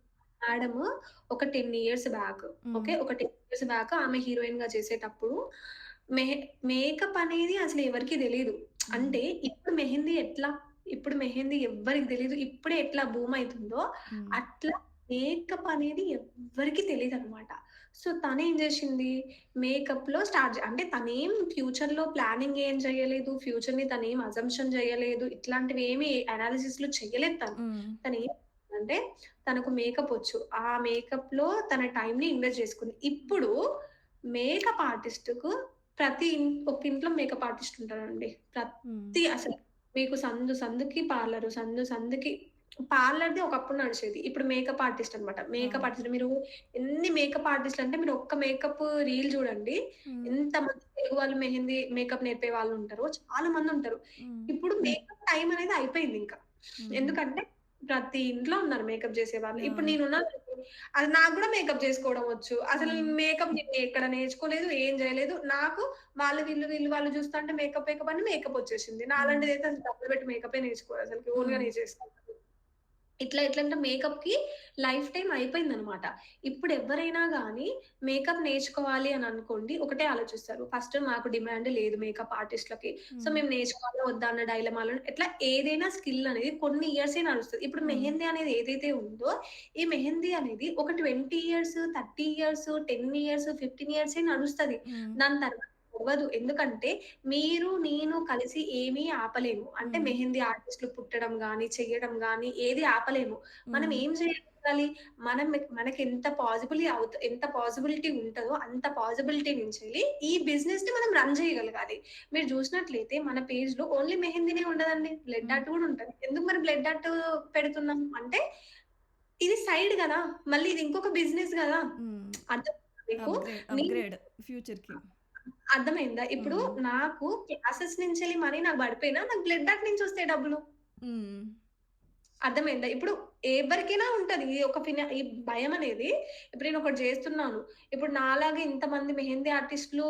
మేడము ఒక 10 ఇయర్స్ బ్యాక్ హ్మ్. ఓకే. ఒక 10 ఇయర్స్ బ్యాక్ ఆమె హీరోయిన్‌గా చేసేటప్పుడు మెహె మేకప్ అనేది అసలు ఎవరికీ తెలీదు. హ్మ్. అంటే ఇప్పుడు మెహందీ ఎవ్వరికి తెలీదు. ఇప్పుడే ఎట్లా బూమ్ అయితుందో హ్మ్. అట్లా మేకప్ అనేది ఎవ్వరికీ తెలీదనమాట. సో, తనేం జేషింది మేకప్‌లో అంటే తనేం ఫ్యూచర్‌లో ప్లానింగ్ ఏం చేయలేదు. ఫ్యూచర్‌ని తనేం అజంప్షన్ చేయలేదు. ఇట్లాంటివి ఏమి అనాలిసిస్‌లు చేయలేదు తను. హ్మ్. తనేం అంటే తనకు మేకపొచ్చు. ఆ మేకప్‌లో తన టైమ్‌ని ఇన్వెస్ట్ జేసుకుంది. ఇప్పుడు మేకప్ ఆర్టిస్ట్‌కు ఒక ఇంట్లో మేకప్ ఆర్టిస్ట్ ఉంటారండి. హ్మ్. అసలు మీకు సందుకి పార్లరు, సందుకి పార్లర్‌ది ఒకప్పుడు నడిచేది. ఇప్పుడు మేకప్ ఆర్టిస్ట్ అన్నమాట. మేకప్ అవును. ఆర్టిస్ట్ మీరు ఎన్ని మేకప్ ఆర్టిస్ట్‌లు అంటే మీరు ఒక్క మేకప్ రీల్ జూడండి. హ్మ్. ఎంతమంది తెలుగు వాళ్ళు మేకప్ నేర్పే వాళ్ళుంటారో చాలా మందుంటారు. హ్మ్. ఇప్పుడు మేకప్ టైమ్ అనేది అయిపోయిందింక. హుహు. ఎందుకంటే ప్రతి ఇంట్లో ఉన్నారు మేకప్ జేసేవాళ్ళు. ఇప్పుడు అవును. నేనున్నాననుకో అది నాకు గూడా మేకప్ జేసుకోవడం వచ్చు. అసలు హ్మ్. మేకప్ నేను ఎక్కడ నేర్చుకోలేదు, ఏం జేయలేదు. నాకు వీళ్ళు చూస్తంటే మేకప్ అని మేకప్ వచ్చేసింది. హ్మ్. నాలాంటిదైతే అసలు డబ్బులు పెట్టి మేకపే నేర్చుకోను అసలకి. ఓన్‌గా హ్మ్. నేను చేసుకుంటాను. ఎట్లంటే మేకప్‌కి లైఫ్ టైమ్ అయిపోయిందనమాట. ఇప్పుడు ఎవ్వరైనా గాని మేకప్ నేర్చుకోవాలి అని అనుకోండి, ఒకటే ఆలోచిస్తారు. ఫస్ట్ మాకు డిమాండ్ లేదు మేకప్ ఆర్టిస్ట్‌లకి. సో, హ్మ్. మేము నేర్చుకోవాలా వద్దా అన్న డైలమాలో ఎట్లా ఏదైనా స్కిల్ అనేది కొన్ని ఇయర్సే నడుస్తది. ఇప్పుడు హ్మ్. మెహందీ అనేది ఏదైతే ఉందో, ఈ మెహందీ అనేది ఒక 20 ఇయర్స్, 30 ఇయర్స్, 10 ఇయర్స్, 15 ఇయర్సే నడుస్తది. హ్మ్. దాని తర్వాత నడవదు. ఎందుకంటే నేను కలిసి ఏమీ ఆపలేము. అంటే హ్మ్. మెహందీ ఆర్టిస్ట్‌లు పుట్టడం గాని, చెయ్యడం గాని ఏది ఆపలేము. మనం హ్మ్. ఏం చేయగలగాలి? మనకెంత ఎంత పాజిబిలిటీ ఉంటదో అంత పాజిబిలిటీ నుంచెల్లి ఈ బిజినెస్‌ని మనం రన్ చేయగలగాలి. మీరు చూసినట్లయితే మన పేజ్‌లో ఓన్లీ మెహందీనే ఉండదండి. బ్లడ్ హ్మ్. ఆర్ట్ కూడా ఉంటది. ఎందుకు మరి బ్లడ్ ఆర్ట్ పెడుతున్నాం అంటే ఇది సైడ్ గదా! మళ్ళీ ఇది ఇంకొక బిజినెస్ గదా! హ్మ్. అర్థమైందా మీకు? నేను అప్‌గ్రేడ్ ఫ్యూచర్‌కి. అర్థమైందా? ఇప్పుడు హ్మ్. నాకు క్లాసెస్ నుంచెల్లి మనీ నాకు పడిపోయినా నాకు బ్లడ్ ఆర్ట్ నుంచొస్తాయి డబ్బులు. హ్మ్. అర్థమైందా? ఇప్పుడు ఎవరికైనా ఉంటది. ఈ భయమనేది ఇప్పుడు నేనొకటి జేస్తున్నాను. ఇప్పుడు నాలాగా ఇంతమంది మెహందీ ఆర్టిస్ట్‌లు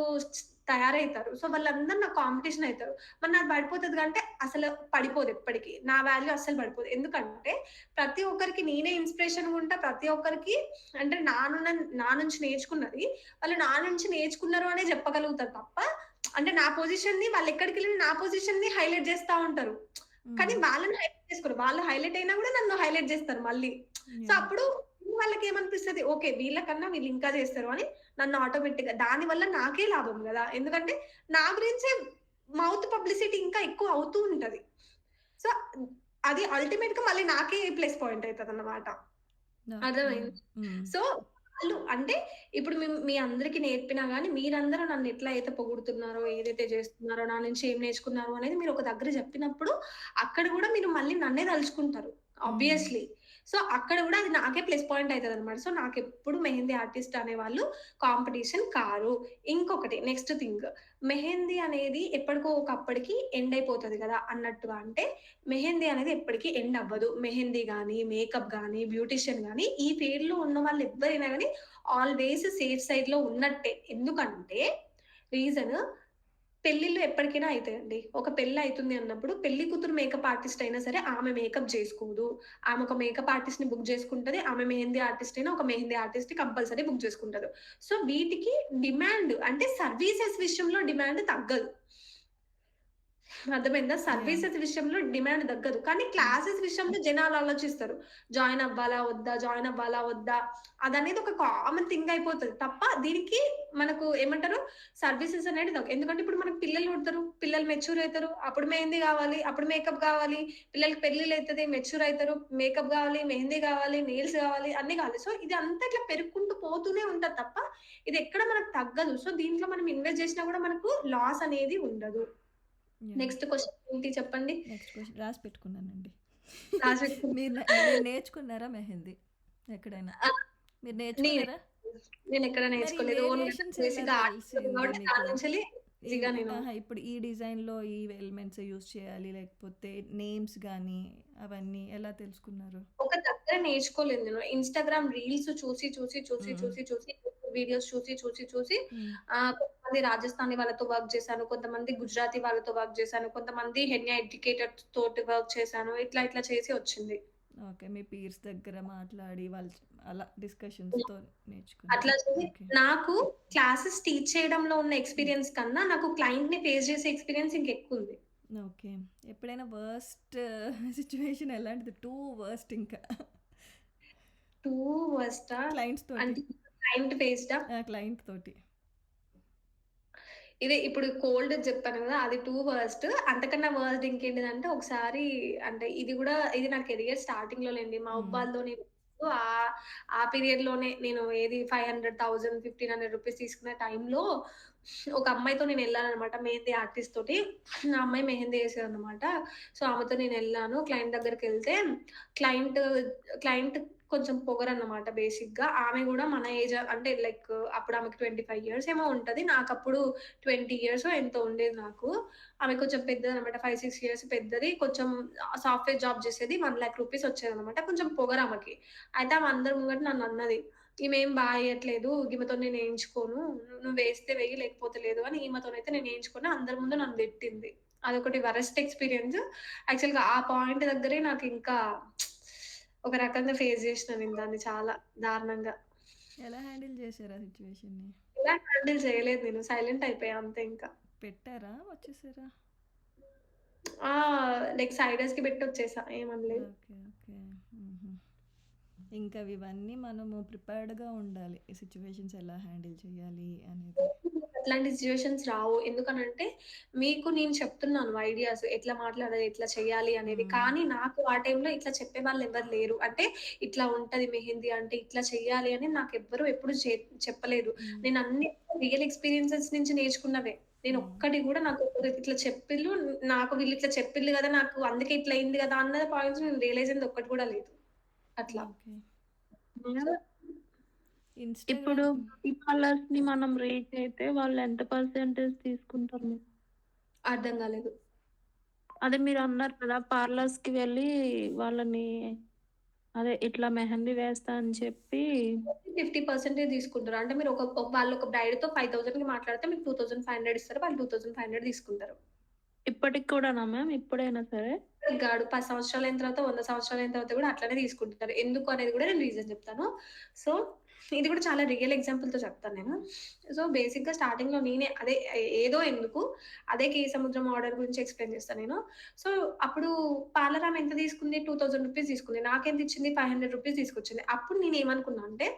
తయారైతారు. సో, వాళ్ళందరూ నాకు కాంపిటీషన్ అయితారు. మరి నాది పడిపోతదిగా అంటే అసలు పడిపోదు ఎప్పటికి. నా వాల్యూ అస్సలు పడిపోదు. ఎందుకంటే ప్రతి ఒక్కరికి నేనే ఇన్‌స్పిరేషన్‌గా ఉంటా. ప్రతి ఒక్కరికి అంటే నా నుంచి నేర్చుకున్నది వాళ్ళు నా నుంచి నేర్చుకున్నారు అనే చెప్పగలుగుతారు తప్ప అంటే నా పొజిషన్‌ని వాళ్ళెక్కడికెళ్ళినా నా పొజిషన్‌ని హైలైట్ జేస్తా ఉంటారు. కానీ హ్మ్. వాళ్ళని హైలైట్ చేసుకోరు. వాళ్ళు హైలైట్ అయినా గూడా నన్ను హైలైట్ జేస్తారు మళ్ళీ. So, yeah! అప్పుడు వాళ్ళకేమనిపిస్తది, ఓకే. వీళ్ళకన్నా వీళ్ళు ఇంకా జేస్తారు అని నన్ను ఆటోమేటిక్‌గా దానివల్ల నాకే లాభం గదా! ఎందుకంటే నా గురించే మౌత్ పబ్లిసిటీ ఇంకా ఎక్కువ అవుతూ ఉంటది. సో, అది అల్టిమేట్‌గా మళ్ళీ నాకే ప్లస్ పాయింట్ అయితదన్నమాట. ఓకే. అర్థమైంది. హ్మ్. సో, అంటే ఇప్పుడు మీ అందరికి నేర్పినా గాని మీరందరూ నన్నెట్లా అయితే పొగుడుతున్నారో, ఏదైతే జేస్తున్నారో, నా నుంచి ఏం నేర్చుకున్నారో అనేది మీరు ఒక దగ్గర జెప్పినప్పుడు, అక్కడ గూడా మీరు మళ్ళీ నన్నే తలుచుకుంటారు. హ్మ్. ఆబ్వియస్‌లీ. సో, అక్కడ గూడా అది నాకే ప్లస్ పాయింట్ అయితదనమాట. సో, నాకెప్పుడు మెహందీ ఆర్టిస్ట్ అనేవాళ్ళు కాంపిటీషన్ కారు. ఇంకొకటి నెక్స్ట్ థింగ్ మెహందీ అనేది ఎప్పటికో ఒకప్పటికి ఎండ్ అయిపోతది గదా! అన్నట్టుగా అంటే మెహందీ అనేది ఎప్పటికి ఎండ్ అవ్వదు. మెహందీ గాని, మేకప్ గాని, బ్యూటీషియన్ గాని ఈ ఫీల్డ్‌లో ఉన్న వాళ్ళు ఎవ్వరైనా గాని ఆల్‌వేస్ సేఫ్ సైడ్‌లో ఉన్నట్టే. ఎందుకంటే రీజన్ పెళ్ళిళ్ళు ఎప్పటికైనా అయితాయండి. ఒక పెళ్లి అయితుంది అన్నప్పుడు పెళ్లి కూతురు మేకప్ ఆర్టిస్ట్ అయినా సరే ఆమె మేకప్ జేసుకోదు. ఆమె ఒక మేకప్ ఆర్టిస్ట్‌ని బుక్ జేసుకుంటది. ఆమె మెహందీ ఆర్టిస్ట్ అయినా ఒక మెహందీ ఆర్టిస్ట్‌ని కంపల్సరీ బుక్ జేసుకుంటది. సో, వీటికి డిమాండ్ అంటే సర్వీసెస్ విషయంలో డిమాండ్ తగ్గదు. అర్థమైందా? యాహ్! సర్వీసెస్ విషయంలో డిమాండ్ తగ్గదు. కానీ హ్మ్. క్లాసెస్ విషయంలో జనాలు ఆలోచిస్తారు. జాయిన్ అవ్వాలా? వద్దా? జాయిన్ అవ్వాలా? వద్దా? అదనేది ఒక కామన్ థింగ్ అయిపోతది. తప్ప దీనికి మనకు ఏమంటారు? సర్వీసెస్ అనేది ఎందుకంటే ఇప్పుడు మనకు పిల్లలు పుడతారు. పిల్లలు మెచ్యూర్ అయితారు. అప్పుడు మెహందీ గావాలి. అప్పుడు మేకప్ గావాలి. పిల్లలకి పెళ్ళిళ్ళైతది. మెచ్యూర్ అయితారు. మేకప్ గావాలి, మెహందీ గావాలి, నెయిల్స్ గావాలి అన్నీ గావాలి. సో, ఇది అంతా ఇట్లా పెరుక్కుంటూ పోతూనే ఉంటది తప్ప ఇది ఎక్కడ మనకు తగ్గదు. సో, దీంట్లో మనం ఇన్వెస్ట్ చేసినా గూడా మనకు లాస్ అనేది ఉండదు. యాహ్! నెక్స్ట్ క్వెషన్ ఏంటి చెప్పండి? నెక్స్ట్ క్వెషన్ రాసి పెట్టుకున్నానండి. రాసిపెట్టుకున్నా. మీరు నేర్చుకున్నారా మెహందీ ఎక్కడైనా? ఆ! మీరు నేనే నేర్చుకున్నారా? నేనెక్కడ మరి నేర్చుకోలేదు. ఓన్‌గా వేరియేషన్స్ ఎలా బేసిక్‌గా ఆర్ట్ ఉంటుంది తెలిసింది కాబట్టి మీకు? దాని నుంచెల్లి ఈజీగా నేను ఇప్పుడు ఈ డిజైన్‌లో ఈ ఎలిమెంట్స్ యూజ్ చేయాలి, లేకపోతే నేమ్స్ గానీ, అవన్నీ ఎలా తెలుసుకున్నారు? ఒక దగ్గర నేర్చుకోలేదు నేను. ఇన్‌స్టాగ్రామ్ రీల్స్ హ్మ్. యూట్యూబ్ వీడియోస్ చూసి హ్మ్. కొంతమంది రాజస్థానీ వాళ్ళతో వర్క్ చేశాను. కొంతమంది గుజరాతీ వాళ్ళతో వర్క్ చేశాను. కొంతమంది హెన్యా ఎడ్యుకేటర్స్ తోటి వర్క్ చేశాను. ఇట్లా చేసి వచ్చింది. ఓకే. మీ పీర్స్ దగ్గర మాట్లాడి వాళ్ళు అలా హ్మ్. డిస్కషన్స్‌తో నేర్చుకున్నారు. అట్లా చేసి ఓకే. నాకు క్లాసెస్ టీచ్ చేయడంలో ఉన్న ఎక్స్‌పీరియన్స్ కన్నా నాకు క్లయింట్‌ని ఫేస్ చేసే ఎక్స్‌పీరియన్స్ ఇంకెక్కువుంది. ఓకే. ఎప్పుడైనా వర్స్ట్ సిట్యుయేషన్ ఎలాంటిది? టూ వర్స్ట్ ఇంకా టూ వర్స్టా? క్లయింట్స్ తోటి. అంటే క్లయింట్ బేస్డా? క్లయింట్ తోటి. ఇదే ఇప్పుడు కోల్డ్‌ది జెప్పాను గదా! అది టూ వర్స్ట్. అంతకన్నా వర్స్ట్ ఇంకేంటిదంటే ఒకసారి అంటే ఇది నా కెరియర్ స్టార్టింగ్‌లో లెండి. హ్మ్. మహబూబాద్‌లో నేను ఆహ్, ఆ పీరియడ్‌లోనే నేను ఏది 500,000, 1,500 రూపీస్ తీసుకునే టైంలో ఒక అమ్మాయితో నేనెళ్ళాననమాట. మెహందీ ఆర్టిస్ట్ తోటి. ఆ అమ్మాయి మెహందీ ఏసేదనమాట. సో, ఆమెతో నేనెళ్ళాను. క్లయింట్ దగ్గరికెళ్తే క్లయింట్ క్లయింట్ కొంచెం పొగరన్నమాట బేసిక్‌గా. ఆమె గూడా మన ఏజ్ అంటే లైక్ అప్పుడు ఆమెకి 25 ఇయర్స్ ఏమో ఉంటది. నాకప్పుడు 20 ఇయర్సో ఎంతో ఉండేది నాకు. ఆమె కొంచెం పెద్దదనమాట. 5, 6 ఇయర్స్ పెద్దది. కొంచెం సాఫ్ట్‌వేర్ జాబ్ చేసేది. 1,00,000 రూపీస్ వచ్చేదనమాట. కొంచెం పొగరామెకి. అయితే ఆమె అందరి ముంగట నన్నన్నది. "ఈమేం బా ఎయట్లేదు. ఈమెతోని నేనేయించుకోను. నువ్వేస్తే వెయ్యి లేకపోతే లేదు" అని ఈమెతోనైతే నేనేయించుకొని అందరి ముందు నన్ను తిట్టింది. అదొకటి వరస్ట్ ఎక్స్‌పీరియన్స్. యాక్చువల్‌గా ఆ పాయింట్ దగ్గరే నాకింకా ఒక రకంగా ఫేస్ జేషినా నేను దాన్ని చాలా దారుణంగా. ఎలా హ్యాండిల్ చేశారు ఆ సిట్యుయేషన్‌ని? ఇలా హ్యాండిల్ చేయలేదు నేను. సైలెంట్ అయిపోయా అంతే ఇంకా. పెట్టారా? వచ్చేసారా? ఆ! లైక్ సైడర్స్‌కి పెట్టొచ్చేసా. ఏమనలేదు. ఓకే. ఓకే. హుహు. ఇంకా ఇవన్నీ మనము ప్రిపేర్డ్‌గా ఉండాలి. ఈ సిట్యుయేషన్స్ ఎలా హ్యాండిల్ చేయాలి అనేది. అట్లాంటి సిట్యుయేషన్స్ రావు. ఎందుకనంటే, మీకు నేను చెప్తున్నాను ఐడియాస్ ఎట్లా మాట్లాడాలి, ఎట్లా చేయాలి అనేది. హ్మ్. కానీ నాకు ఆ టైంలో ఇట్లా చెప్పేవాళ్ళు ఎవ్వరు లేరు. అంటే ఇట్లా ఉంటది మెహందీ అంటే ఇట్లా చేయాలి అని నాకెవ్వరు ఎప్పుడు చెప్పలేదు. హ్మ్. నేను అన్ని రియల్ ఎక్స్‌పీరియన్సెస్ నుంచి నేర్చుకున్నవే. హ్మ్. నేనొక్కటి గూడా నాకు ఒకరు ఇట్లా చెప్పిర్రు. నాకు వీళ్ళిట్లా చెప్పిర్రు గదా! నాకు అందుకే ఇట్లా అయింది గదా! అన్న పాయింట్స్ నేను రియలైజ్ అయింది ఒక్కటి గూడా లేదు. అట్లా. ఓకే. సో, ఇప్పుడు ఇన్‌స్టాగ్రామ్ బ్యూటీ పార్లర్స్‌ని మనం రీచ్ అయితే వాళ్ళు ఎంత పర్సెంటేజ్ తీసుకుంటారు మీరు? అర్థం గాలేదు. అదే మీరన్నారు కదా! పార్లర్స్‌కి వెళ్ళి వాళ్ళని అదే ఇట్లా మెహందీ వేస్తా అని చెప్పి 50% తీసుకుంటారు. అంటే మీరు వాళ్ళొక బ్రైడ్‌తో 5,000కి మాట్లాడితే మీకు 2,500 ఇస్తారు. వాళ్ళు 2,500 తీసుకుంటారు. ఇప్పటికి కూడానా మ్యామ్? ఇప్పుడైనా సరే? గాడు 10 సంవత్సరాలయిన తర్వాత, 100 సంవత్సరాలయిన తర్వాత గూడా అట్లనే తీసుకుంటారు. ఎందుకు అనేది గూడా నేను రీజన్ జెప్తాను. సో, ఇది గూడా చాలా రియల్ ఎగ్జాంపుల్‌తో చెప్తాను నేను. సో, బేసిక్‌గా స్టార్టింగ్‌లో నేనే అదే ఏదో ఎందుకు అదే 'కేసముద్రం' ఆర్డర్ గురించి ఎక్స్‌ప్లెయిన్ చేస్తా నేను. సో, అప్పుడు పార్లర్ ఆమె ఎంత తీసుకుంది? 2,000 రూపీస్ తీసుకుంది. నాకెంతిచ్చింది? 500 రూపీస్ తీసుకొచ్చింది. అప్పుడు నేనేమనుకున్నా అంటే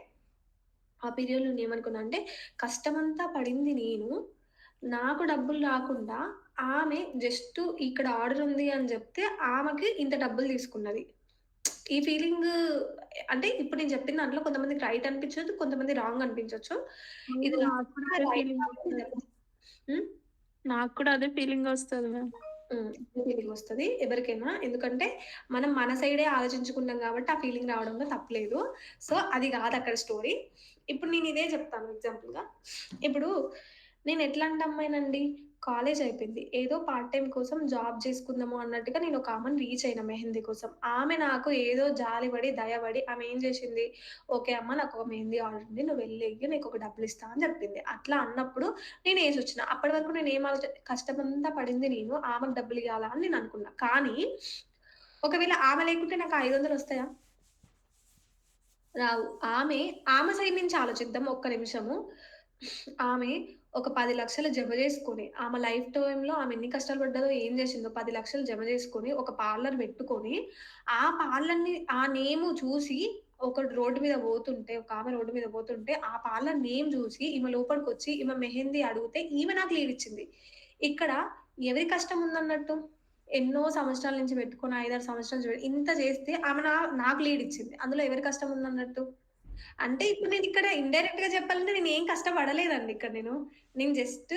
ఆ పీరియడ్‌లో నేనేమనుకున్నా అంటే, కష్టమంతా పడింది నేను. నాకు డబ్బులు రాకుండా ఆమె జస్ట్ ఇక్కడ ఆర్డర్ ఉంది అని జెప్తే ఆమెకి ఇంత డబ్బులు తీసుకున్నది. ఈ ఫీలింగు అంటే ఇప్పుడు నేను చెప్పిన దాంట్లో కొంతమందికి రైట్ అనిపించొచ్చు. కొంతమందికి రాంగ్ అనిపించొచ్చు. ఇది అవును. నాకు నాకు కూడా కూడా అదే రైట్ ఫీలింగ్ కాబట్టి వస్తది. హ్మ్. నాకు కూడా అదే ఫీలింగ్ వస్తది మ్యామ్. హ్మ్. అదే ఫీలింగొస్తది ఎవరికైనా. ఎందుకంటే, మనం మన సైడే ఆలోచించుకుంటాం గాబట్టి, ఆ ఫీలింగ్ రావడంలో తప్పులేదు. సో, అది గాదక్కడ స్టోరీ. ఇప్పుడు నేనిదే జెప్తాను ఎగ్జాంపుల్‌గా. ఇప్పుడు నేనెట్లాంటి అమ్మాయినండి, కాలేజ్ అయిపోయింది. ఏదో పార్ట్ టైమ్ కోసం జాబ్ చేసుకుందాము అన్నట్టుగా నేను ఒక ఆమెని రీచ్ అయినా మెహందీ కోసం. ఆమె నాకు ఏదో జాలిపడి, దయపడి ఆమె ఏం చేసింది, "ఓకే అమ్మ నాకు ఒక మెహందీ ఆర్డర్ ఉంది. నువ్వు వెళ్లి ఎయ్యి నీకు ఒక డబ్బులు ఇస్తా" అని చెప్పింది. అట్లా అన్నప్పుడు నేను ఏసొచ్చిన. అప్పటి వరకు నేను ఏం కష్టమంతా పడింది నేను. ఆమెకు డబ్బులు ఇయ్యాలా అని నేను అనుకున్నా. కానీ ఒకవేళ ఆమె లేకుంటే నాకు ఆ 500 వస్తాయా? రావు. ఆమె సైడ్ నుంచి ఆలోచిద్దాం ఒక్క నిమిషము. ఆమె ఒక 10,00,000 జమ జేసుకొని, ఆమె లైఫ్ టైమ్‌లో ఆమె ఎన్ని కష్టాలు పడ్డదో, ఏం జేసిందో 10,00,000 జమ జేసుకొని, ఒక పార్లర్ పెట్టుకొని, ఆ పార్లర్‌ని ఆ నేము చూసి ఒకడు రోడ్డు మీద పోతుంటే, ఒక ఆమె రోడ్డు మీద పోతుంటే, ఆ పార్లర్ నేమ్ జూసి ఈమె లోపలికొచ్చి ఈమె మెహందీ అడిగితే ఈమె నాకు లీడ్ ఇచ్చింది. ఇక్కడ ఎవరి కష్టం ఉందన్నట్టు? ఎన్నో సంవత్సరాల నుంచి పెట్టుకొని 5, 6 సంవత్సరాల నుంచి ఇంత చేస్తే ఆమె నాకు లీడ్ ఇచ్చింది. అందులో ఎవరి కష్టం ఉందన్నట్టు? అంటే ఇప్పుడు నేనిక్కడ ఇండైరెక్ట్‌గా చెప్పాలంటే నేనేం కష్టపడలేదండి ఇక్కడ నేను. నేను జస్ట్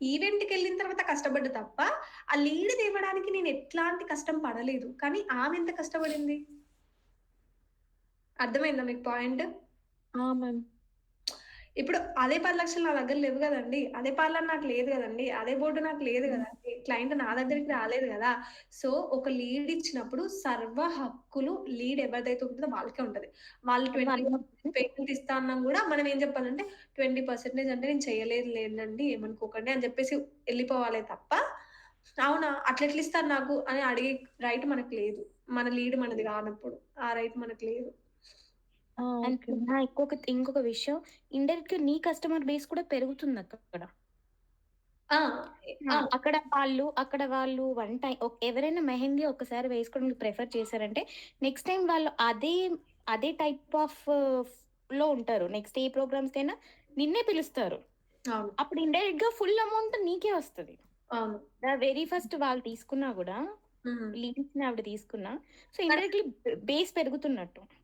ఈవెంట్‌కెళ్ళిన తర్వాత కష్టపడ్డా తప్ప, ఆ లీడ్ తేవడానికి నేను ఎట్లాంటి కష్టం పడలేదు. కానీ ఆమె ఎంత కష్టపడింది? అర్థమైందా మీకు పాయింట్? ఆ! మ్యామ్. ఇప్పుడు అదే 10,00,000 నా దగ్గర లేవు గదండీ! అదే పార్లర్ నాకు లేదు గదండీ! అదే బోర్డ్ నాకు లేదు హ్మ్. గదండీ! క్లయింట్ నా దగ్గరికి రాలేదు గదా! సో, ఒక లీడ్ ఇచ్చినప్పుడు సర్వ హక్కులు లీడ్ ఎవరిదైతే ఉంటదో వాళ్ళకే ఉంటది. వాళ్ళు 20% వాళ్ళకి పేమెంట్ ఇస్తా అన్నా గూడా మనం ఏం జెప్పాలంటే 20% అంటే నేను చేయలేదు లేండండి ఏమనుకోకండి అని జెప్పేసి ఎళ్ళిపోవాలే తప్ప, అవునా! అట్లెట్లిస్తారు నాకు అని అడిగే రైట్ మనకు లేదు. మన లీడ్ మనది గానప్పుడు. ఆ రైట్ మనకు లేదు. ఆ! And okay. ఇంకొక విషయం ఇండైరెక్ట్‌గా నీ కస్టమర్ బేస్ కూడా పెరుగుతుందక్కడ. ఆ! ఆ! అక్కడ వాళ్ళు వన్ టైమ్ ఎవరైనా మెహందీ ఒక్కసారి వేసుకోవడానికి ప్రిఫర్ చేశారంటే, నెక్స్ట్ టైమ్ వాళ్ళు అదే టైప్ ఆఫ్ లో ఉంటారు. నెక్స్ట్ ఏ ప్రోగ్రామ్స్‌కైనా నిన్నే పిలుస్తారు. అవును. అప్పుడు ఇండైరెక్ట్‌గా ఫుల్ అమౌంట్ నీకే వస్తది. అవును. వెరీ ఫస్ట్ వాళ్ళు తీసుకున్నా గూడా, హ్మ్. లీడ్స్‌ని ఆవిడ తీసుకున్నా, సో కరెక్ట్. ఇండైరెక్ట్‌లీ బేస్ పెరుగుతున్నట్టు. ఆ!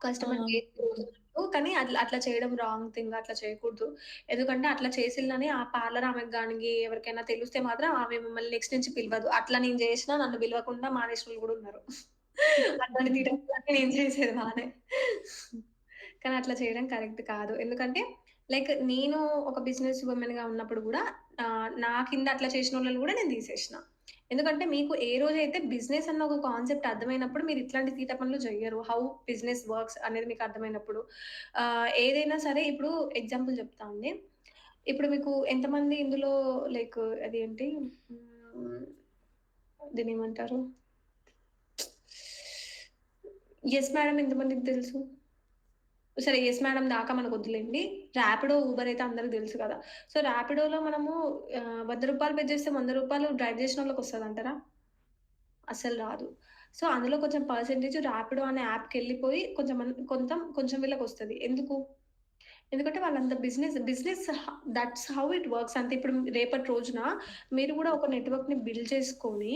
Customer base okay. పెరుగుతున్నట్టు. కానీ అట్లా అట్లా చేయడం రాంగ్ థింగ్. అట్లా చేయకూడదు. ఎందుకంటే అట్లా చేసిందని ఆ పార్లర్ ఆమెకు గాని ఎవరికైనా తెలిస్తే మాత్రం ఆమె మిమ్మల్ని నెక్స్ట్ నుంచి పిలవదు. అట్లా నేను చేసినా నన్ను పిలవకుండా మానేసినోళ్ళు గూడా ఉన్నారు. అట్లాంటి తీటప్పులన్నీ నేను చేసేది బానే. కానీ అట్లా చేయడం కరెక్ట్ కాదు. ఎందుకంటే లైక్ నేను ఒక బిజినెస్ వుమెన్‌గా ఉన్నప్పుడు గూడా నా కింద అట్లా చేసినోళ్ళని గూడా నేను తీసేసిన. ఎందుకంటే మీకు ఏ రోజైతే బిజినెస్ అన్న ఒక కాన్సెప్ట్ అర్థమైనప్పుడు మీరు ఇట్లాంటి తీట పనులు చెయ్యరు. హౌ బిజినెస్ వర్క్స్ అనేది మీకు అర్థమైనప్పుడు. ఏదైనా సరే ఇప్పుడు ఎగ్జాంపుల్ చెప్తా అండి. ఇప్పుడు మీకు ఎంతమంది ఇందులో లైక్ అదేంటి హ్మ్. దీన్నేమంటారు? యెస్ మేడమ్ ఎంతమందికి తెలుసు? సరే. యెస్ మేడమ్ దాకా మనకొద్దులెండి. ర్యాపిడో, ఊబర్ అయితే అందరికి తెలుసు కదా! సో, ర్యాపిడోలో మనము రూ. 100 పే చేస్తే రూ. 100 డ్రైవ్ చేసినోళ్ళకొస్తదంటారా? అస్సలు రాదు. సో, అందులో కొంచెం పర్సెంటేజ్ ర్యాపిడో అనే యాప్‌కెళ్ళిపోయి కొంచెం వీళ్ళకొస్తది. ఎందుకు? ఎందుకంటే వాళ్ళంత business that's how it works అంతే. ఇప్పుడు రేపటి రోజున మీరు గూడా ఒక నెట్‌వర్క్‌ని బిల్డ్ చేసుకొని,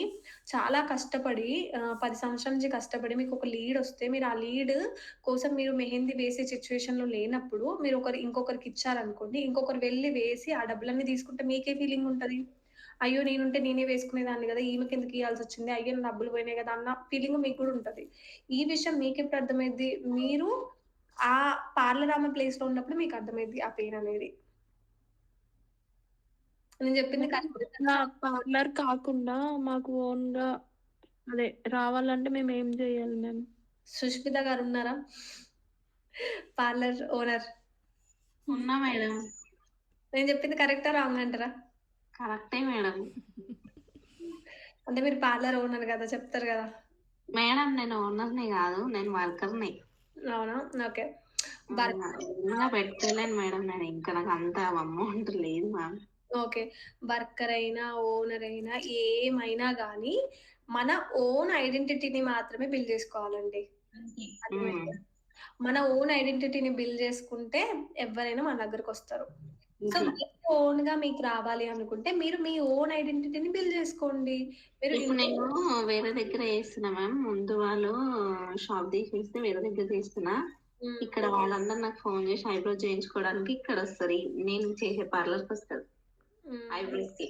చాలా కష్టపడి 10 సంవత్సరాల నుంచి కష్టపడి మీకొక లీడొస్తే, మీరు ఆ లీడ్ కోసం మీరు మెహందీ వేసే సిట్యుయేషన్‌లో లేనప్పుడు, మీరు ఇంకొకరికిచ్చారనుకోండి, ఇంకొకరు వెళ్లి వేసి ఆ డబ్బులన్నీ తీసుకుంటే మీకే ఫీలింగుంటది. అయ్యో! నేనుంటే నేనే వేసుకునేదాన్ని గదా! ఈమెకెందుకు ఇయ్యాల్సొచ్చింది? అయ్యో! నా డబ్బులు పోయినాయి గదా! అన్న ఫీలింగ్ మీకు గూడా ఉంటది. ఈ విషయం మీకెప్పుడు అర్థమైద్ది? మీరు ఆ పార్లర్ ఆమె ప్లేస్‌లో ఉన్నప్పుడు మీకర్థమైద్ది ఆ పెయిన్ అనేది. నేను చెప్పింది మేము కరెక్టే ఇట్లా కదా! పార్లర్ కాకుండా మాకు ఓన్‌గా అదే రావాలంటే మేమేం జేయాలి మ్యామ్? సుష్మిత గారున్నారా? Parlour owner. ఉన్నా మేడం. నేను చెప్పింది కరెక్టా? రాంగా అంటారా? కరెక్టే మేడం. అంటే మీరు పార్లర్ ఓనర్ గదా! చెప్తారు గదా! మేడం నేను ఓనర్‌ని గాదు. నేను వర్కర్‌ని. అవునా? ఓకే. అవునా! నిజంగా పెట్టుకోలేను మేడం నేను. ఇంకా నాకు అంత అమౌంట్ లేదు మ్యామ్. ఓకే. వర్కర్ అయినా, ఓనర్ అయినా ఏమైనా గానీ, మన ఓన్ ఐడెంటిటీని మాత్రమే బిల్డ్ జేసుకోవాలండి. హ్మ్. అర్థమైందా? మన ఓన్ ఐడెంటిటీని బిల్డ్ జేసుకుంటే ఎవ్వరైనా మన దగ్గరకొస్తారు. సో, ఇది. మీకు ఓన్‌గా మీకు రావాలి అనుకుంటే, మీరు మీ ఓన్ ఐడెంటిటీని బిల్డ్ జేసుకోండి. మీరు ఇప్పుడు నేను వేరే దగ్గర చేస్తున్నా మ్యామ్. ముందు వాళ్ళు షాప్ తీసేస్తే వేరే దగ్గర చేస్తున్నా. హ్మ్. ఇక్కడ వాళ్ళందరూ నాకు ఫోన్ చేసి ఐబ్రో చేయించుకోవడానికి ఇక్కడొస్తారు. నేను చేసే పార్లర్‌కొస్తారు హ్మ్. ఐబ్రోస్‌కి.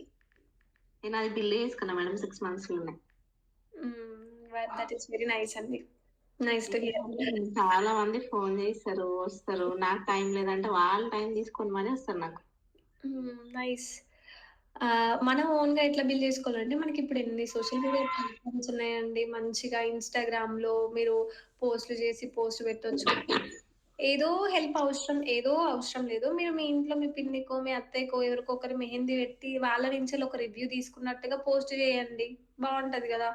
నేను అది బిల్ చేసుకున్నా మేడం 6 మంత్స్‌లోనే. దట్ ఈస్ వెరీ నైస్ అండి. Nice to hear. చాలా మంది ఫోన్ చేస్తారు, వస్తారు. నాకు టైం లేదంటే వాళ్ళు టైం తీసుకొని మరి వస్తారు నాకు. నైస్. మనం ఓన్‌గా ఎట్లా బిల్డ్ చేసుకోవాలంటే, మనకిప్పుడు ఎన్ని సోషల్ మీడియా ప్లాట్‌ఫార్మ్స్ ఉన్నాయండి. మంచిగా ఇన్‌స్టాగ్రామ్‌లో మీరు పోస్ట్‌లు చేసి పోస్ట్ పెట్టొచ్చు. ఏదో అవసరం లేదు. మీరు మీ ఇంట్లో మీ పిన్నికో, మీ అత్తయ్యకో ఎవరికో ఒకరు మెహందీ పెట్టి వాళ్ళ నుంచెల్లి ఒక రివ్యూ తీసుకున్నట్టుగా పోస్ట్ చేయండి. బావుంటది గదా!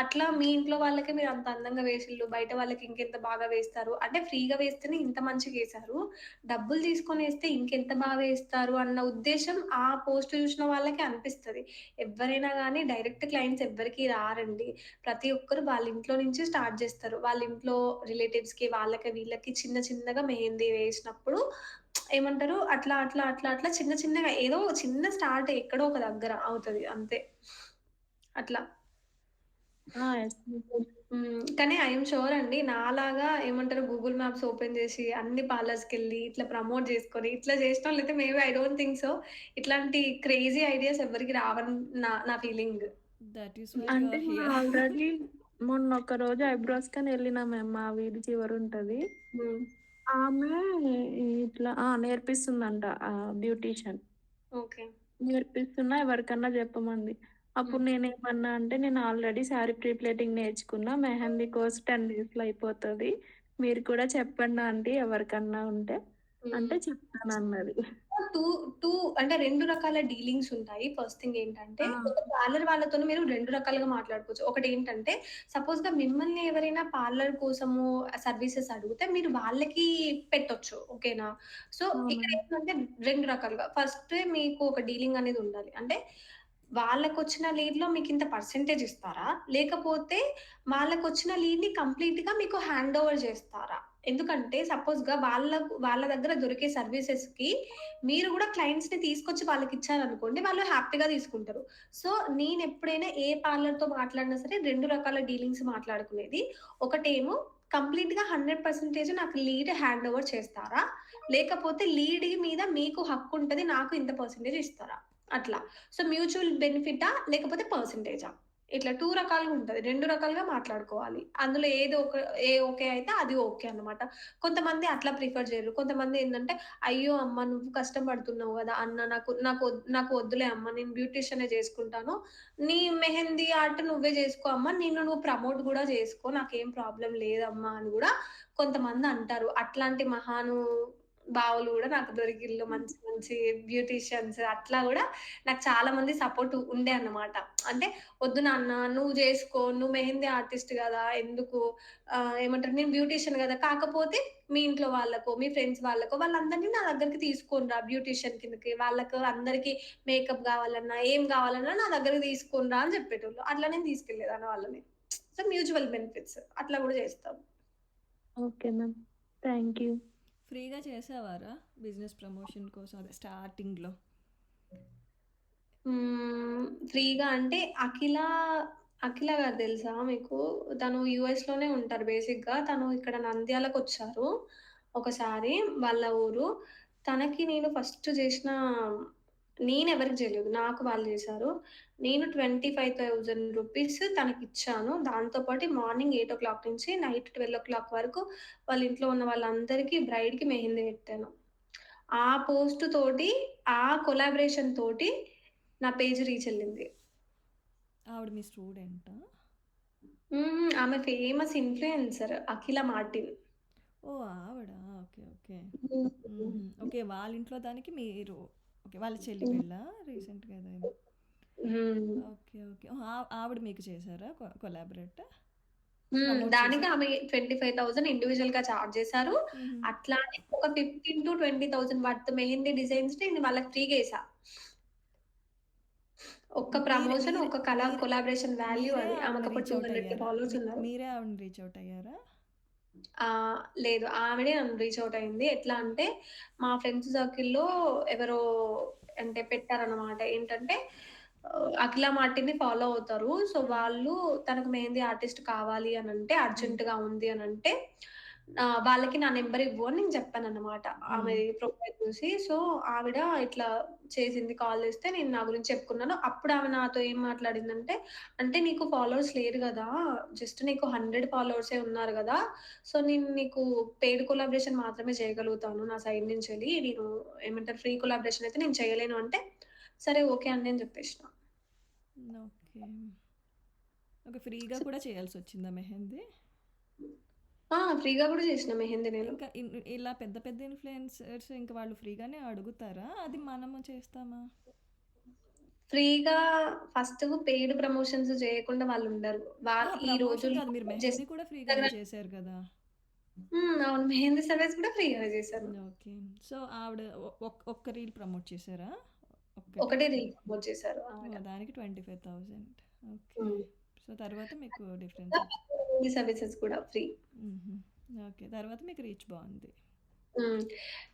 అట్లా మీ ఇంట్లో వాళ్ళకే మీరు అంత అందంగా వేసిల్లు, బయట వాళ్ళకి ఇంకెంత బాగా వేస్తారు. అంటే ఫ్రీగా వేస్తేనే ఇంత మంచిగేశారు. డబ్బులు తీసుకొనేస్తే ఇంకెంత బాగా ఏస్తారు అన్న ఉద్దేశ్యం ఆ పోస్ట్ చూసిన వాళ్ళకే అనిపిస్తది. ఎవ్వరైనా గానీ డైరెక్ట్ క్లయింట్స్ ఎవ్వరికీ రారండి. ప్రతి ఒక్కరు వాళ్ళ ఇంట్లో నుంచి స్టార్ట్ జేస్తారు. వాళ్ళ ఇంట్లో రిలేటివ్స్‌కి, వాళ్ళకి, వీళ్ళకి చిన్న చిన్నగా మెహందీ వేసినప్పుడు ఏమంటారు అట్లా చిన్న చిన్నగా ఏదో చిన్న స్టార్ట్ ఎక్కడో ఒక దగ్గర అవుతది అంతే. అట్లా. యెస్. కానీ ఐ యామ్ ష్యూర్ అండి. నాలాగా ఏమంటారు గూగుల్ మ్యాప్స్ ఓపెన్ జేసి అన్ని పార్లర్స్‌కెళ్ళి ఇట్లా ప్రమోట్ జేసుకొని ఇట్లా చేసినోళ్ళైతే maybe I don't think so. ఇట్లాంటి క్రేజీ ఐడియాస్ ఎవ్వరికీ రావని నా feeling. That is why you అంటే ఆర్ నేను హియర్. ఆల్రెడీ మొన్న ఒక రోజు ఐబ్రోస్‌కని ఎళ్ళినా మేము. మా వీధి చివరుంటది. హ్మ్. ఆమె ఇట్లా నేర్పిస్తుందంట బ్యూటీషియన్. ఓకే. నేర్పిస్తున్నా ఎవరికన్నా చెప్పమంది. హ్మ్. అప్పుడు నేనేమన్నా అంటే, "నేను ఆల్రెడీ శారీ ప్రీ ప్లేటింగ్ నేర్చుకున్నా. మెహందీ కోర్స్ 10 డేస్‌లో అయిపోతది. మీరు కూడా చెప్పండి ఆంటీ ఎవరికన్నా ఉంటే" హ్మ్. అంటే చెప్తానన్నది. 2, 2 అంటే 2 రకాల డీలింగ్స్ ఉంటాయి. ఫస్ట్ థింగ్ ఏంటంటే, ఆ! ఒక పార్లర్ వాళ్ళతోని మీరు 2 రకాలుగా మాట్లాడుకోవచ్చు. ఒకటేంటంటే, సపోజ్‌గా మిమ్మల్ని ఎవరైనా పార్లర్ కోసము సర్వీసెస్ అడిగితే మీరు వాళ్ళకి పెట్టొచ్చు. ఓకేనా? సో, ఇక్కడ అవునండి. ఏంటంటే 2 రకాలుగా. ఫస్ట్ మీకు ఒక డీలింగ్ అనేది ఉండాలి. అంటే వాళ్ళకొచ్చిన లీడ్‌లో మీకింత పర్సెంటేజ్ ఇస్తారా? లేకపోతే వాళ్ళకొచ్చిన లీడ్‌ని కంప్లీట్‌గా మీకు హ్యాండ్ ఓవర్ చేస్తారా? ఎందుకంటే సపోజ్‌గా వాళ్ళ దగ్గర దొరికే సర్వీసెస్‌కి మీరు గూడా క్లయింట్స్‌ని తీసుకొచ్చి వాళ్ళకిచ్చారనుకోండి, వాళ్ళు హ్యాపీగా తీసుకుంటారు. సో, నేనెప్పుడైనా ఏ పార్లర్‌తో మాట్లాడినా సరే 2 రకాల డీలింగ్స్ మాట్లాడుకునేది. ఒకటేమో కంప్లీట్‌గా 100% నాకు లీడ్ హ్యాండ్ ఓవర్ చేస్తారా? లేకపోతే లీడ్ మీద మీకు హక్కుంటది. నాకు ఇంత పర్సెంటేజ్ ఇస్తారా? అట్లా. సో, మ్యూచువల్ బెనిఫిటా? లేకపోతే పర్సెంటేజా? ఇట్లా 2 రకాలుగా ఉంటది. 2 రకాలుగా మాట్లాడుకోవాలి. అందులో ఏది ఓకే అయితే అది ఓకే అన్నమాట. కొంతమంది అట్లా ప్రిఫర్ చేయరు. కొంతమంది ఏందంటే, "అయ్యో! అమ్మ నువ్వు కష్టం పడుతున్నావు గదా! అన్న నాకు వద్దులే అమ్మ నేను బ్యూటీషియనే చేసుకుంటాను. నీ మెహందీ ఆర్ట్ నువ్వే చేసుకో అమ్మ. నిన్ను నువ్వు ప్రమోట్ గూడా చేసుకో. నాకేం ప్రాబ్లమ్ లేదమ్మా" అని గూడా కొంతమంది అంటారు. అట్లాంటి భావులు గూడా నాకు దొరికిల్లు. మంచి మంచి బ్యూటీషియన్స్ అట్లా గూడా నాకు చాలా మంది సపోర్ట్ ఉండే అన్నమాట. అంటే "వద్దు నాన్న నువ్వు జేసుకో. నువ్వు మెహందీ ఆర్టిస్ట్ గదా! ఎందుకు ఏమంటారు నేను బ్యూటీషియన్ గదా! కాకపోతే మీ ఇంట్లో వాళ్ళకో, మీ ఫ్రెండ్స్ వాళ్ళకో వాళ్ళందరిని నా దగ్గరికి తీసుకొని రా బ్యూటీషియన్ కిందకి. వాళ్ళకు అందరికి మేకప్ గావాలన్నా, ఏం గావాలన్నా నా దగ్గరికి తీసుకొని రా" అని చెప్పేటోళ్ళు. అట్లా నేను తీసుకెళ్ళేదాన్ని వాళ్ళని. సో, మ్యూచువల్ బెనిఫిట్స్ అట్లా గూడా చేస్తాం. Okay ma'am. Thank you. ఫ్రీగా చేసేవారా బిజినెస్ ప్రమోషన్ కోసం అదే స్టార్టింగ్‌లో? ఫ్రీగా అంటే అఖిల గారు తెలుసా మీకు? తను యూఎస్‌లోనే ఉంటారు బేసిక్‌గా. తను ఇక్కడ నంద్యాలకొచ్చారు ఒకసారి వాళ్ళ ఊరు. తనకి నేను ఫస్ట్ జేసిన నేనెవరికీ జేయలేదు. నాకు వాళ్ళు జేశారు. నేను ₹25,000 తనకిచ్చాను. దాంతో పాటు మార్నింగ్ 8:00 నుంచి నైట్ 12:00 వరకు వాళ్ళ ఇంట్లో ఉన్న వాళ్ళందరికీ బ్రైడ్‌కి మెహందీ పెట్టాను. ఆ పోస్ట్ తోటి, ఆ కొలాబరేషన్ తోటి నా పేజ్ రీచ్ ఎళ్ళింది. ఆవిడ మీ స్టూడెంటా? ఆమె ఫేమస్ ఇన్‌ఫ్లుయెన్సర్ అఖిల మార్టిన్. ఓహ్! ఆవిడా? ఓకే. ఓకే. హ్మ్. హుహు. ఓకే. వాళ్ళ ఇంట్లో దానికి మీరు ఓకే. వాళ్ళ చెల్లి హ్మ్. పెళ్ళా? రీసెంట్‌గా ఏదైనా? హ్మ్. ఓకే. ఓకే. ఓహ్! ఆవిడ మీకు చేసారా కొలాబరేట్? ప్రమోట్ దానికి చేసారా? ఆమె 25,000 ఇండివిడ్యుయల్‌గా చార్జ్ చేశారు. హుహు. అట్లానే ఒక 15,000-20,000 వర్త్ మెహందీ డిజైన్స్‌ని నేను వాళ్ళకి ఫ్రీగా ఏసా. ఒక్క మీరే ప్రమోషన్, మీరే ఒక్క మీరే కొలాబరేషన్ వాల్యూ మీరే అది. ఆవిడని ఆమెకప్పుడు రీచ్ ఔట్ 200K అయ్యారా? ఫాలోవర్స్ ఉన్నారు. మీరే ఆవిడని రీచ్ ఔట్ అయ్యారా? లేదు. ఆవిడే నన్ను రీచ్ ఔట్ అయింది. ఎట్లా అంటే, మా ఫ్రెండ్స్ సర్కిల్‌లో ఎవరో అంటే పెట్టారనమాట. ఏంటంటే, అఖిల మార్టిన్‌ని ఫాలో అవుతారు. సో, హ్మ్. వాళ్ళు తనకు మెహందీ ఆర్టిస్ట్ కావాలి అనంటే, హ్మ్. అర్జెంట్‌గా ఉంది అనంటే, వాళ్ళకి నా నంబర్ ఇవ్వు అని నేను చెప్పాననమాట. ఆమె హ్మ్. ప్రొఫైల్ చూసి. సో, ఆవిడ ఇట్లా చేసింది కాల్ చేస్తే, నేను నా గురించి చెప్పుకున్నాను. అప్పుడు ఆమె నాతో ఏం మాట్లాడిందంటే, "అంటే నీకు ఫాలోవర్స్ లేరు గదా! జస్ట్ నీకు 100 ఫాలోవర్సే ఉన్నారు గదా! సో, నేను నీకు పెయిడ్ కొలాబరేషన్ మాత్రమే చేయగలుగుతాను నా సైడ్ నుంచెళ్ళి. నేను ఏమంటారు ఫ్రీ కొలాబరేషన్ అయితే నేను చేయలేను అంటే, సరే ఓకే అండి అని చెప్పేసిన. ఓకే. ఓకే. ఫ్రీగా కూడా చేయాల్సొచ్చిందా మెహందీ? ఫ్రీగా కూడా చేసిన మెహందీ నేను. ఇంకా ఇలా పెద్ద పెద్ద ఇన్‌ఫ్లుయెన్సర్స్ ఇంక వాళ్ళు ఫ్రీగానే అడుగుతారా? అది మనము చేస్తామా? ఫ్రీగా ఫస్ట్ పెయిడ్ ప్రమోషన్స్ చేయకుండా వాళ్ళు ఉండరు. ఈ ప్రమోషన్ రోజుల్లో కాదు. మీరు జస్ట్ మెహందీ కూడా ఫ్రీగానే ఇన్‌స్టాగ్రామ్. చేశారు కదా! అవును. మెహందీ సర్వీస్ కూడా ఫ్రీగానే చేశాను. ఓకే. సో, ఆవిడ ఒక్క రీల్ ప్రమోట్ చేశారా? ఒక్కటే. ఒకటే రీల్ ప్రమోట్ చేశారు ఆవిడ. దానికి 25,000. ఓకే. హ్మ్. సో, తర్వాత మీకు డిఫరెన్స్ వచ్చింది. మెహందీ సర్వీసెస్ కూడా ఫ్రీ. హుహు. ఓకే. తర్వాత మీకు రీచ్ బావుంది. హ్మ్.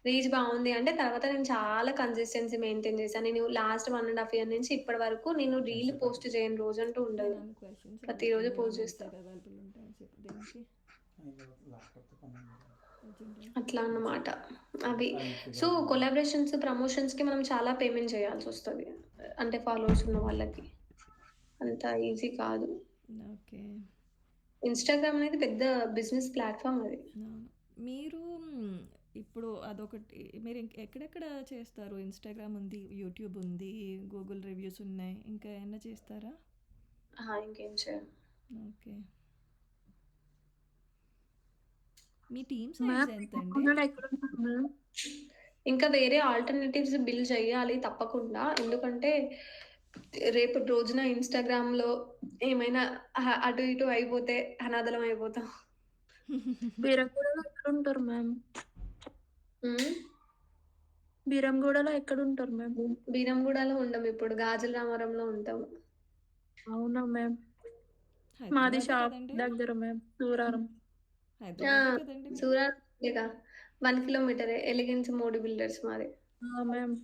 రీచ్ బావుంది అంటే తర్వాత నేను చాలా కన్సిస్టెన్సీ మెయింటైన్ చేశాను. నేను లాస్ట్ 1 ½ ఇయర్ నుంచి ఇప్పటి వరకు నేను రీల్ పోస్ట్ చేయని రోజంటూ ఉండదు. నేను క్వెషన్స్ ప్రతిరోజు అడుగుతున్నా. పోస్ట్ చేస్తా. వెబ్‌సైట్ అవైలబుల్ ఉంటాయని చెప్పి దేనికి? అర్జెంటా? అట్లా అన్నమాట. అవి. సో, కొలాబరేషన్స్, ప్రమోషన్స్‌కి మనం చాలా పేమెంట్ చేయాల్సొస్తది. అంటే ఫాలోవర్స్ ఉన్న వాళ్ళకి. అంత ఈజీ కాదు. ఓకే. ఇన్‌స్టాగ్రామ్ అనేది పెద్ద బిజినెస్ ప్లాట్‌ఫార్మ్ అది. అవును. మీరు ఇప్పుడు అదొకటి మీరు ఎక్కడెక్కడ చేస్తారు? ఇన్‌స్టాగ్రామ్ ఉంది, యూట్యూబ్ ఉంది, గూగుల్ రివ్యూస్ ఉన్నాయి. ఇంకా ఏమన్నా చేస్తారా? ఇంకేం చేయను. ఓకే. మీ టీమ్ మ్యామ్ సైజ్ మీ ఎంతండి? ఛానల్ ఎక్కడుంటది మ్యామ్? ఇంకా వేరే ఆల్టర్‌నేటివ్స్ బిల్డ్ చేయాలి తప్పకుండా. ఎందుకంటే రేపటి రోజున ఇన్‌స్టాగ్రామ్‌లో ఏమైనా అటు ఇటు అయిపోతే అనాథలం అయిపోతాం. బీరంగూడలో ఎక్కడుంటారు మ్యామ్? హ్మ్. బీరంగూడలో ఎక్కడుంటారు మ్యామ్? బీరంగూడలో ఉండం ఇప్పుడు. గాజుల రామారంలో ఉంటాము. అవునా మ్యామ్? మాది హైదరాబాదే షాప్ కదండీ! దగ్గర మ్యామ్. సూరారం. ఆ! హైదరాబాదే కదండీ మీది? సూరాట్‌గా 1 కిలోమీటరే. ఎలిగెన్స్ మోడీ బిల్డర్స్ మాది. మ్యామ్.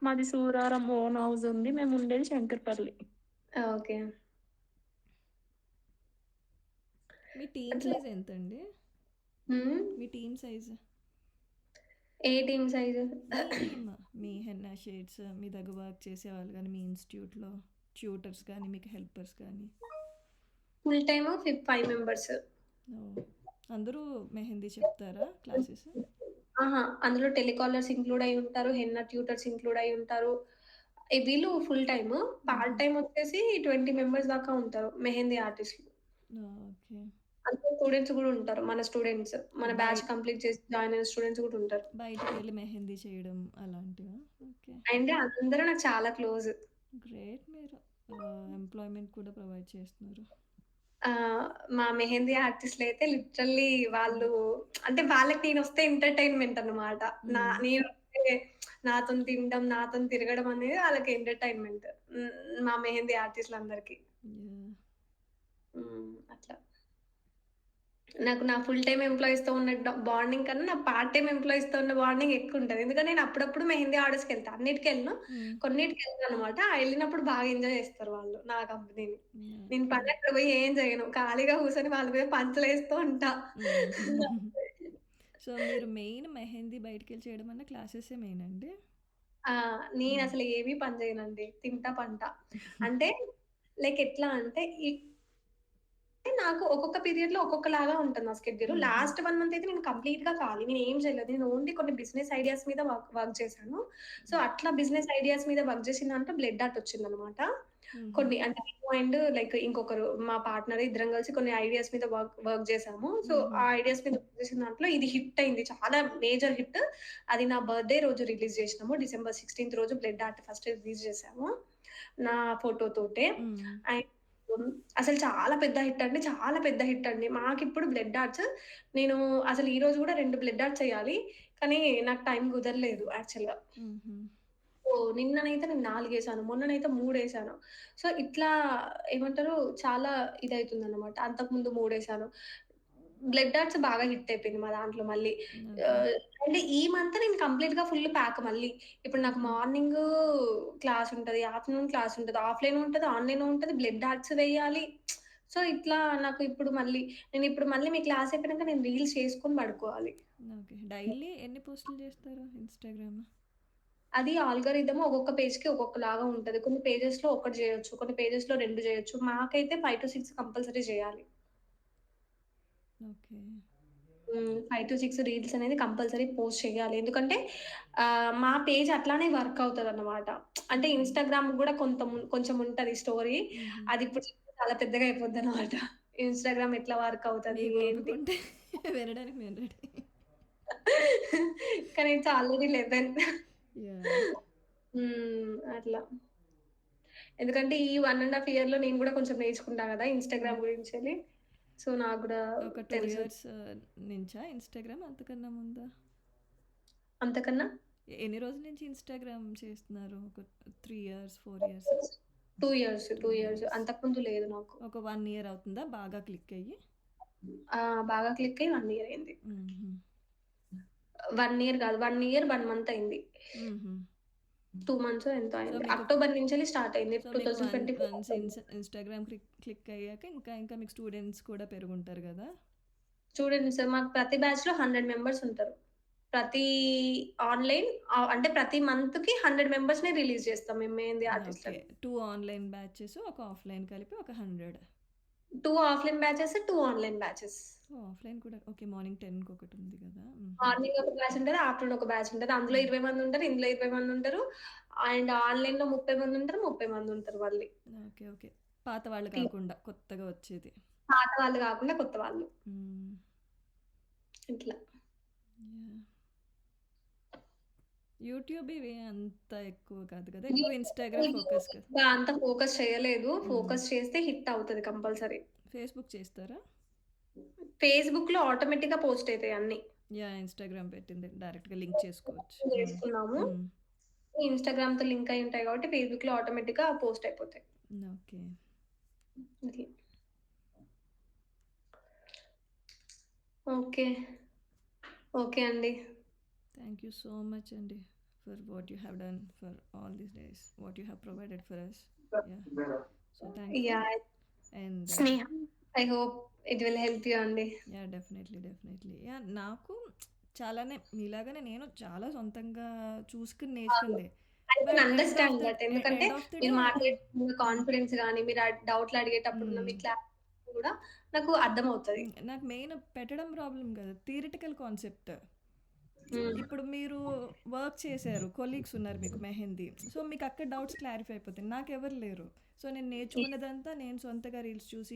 మాది సూరారం ఓన్ హౌస్ ఉంది. మేము ఉండేది శంకర్పల్లి. ఓకే. మీ టీమ్ అట్లా. సైజ్ ఎంతండి? హ్మ్. మీ టీమ్ సైజ్? ఏ టీమ్ సైజు? మీ టీమ్. మీ హెన్నా షేడ్స్, మీ దగ్గర వర్క్ చేసేవాళ్ళు గానీ, మీ ఇన్‌స్టిట్యూట్‌లో ట్యూటర్స్ కానీ, మీకు హెల్పర్స్ కానీ. Full time 5 members. ఓహ్! అందరూ మెహందీ చెప్తారా క్లాసెస్? అందులో టెలికాలర్స్ ఇంక్లూడ్ అయ్యి ఉంటారు. హెన్నా ట్యూటర్స్ ఇంక్లూడ్ అయ్యి ఉంటారు. వీళ్ళు ఫుల్ టైము. పార్ట్ హుహు. టైమ్ వచ్చేసి 20 మెంబర్స్ దాకా ఉంటారు. మెహందీ ఆర్టిస్ట్‌లు. ఓకే. అందులో స్టూడెంట్స్ గూడా ఉంటారు. మన స్టూడెంట్స్. మన బ్యాచ్ బయట కంప్లీట్ చేసి జాయిన్ అయిన స్టూడెంట్స్ గూడా ఉంటారు. బయటికెళ్ళి మెహందీ చేయడం అలాంటివా? ఓకే. అండ్ అందరూ నాకు చాలా క్లోజ్. గ్రేట్ మీరు. ఎంప్లాయ్‌మెంట్ కూడా ప్రొవైడ్ చేస్తున్నారు. ఆహ్, మా మెహందీ ఆర్టిస్ట్‌లయితే లిటరల్లీ వాళ్ళు అంటే వాళ్ళకి నేనొస్తే ఎంటర్‌టైన్‌మెంట్ అన్నమాట. హ్మ్. నేనొస్తే నాతోని తినడం, నాతోని తిరగడం అనేది వాళ్ళకి ఎంటర్‌టైన్‌మెంట్. మా మెహందీ ఆర్టిస్ట్‌లందరికీ. యాహ్! అట్లా. నాకు నా ఫుల్ టైమ్ ఎంప్లాయీస్‌తో ఉన్న బాండింగ్ కన్నా నా పార్ట్ టైమ్ ఎంప్లాయీస్‌తో ఉన్న బాండింగ్ ఎక్కువుంటది. ఎందుకంటే నేను అప్పుడప్పుడు మెహందీ ఆర్డర్స్‌కెళ్తా. అన్నిటికెళ్ళను. హ్మ్. కొన్నిటికెళ్తానన్నమాట. ఎళ్ళినప్పుడు బాగా ఎంజాయ్ చేస్తారు వాళ్ళు నా కంపెనీని. నేను ఓకే. పని అక్కడ పోయి ఏం చేయను. ఖాళీగా కూర్చొని వాళ్ళ మీద పంచలేస్తూ ఉంటా. హ్మ్. సో, మీరు మెయిన్ మెహందీ బయటికెళ్ళి చేయడం అన్నా క్లాసెసే మెయిన్ అండి? ఆ! హ్మ్. నేనసలు ఏమి పని చేయనండి. తింటా, పంటా. అంటే లైక్ ఎట్లా అంటే నాకు ఒక్కొక్క పీరియడ్‌లో ఒక్కొక్కలాగా ఉంటది నా స్కెడ్యూల్. హుహు. లాస్ట్ 1 మంత్ అయితే నేను కంప్లీట్‌గా ఖాళీ. నేనేం చేయలేదు. నేను ఓన్లీ కొన్ని బిజినెస్ ఐడియాస్ మీద వర్క్ చేశాను. సో, అట్లా బిజినెస్ ఐడియాస్ మీద వర్క్ చేసిన దాంట్లో బ్లడ్ ఆర్ట్ వచ్చిందనమాట. హుహు. కొన్ని అంటే నేను అండ్ లైక్ ఇంకొకరు మా పార్ట్నర్ ఇద్దరం కలిసి కొన్ని ఐడియాస్ మీద వర్క్ వర్క్ చేశాము. సో, హుహు. ఆ ఐడియాస్ మీద వర్క్ చేసిన దాంట్లో ఇది హిట్ అయింది. చాలా మేజర్ హిట్. అది నా బర్త్‌డే రోజు రిలీజ్ చేసినాము. డిసెంబర్ 16థ్ రోజు బ్లడ్ ఆర్ట్ ఫస్ట్ రిలీజ్ చేశాము. నా ఫోటో తోటే. హ్మ్. అండ్ అసలు చాలా పెద్ద హిట్ అండి. చాలా పెద్ద హిట్ అండి. మాకిప్పుడు బ్లడ్ ఆర్ట్స్ నేను అసలు ఈరోజు గూడా 2 బ్లడ్ ఆర్ట్స్ చేయాలి. కానీ నాకు టైం కుదరలేదు యాక్చువల్‌గా. హుహు. నిన్ననైతే నేను 4 ఏసాను. మొన్ననైతే 3 ఏసాను. సో, ఇట్లా ఏమంటారు చాలా ఇదయితుందనమాట. అంతకుముందు 3 ఏసాను. బ్లడ్ ఆర్ట్స్ బాగా హిట్ అయిపోయింది మా దాంట్లో మళ్ళీ. ఓకే. ఆహ్, అంటే ఈ మంత్ నేను కంప్లీట్‌గా ఫుల్ ప్యాక్ మళ్ళీ. ఇప్పుడు నాకు హుహు. మార్నింగు క్లాస్ ఉంటది. ఆఫ్టర్‌నూన్ క్లాస్ ఉంటది. ఆఫ్‌లైన్ ఉంటది. ఆన్‌లైన్ ఉంటది. బ్లడ్ ఆర్ట్స్ వేయాలి. సో, ఇట్లా నాకు ఇప్పుడు మళ్ళీ నేనిప్పుడు మళ్ళీ మీ క్లాస్ అయిపోయినాక నేను రీల్స్ చేసుకొని పడుకోవాలి. ఓకే. డైలీ ఎన్ని పోస్టులు చేస్తారు ఇన్‌స్టాగ్రామ్? అది ఆల్గారిథమ్ ఒక్కొక్క పేజ్‌కి ఒక్కొక్కలాగా ఉంటది. కొన్ని పేజెస్‌లో ఒకటి జేయొచ్చు. కొన్ని పేజెస్‌లో 2 జేయొచ్చు. మాకైతే 5-6 కంపల్సరీ జేయాలి. ఓకే. 5-6 రీల్స్ అనేది కంపల్సరీ పోస్ట్ చేయాలి. ఎందుకంటే మా పేజ్ అట్లానే వర్క్ అవుతదన్నమాట. అంటే ఇన్‌స్టాగ్రామ్ గూడా కొంచెం ఉంటది స్టోరీ. హుహు. అది ఇప్పుడు చెప్తే చాలా పెద్దగా అయిపోద్దన్నమాట. ఇన్‌స్టాగ్రామ్ ఎట్లా వర్క్ అవుతది మీకు ఓపిక ఏంటి? ఉంటే వినడానికి నేను రెడీ. కానీ ఇట్స్ ఆల్రెడీ 11. యాహ్! అట్లా. ఎందుకంటే ఈ 1 ½ ఇయర్‌లో నేను గూడా కొంచెం నేర్చుకుంటా గదా! హ్మ్. ఇన్‌స్టాగ్రామ్ గురించెల్లి. సో, నాకు గూడా ఒక 2 తెలుసు. ఇయర్స్ నుంచా ఇన్‌స్టాగ్రామ్? అంతకన్నా ముందా? అంతకన్నా ఎన్ని రోజుల నుంచి ఇన్‌స్టాగ్రామ్ చేస్తున్నారు? ఒక 3 ఇయర్స్, 4 ఇయర్సా? 2 years, 2 2 years. ఇయర్స్. అంతకుముందు లేదు నాకు. ఒక 1 ఇయర్ అవుతుందా బాగా క్లిక్ అయ్యి? బాగా క్లిక్ అయ్యి 1 ఇయర్ అయింది. హుహు. 1 ఇయర్ గాదు. 1 ఇయర్ 1 మంత్ అయింది. హుహు. 2 మంత్సో ఎంతో సో, అయింది. మీకు అక్టోబర్ నుంచెల్లి స్టార్ట్ అయింది. సో, మీకు 2024 వన్స్ అక్టోబర్. ఇన్‌స్టాగ్రామ్ క్లిక్ అయ్యాక ఇంకా మీకు స్టూడెంట్స్ కూడా పెరుగుంటారు గదా! స్టూడెంట్స్ మాకు ప్రతి బ్యాచ్‌లో 100 మెంబర్స్ ఉంటారు. ప్రతి ఆన్‌లైన్ అంటే ప్రతి మంత్‌కి 100 మెంబర్స్‌ని రిలీజ్ చేస్తాం మేము మెహందీ ఓకే. ఆర్టిస్ట్‌లని. 2 ఆన్‌లైన్ బ్యాచెస్, ఒక ఆఫ్‌లైన్ కలిపి ఒక 100. 2 ఆఫ్‌లైన్ బ్యాచెస్, 2 ఆన్‌లైన్ బ్యాచెస్. ఓహ్! ఆఫ్‌లైన్ కూడా ఓకే. మార్నింగ్ 10కి ఒకటుంది గదా! హుహు. మార్నింగ్ ఒక బ్యాచ్ ఉంటది. ఆఫ్టర్‌నూన్ ఒక బ్యాచ్ ఉంటది. అందులో హ్మ్. 20 మంది ఉంటారు. ఇందులో 20 మంది ఉంటారు. అండ్ ఆన్‌లైన్‌లో 30 మంది ఉంటారు. 30 మంది ఉంటారు మళ్ళీ. ఓకే. ఓకే. పాత వాళ్ళు టీమ్. కాకుండా కొత్తగా వచ్చేది. పాత వాళ్ళు కాకుండా కొత్త వాళ్ళు. హ్మ్. ఇట్లా. యాహ్! యూట్యూబ్ ఇవి అంత ఎక్కువ కాదు కదా! ఎక్కువ ఇన్‌స్టాగ్రామ్ ఫోకస్ కదా! ఇంకా అంత ఫోకస్ చేయలేదు. హ్మ్. ఫోకస్ చేస్తే హిట్ అవుతది కంపల్సరీ. ఫేస్‌బుక్ చేస్తారా? ఫేస్‌బుక్‌లో ఆటోమేటిక్‌గా పోస్ట్ అయితాయి అన్నీ. యాహ్! ఇన్‌స్టాగ్రామ్ పెట్టింది డైరెక్ట్‌గా లింక్ చేసుకోవచ్చు. హ్మ్. చేసుకున్నాము. హ్మ్. ఇన్‌స్టాగ్రామ్‌తో లింక్ అయి ఉంటాయి కాబట్టి ఫేస్‌బుక్‌లో ఆటోమేటిక్‌గా పోస్ట్ అయిపోతాయి. ఓకే. అట్లా. ఓకే. ఓకే అండి. థ్యాంక్ యూ సో మచ్ అండి for what you have done for all these days. What you have provided for us. Yeah! So thankful yeah! And Sneha I hope it will help you అండి. Yeah! Definitely. Yeah! నాకు చాలానే మీలాగానే నేను చాలా సొంతంగా చూసుకొని నేర్చుకుంది. I can but understand that. ఎందుకంటే end of the day మీరు మాట్లాడేటప్పుడు హ్మ్. కాన్ఫిడెన్స్ గాని, మీరు డౌట్‌లు అడిగేటప్పుడున్న హ్మ్. మీ క్లారిటీ కూడా నాకు అర్థమవుతది. నాకు మెయిన్ పెట్టడం ప్రాబ్లమ్ కాదు. Theoretical concept. హ్మ్. ఇప్పుడు మీరు వర్క్ చేశారు. కొలీగ్స్ ఉన్నారు మీకు మెహందీ. సో, మీకు అక్కడ డౌట్స్ క్లారిఫై అయిపోతాయి. నాకెవరు లేరు. సో, నేను నేర్చుకున్నదంతా నేను సొంతగా రీల్స్ చూసి,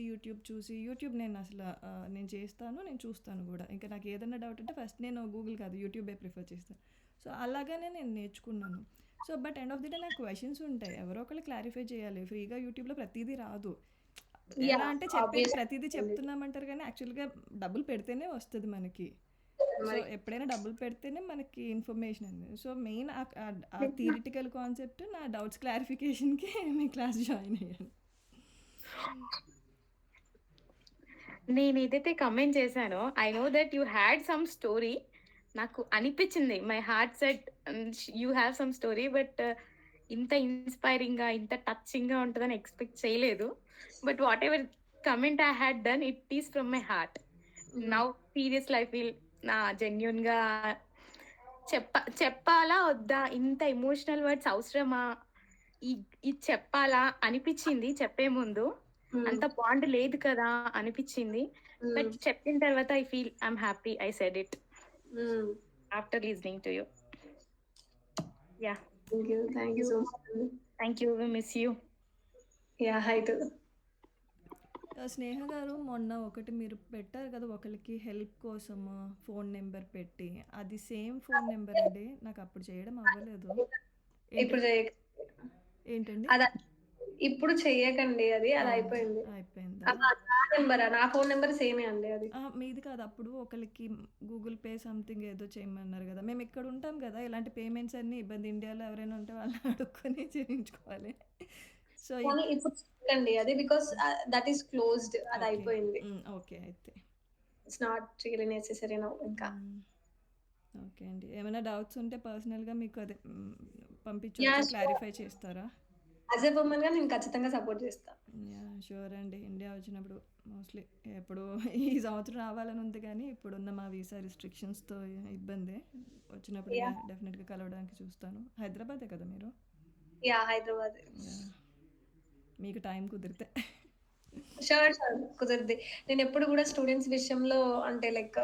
యూట్యూబ్ నేను అసల నేను చేస్తాను. నేను చూస్తాను గూడా. ఇంకా నాకు ఏదన్నా డౌట్ ఉంటే ఫస్ట్ నేను గూగుల్ కాదు యూట్యూబే ప్రిఫర్ చేస్తాను. సో, అలాగనే నేను నేర్చుకున్నాను. So, but end of the day నాకు క్వెషన్స్ ఉంటాయి. ఎవరో ఒకళ్ళు క్లారిఫై చేయాలి. ఫ్రీగా యూట్యూబ్‌లో ప్రతీదీ రాదు. ఎలా యాహ్! అంటే చెప్పేది ఆబ్వియస్‌లీ. ప్రతీదీ చెప్తున్నామంటారు గానీ యాక్చువల్‌గా డబ్బులు పెడితేనే వస్తది మనకి. సో, మరి. ఎప్పుడైనా డబ్బులు పెడితేనే మనకి ఇన్ఫర్మేషన్ అనేది. సో, మెయిన్ ఆ థియరిటికల్ కాన్సెప్ట్ నా డౌట్స్ క్లారిఫికేషన్‌కి మీ క్లాస్ జాయిన్ అయ్యాను. నేనేదైతే కమెంట్ చేశానో I know that you had some story. నాకు అనిపించింది. My heart said you have some story. But ఇంత ఇన్స్పైరింగ్‌గా, ఇంత టచింగ్‌గా ఉంటదని ఎక్స్‌పెక్ట్ చేయలేదు. But whatever comment I had done it is from my heart. Hmm. Now seriously I feel జెన్యూన్‌గా చెప్పాలా వద్దా? ఇంత ఎమోషనల్ వర్డ్స్ అవసరమా? ఈ ఇది చెప్పాలా అనిపిచ్చింది చెప్పే ముందు. హ్మ్. అంత బాండ్ లేదు కదా అనిపిచ్చింది. హ్మ్. బట్ చెప్పిన తర్వాత I feel I'm happy I said it hmm. After listening to you. Yeah! Thank you so much అండి. Thank you. We miss you. Yeah! I too. Sneha గారు మొన్న ఒకటి మీరు పెట్టారు కదా! ఒకళ్ళకి హెల్ప్ కోసము ఫోన్ నెంబర్ పెట్టి. అది సేమ్ ఫోన్ నెంబర్ అండి? నాకు అప్పుడు చేయడం అవ్వలేదు. ఇప్పుడు ఏంటండి? అద ఇప్పుడు చెయ్యకండి అది. అది అవునా? అయిపోయింది. అయిపోయిందా? నా నంబరా? నా ఫోను నంబర్ సేమే అండి అది. మీది కాదు. అప్పుడు ఒకళ్ళకి గూగుల్ పే సంథింగ్ ఏదో చేయమన్నారు గదా! మేమిక్కడ ఉంటాం గదా! ఇలాంటి పేమెంట్స్ అన్నీ ఇబ్బంది. ఇండియాలో ఎవరైనా ఉంటే వాళ్ళని అడుక్కొని చేయించుకోవాలి. సో, కానీ ఇప్పుడు చెయ్యకండి అది. Because that is closed. అది ఓకే. అయిపోయింది. ఓకే అయితే. It's not really necessary now ఇంకా. హ్మ్. ఓకే అండి. ఏమైనా డౌట్స్ ఉంటే పర్సనల్‌గా మీకు అదే యాహ్! పంపించొచ్చా? షూర్. క్లారిఫై చేస్తారా? యాస్ ఎ వుమన్‌గా నేను ఖచ్చితంగా సపోర్ట్ చేస్తా. యాహ్! షూర్ అండి. ఇండియా వచ్చినప్పుడు మోస్ట్‌లీ ఎప్పుడు ఈ సంవత్సరం రావాలని ఉంది కానీ, ఇప్పుడున్న మా వీసా రిస్ట్రిక్షన్స్‌తో ఇబ్బందే. వచ్చినప్పుడు యాహ్! డెఫినెట్‌గా కలవడానికి చూస్తాను. హైదరాబాదే కదా మీరు? యాహ్! హైదరాబాద్. యాహ్! మీకు టైం కుదిరితే. షూర్. కుదురుద్ది. నేనెప్పుడు గూడా స్టూడెంట్స్ విషయంలో అంటే లైక్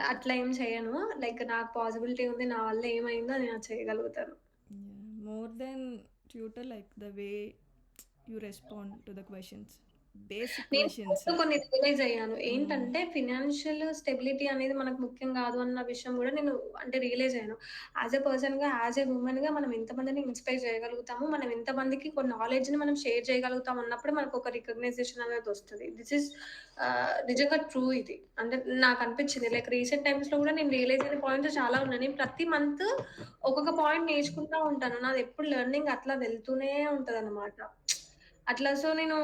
అట్లా ఏం చేయను. లైక్ నాకు పాసిబిలిటీ ఉంది. నా వల్ల ఏమైందో అది నేను చేయగలుగుతాను. More than tutor, like the way you respond to the questions, basic నేను క్వశ్చన్స్. కొన్ని రియలైజ్ అయ్యాను. ఏంటంటే ఫినాన్షియల్ స్టెబిలిటీ అనేది మనకు ముఖ్యం కాదు అన్న విషయం కూడా నేను అంటే రియలైజ్ అయ్యాను. యాజ్ ఎ పర్సన్‌గా, యాజ్ ఎ వుమెన్‌గా మనం ఎంతమందిని ఇన్‌స్పైర్ చేయగలుగుతాము, మనం ఎంతమందికి కొన్ని నాలెడ్జ్‌ని మనం షేర్ చేయగలుగుతాం అన్నప్పుడు మనకు ఒక రికగ్నైజేషన్ అనేది వస్తది. దిస్ ఈస్ నిజంగా ట్రూ ఇది. అంటే నాకు అనిపించింది. లైక్ రీసెంట్ టైమ్స్‌లో కూడా నేను రియలైజ్ అయిన పాయింట్స్ చాలా ఉన్నాయి. నేను ప్రతి మంత్ ఒక్కొక్క పాయింట్ నేర్చుకుంటా ఉంటాను. నాది ఎప్పుడు లెర్నింగ్ అట్లా వెళ్తూనే ఉంటదన్నమాట. అట్లా సో నేను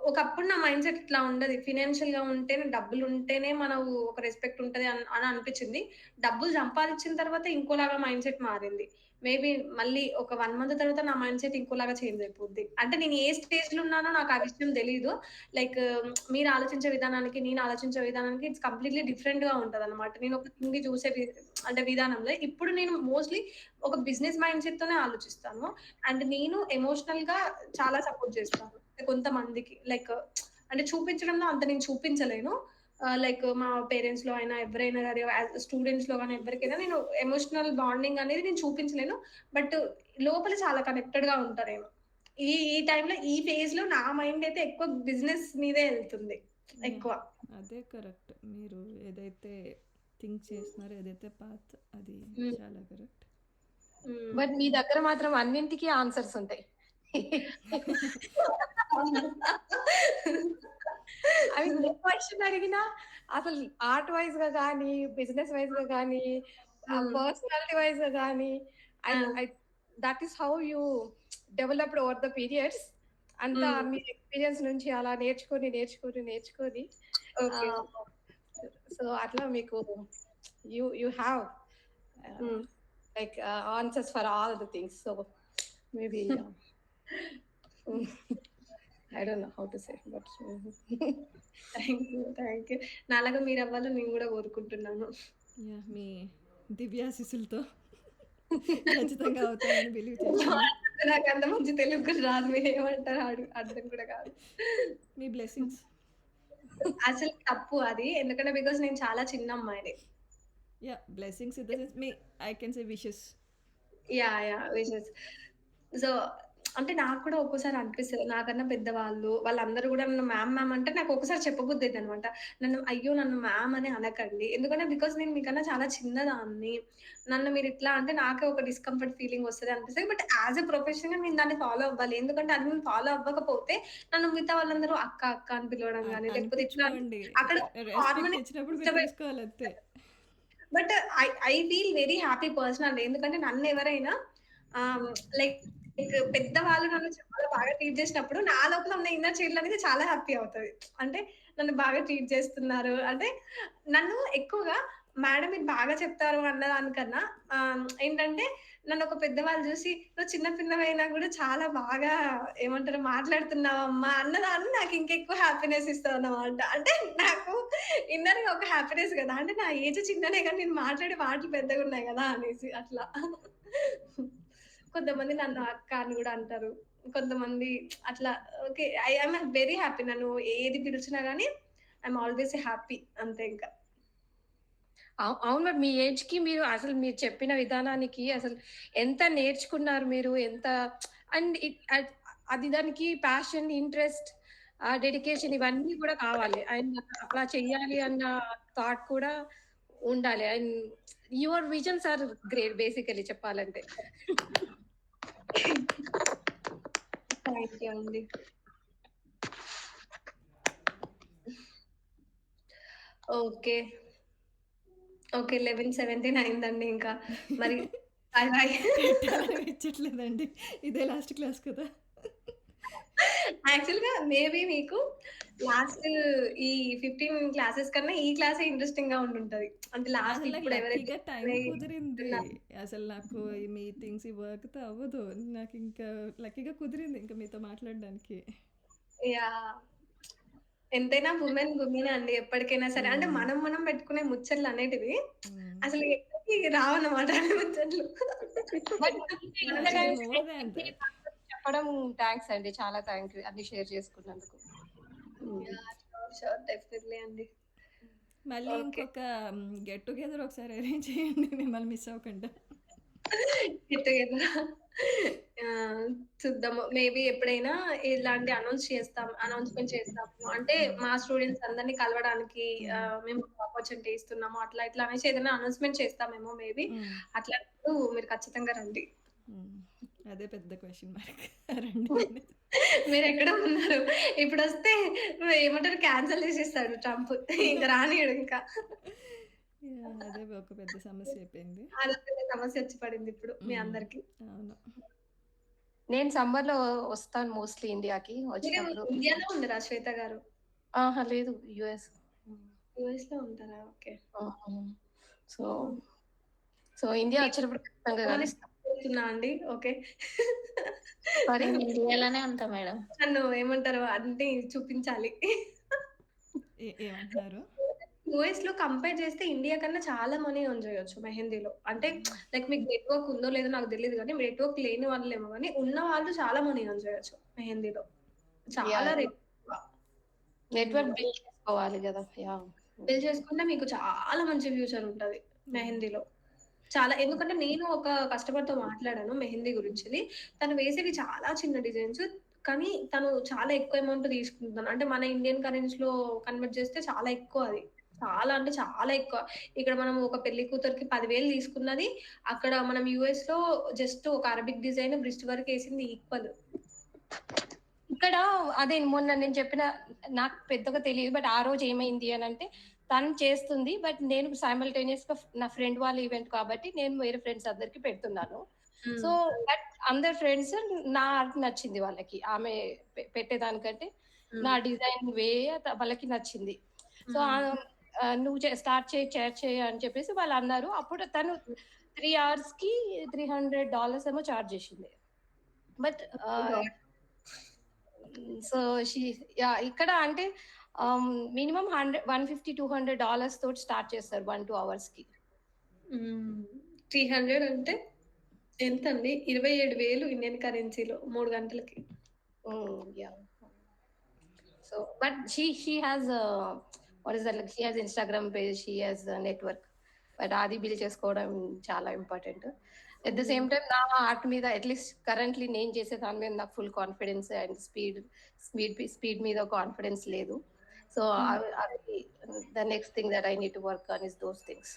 ఒకప్పుడు నా మైండ్ సెట్ ఇట్లా ఉండేది. ఫినాన్షియల్‌గా ఉంటేనే డబ్బులుంటేనే మనకు ఒక రెస్పెక్ట్ ఉంటది అని అనిపిచ్చింది. డబ్బులు సంపాదించిన తర్వాత ఇంకోలాగా మైండ్ సెట్ మారింది. మేబీ మళ్ళీ ఒక 1 మంత్ తర్వాత నా మైండ్ సెట్ ఇంకోలాగా చేంజ్ అయిపోద్ది. అంటే నేను ఏ స్టేజ్‌లో ఉన్నానో నాకు ఆ విషయం తెలీదు. లైక్ మీరు ఆలోచించే విధానానికి, నేను ఆలోచించే విధానానికి ఇట్స్ కంప్లీట్‌లీ డిఫరెంట్‌గా ఉంటదనమాట. నేను ఒక థింగ్‌ని చూసే అంటే విధానంలో. ఇప్పుడు నేను మోస్ట్‌లీ ఒక బిజినెస్ మైండ్ సెట్‌తోనే ఆలోచిస్తాను. అండ్ నేను ఎమోషనల్‌గా చాలా సపోర్ట్ చేస్తాను. కొంతమందికి లైక్ అంటే చూపించడంలో అంత నేను చూపించలేను. లైక్ మా పేరెంట్స్‌లో అయినా ఎవరైనా గాని స్టూడెంట్స్‌లో గాని ఎవరికైనా నేను ఎమోషనల్ బాండింగ్ అనేది నేను చూపించలేను. బట్ లోపల చాలా కనెక్టెడ్‌గా ఉంటా నేను. ఈ ఈ టైంలో ఈ ఫేజ్‌లో నా మైండ్ అయితే ఎక్కువ బిజినెస్ మీదే ఎళ్తుంది ఎక్కువ. అదే కరెక్ట్. మీరు ఏదైతే థింక్ చేస్తున్నారో, ఏదైతే పాత్, అది హ్మ్. చాలా కరెక్ట్. హ్మ్. బట్ మీ దగ్గర మాత్రం అన్నింటికి ఆన్సర్స్ ఉంటాయి. అవి ఏ క్వశ్చన్ అడిగినా అసలు ఆర్ట్ వైజ్ గా కానీ, బిజినెస్ వైజ్ గా కానీ, హ్మ్. పర్సనాలిటీ వైజ్ గా కానీ, ఆ! That is how you developed over the periods. అంతా హ్మ్. మీ ఎక్స్పీరియన్స్ నుంచి అలా నేర్చుకొని ఓకే. సో అట్లా మీకు యూ హ్యావ్ హ్మ్. like answers for all the things. So maybe I don't know how to say, but thank you. నాలాగా మీరవ్వాలని నేను గూడా కోరుకుంటున్నాను. యా, మీ దివ్యాశిస్సులతో ఖచ్చితంగా అవుతామని బిలీవ్ చేస్తున్నాను. నాకంత మంచి తెలుగు కూడా రాదు. మీరేమంటారో అర్థం కూడా కాదు. మీ బ్లెస్సింగ్స్. అసలు తప్పు అది. ఎందుకంటే బికాజ్ నేను చాలా చిన్న అమ్మాయిని. Yeah, blessings in the sense, me I can say wishes. Yeah! Wishes. So, అంటే నాకు కూడా ఒక్కోసారి అనిపిస్తది. నాకన్నా పెద్దవాళ్ళు, వాళ్ళందరూ గూడా నన్ను మ్యామ్ అంటే నాకు ఒక్కోసారి చెప్పబుద్దయిద్దనమాట. నన్ను మ్యామ్ అని అనకండి. ఎందుకంటే బికాజ్ నేను మీకన్నా చాలా చిన్నదాన్ని. నన్ను మీరిట్లా అంటే నాకే ఒక డిస్కంఫర్ట్ ఫీలింగ్ వస్తది అనిపిస్తది. బట్ యాస్ ఎ ప్రొఫెషన్‌గా నేను దాన్ని ఫాలో అవ్వాలి. ఎందుకంటే అది నేను ఫాలో అవ్వకపోతే నన్ను మిగతా వాళ్ళందరూ అక్క, అక్క అని పిలవడం గాని, లేకపోతే ఇట్లా అనిపించుకోండి. అక్కడ రెస్పెక్ట్ హార్మోని ఇచ్చినప్పుడు మీరు తీసుకోవాలి అంతే. But I feel very happy personally. ఎందుకంటే నన్నెవరైనా లైక్ పెద్దవాళ్ళు నన్ను చాలా బాగా ట్రీట్ చేసినప్పుడు నా లోపల ఉన్న ఇన్నర్ చైల్డ్ అనేది చాలా హ్యాపీ అవుతది. అంటే నన్ను బాగా ట్రీట్ చేస్తున్నారు. అంటే నన్ను ఎక్కువగా మేడం మీరు బాగా చెప్తారు అన్న దానికన్నా ఏంటంటే నన్ను ఒక పెద్దవాళ్ళు చూసి నువ్వు చిన్న పిల్లవైనా కూడా చాలా బాగా ఏమంటారు మాట్లాడుతున్నావమ్మా అన్నదాన్ని నాకు ఇంకెక్కువ హ్యాపీనెస్ ఇస్తదన్నమాట. అంటే నాకు ఇన్నర్‌గా ఒక హ్యాపీనెస్ కదా! అంటే నా ఏజ్ చిన్ననే గాని నేను మాట్లాడే మాటలు పెద్దగున్నాయి గదా! అనేసి అట్లా. కొంతమంది నన్ను అక్క అని గూడా అంటారు. కొంతమంది అట్లా okay. I am very happy. నన్ను ఏది పిలిచినా గాని ఐయామ్ ఆల్‌వేస్ హ్యాపీ అంతే ఇంకా. అవును. మరి మీ ఏజ్ కి మీరు అసలు మీరు చెప్పిన విధానానికి అసలు ఎంత నేర్చుకున్నారు మీరు? ఎంత అండ్ అది దానికి ప్యాషన్, ఇంట్రెస్ట్, డెడికేషన్ ఇవన్నీ కూడా కావాలి. అండ్ అలా చెయ్యాలి అన్న థాట్ కూడా ఉండాలి. And your visions are great basically చెప్పాలంటే. థాంక్ యూ అండి. ఓకే. ఓకే. 11:17 అయిందండి ఇంకా. మరి బాయ్ బాయ్. పెట్టాలనిపించట్లేదండి. ఇదే లాస్ట్ క్లాస్ కదా! యాక్చువల్‌గా మేబీ మీకు లాస్ట్ ఈ 15 క్లాసెస్ కన్నా ఈ క్లాసే ఇంట్రెస్టింగ్‌గా ఉండుంటది. అంటే లాస్ట్ అసలు నాకు ఇప్పుడు ఎవరైతే లక్కీగా టైం కుదిరింది. అసలు నాకు ఈ మీటింగ్స్, ఈ వర్క్‌తో అవ్వదు. నాకు ఇంకా లక్కీగా కుదిరింది ఇంకా మీతో మాట్లాడడానికి. యాహ్! ఎంతైనా వుమెనే అండి ఎప్పటికైనా సరే. అంటే మనం పెట్టుకునే ముచ్చట్లు అనేటివి అసలు ఎక్కడికి రావన్నమాట ముచ్చట్లు. బట్ ఇది మోర్ దాన్ దట్. చెప్పడం థాంక్స్ అండి. చాలా థాంక్ యూ అన్ని షేర్ చేసుకున్నందుకు. యాహ్! షూర్. డెఫినెట్‌లీ అండి. మళ్ళీ ఓకే. ఇంకొక గెట్ టుగెదర్ ఒకసారి అరేంజ్ చేయండి మిమ్మల్ని మిస్ అవ్వకుండా. గెట్ టుగెదరా? చూద్దాము. మేబీ ఎప్పుడైనా ఇలాంటి అనౌన్స్‌మెంట్ చేస్తాము. అంటే మా స్టూడెంట్స్ అందరిని కలవడానికి మేము ఆపర్చునిటీ ఇస్తున్నాము. అట్లా ఇట్లా అనేసి ఏదైనా అనౌన్స్‌మెంట్ చేస్తామేమో మేబీ. హ్మ్. అట్లాంటప్పుడు మీరు ఖచ్చితంగా రండి. హ్మ్. అదే పెద్ద క్వెషన్ మార్క్. రండి. మీరెక్కడ ఉన్నారు? ఇప్పుడొస్తే ఏమంటారు క్యాన్సెల్ చేసేస్తాడు ట్రంప్. ఇంక రానీయడు ఇంకా. యాహ్! అదే ఒక పెద్ద సమస్య అయిపోయింది. అదొక పెద్ద సమస్య వచ్చి పడింది ఇప్పుడు మీ అందరికి. అవును. నేను సమ్మర్‌లో వస్తాను మోస్ట్‌లీ ఇండియాకి. మీరు వచ్చినప్పుడు ఇండియాలో ఉండరా శ్వేత గారు? ఆహా! లేదు యూఎస్. యూఎస్‌లో ఉంటారా? ఓకే. సో, సో ఇండియా వచ్చినప్పుడు ఖచ్చితంగా కలుస్తా. చెప్తున్నా అండి. ఓకే. సారీ? మేము ఇండియాలోనే ఉంటాం మేడం. నన్ను ఏమంటారు అన్నీ చూపించాలి. ఏమంటున్నారు? యూఎస్‌లో కంపేర్ చేస్తే ఇండియా కన్నా చాలా మనీ ఎర్న్ చేయొచ్చు మెహందీలో. అంటే లైక్ మీకు నెట్‌వర్క్ ఉందో లేదో నాకు తెలీదు గానీ, నెట్‌వర్క్ లేని వాళ్ళేమో గానీ, ఉన్న వాళ్ళు చాలా మనీ ఎర్న్ చేయొచ్చు మెహందీలో. చాలా యాహ్! రేట్ ఎక్కువ. నెట్వర్క్ బిల్డ్ చేసుకోవాలి గదా! యాహ్! బిల్డ్ చేసుకుంటే మీకు చాలా మంచి ఫ్యూచర్ ఉంటది మెహందీలో. చాలా ఎందుకంటే నేను ఒక కస్టమర్‌తో మాట్లాడాను మెహందీ గురించి. తను వేసేవి చాలా చిన్న డిజైన్స్. కానీ తను చాలా ఎక్కువ అమౌంట్ తీసుకుంటున్నాను. అంటే మన ఇండియన్ కరెన్సీలో కన్వర్ట్ చేస్తే చాలా ఎక్కువ అది. చాలా అంటే చాలా ఎక్కువ. ఇక్కడ మనం ఒక పెళ్లి కూతురికి 10,000 తీసుకున్నది, అక్కడ మనం యూఎస్‌లో జస్ట్ ఒక అరబిక్ డిజైన్ బ్రిస్ట్ వర్క్ ఏసింది ఈక్వల్. ఇక్కడ అదే మొన్న నేను చెప్పిన నాకు పెద్దగా తెలియదు. బట్ ఆ రోజు ఏమైంది అనంటే, తను చేస్తుంది. బట్ నేను సైమల్టేనియస్‌గా నా ఫ్రెండ్ వాళ్ళ ఈవెంట్ కాబట్టి నేను వేరే ఫ్రెండ్స్ అందరికి పెడుతున్నాను. సో, బట్ అందరి ఫ్రెండ్స్ నా ఆర్ట్ నచ్చింది వాళ్ళకి. ఆమె పెట్టేదానికంటే నా డిజైన్ వాళ్ళకి నచ్చింది. సో, నువ్వు స్టార్ట్ చేయి అని చెప్పేసి వాళ్ళు అన్నారు. అప్పుడు తను 3 అవర్స్‌కి $300 ఏమో చార్జ్ చేసింది. But so yeah! ఇక్కడ అంటే మినిమమ్ $150-200 తోటి స్టార్ట్ చేస్తారు 1-2 అవర్స్‌కి. 300 అంటే ఎంతండి? 27,000 ఇండియన్ కరెన్సీలో 3 గంటలకి. Yeah! So but she has what is that like she has Instagram page, she has network. But అది బిల్డ్ చేసుకోవడం చాలా important. At the same time నా ఆర్ట్ మీద అట్‌లీస్ట్ కరెంట్‌లీ నేను చేసే దాని మీద నాకు ఫుల్ కాన్ఫిడెన్స్ అండ్ స్పీడ్ మీద కాన్ఫిడెన్స్ లేదు. సో అది the next thing that I need to work on is those things.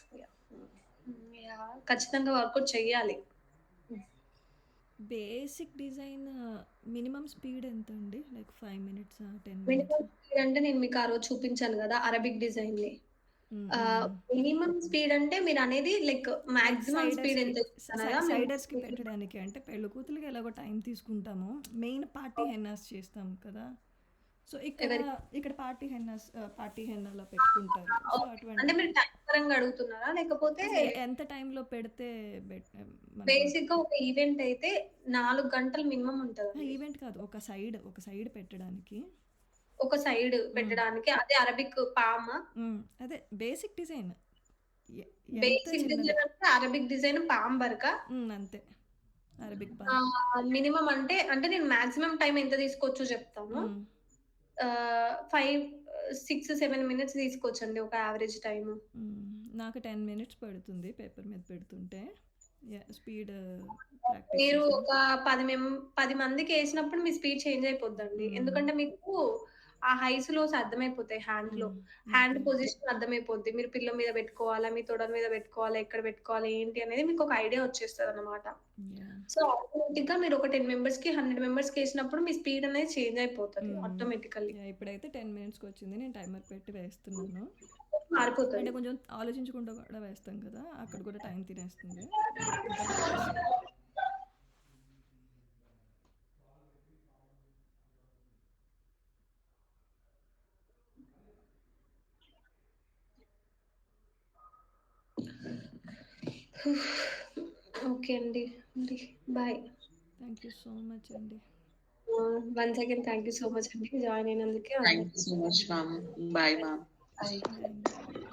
Yeah! ఖచ్చితంగా వర్కౌట్ చెయ్యాలి. బేసిక్ డిజైన్ మినిమమ్ స్పీడ్ ఎంత అండి? లైక్ 5 మినిట్సా? 10 మినిమమ్ మినిట్సా? స్పీడ్ అంటే నేను మీకు ఆ రోజు చూపించాను గదా! అరబిక్ డిజైన్‌ని. మినిమమ్ స్పీడ్ అంటే మీరనేది లైక్ మాక్సిమం స్పీడ్ ఎంత చెప్తున్నారా? సైడర్స్‌కి పెట్టడానికి అంటే పెళ్ళికూతురుకి ఎలాగో టైం తీసుకుంటాము. మెయిన్ పార్టీ హెన్నాస్ చేస్తాం కదా! సో, ఇక్కడ పార్టీ హెన్నాలో పెట్టుకుంటారు. సో, అంటే అటువంటి మీరు టైం పరంగా అడుగుతున్నారా? లేకపోతే ఎంత టైంలో పెడితే మనకి బేసిక్‌గా ఒక ఈవెంట్ అయితే 4 గంటలు మినిమమ్ ఉంటదండి. ఈవెంట్ కాదు. ఒక సైడ్ పెట్టడానికి. ఒక సైడ్ పెట్టడానికి అదే అరబిక్ పామా? అదే బేసిక్ డిజైన్. ఎంత బేసిక్ చిన్నది. డిజైన్ అంటే అరబిక్ డిజైన్ పామ్ వరకా? అంతే. Arabic palm. మినిమమ్ అంటే నేను మాక్సిమం టైమ్ ఎంత తీసుకోవచ్చో చెప్తాను. 5, 6, 7 మినిట్స్ తీసుకోవచ్చండి ఒక యావరేజ్ టైము. నాకు 10 మినిట్స్ పడుతుంది పేపర్ మీద పెడుతుంటే. స్పీడ్ మీరు ఒక 10 మందికేసినప్పుడు మీ స్పీడ్ చేంజ్ అయిపోద్దండి. ఎందుకంటే మీకు ఆ హైస్, లోస్ అర్థమైపోతాయి హ్యాండ్‌లో. హ్యాండ్ పొజిషన్ అర్థమైపోద్ది. మీరు పిల్లో మీద పెట్టుకోవాలా? మీ తొడ మీద పెట్టుకోవాలా? ఎక్కడ పెట్టుకోవాలి? ఏంటి అనేది మీకు ఒక ఐడియా వచ్చేస్తదన్నమాట. సో, ఆటోమేటిక్‌గా మీరు ఒక 10 మెంబర్స్‌కి, 100 మెంబర్స్‌కేసినప్పుడు మీ స్పీడ్ అనేది చేంజ్ అయిపోతది ఆటోమేటికల్లీ. ఇప్పుడైతే 10 మినిట్స్‌కొచ్చింది. నేను టైమర్ పెట్టి వేస్తున్నాను. మారిపోతది. అంటే కొంచెం ఆలోచించకుండా కూడా వేస్తాం కదా! అక్కడ కూడా టైం తినేస్తుంది. ఓకే అండి. Bye. Thank you so much అండి. Once again thank you so much అండి జాయిన్ అయినందుకు. Thank you so much, ma'am. Bye, ma'am. Bye. Bye.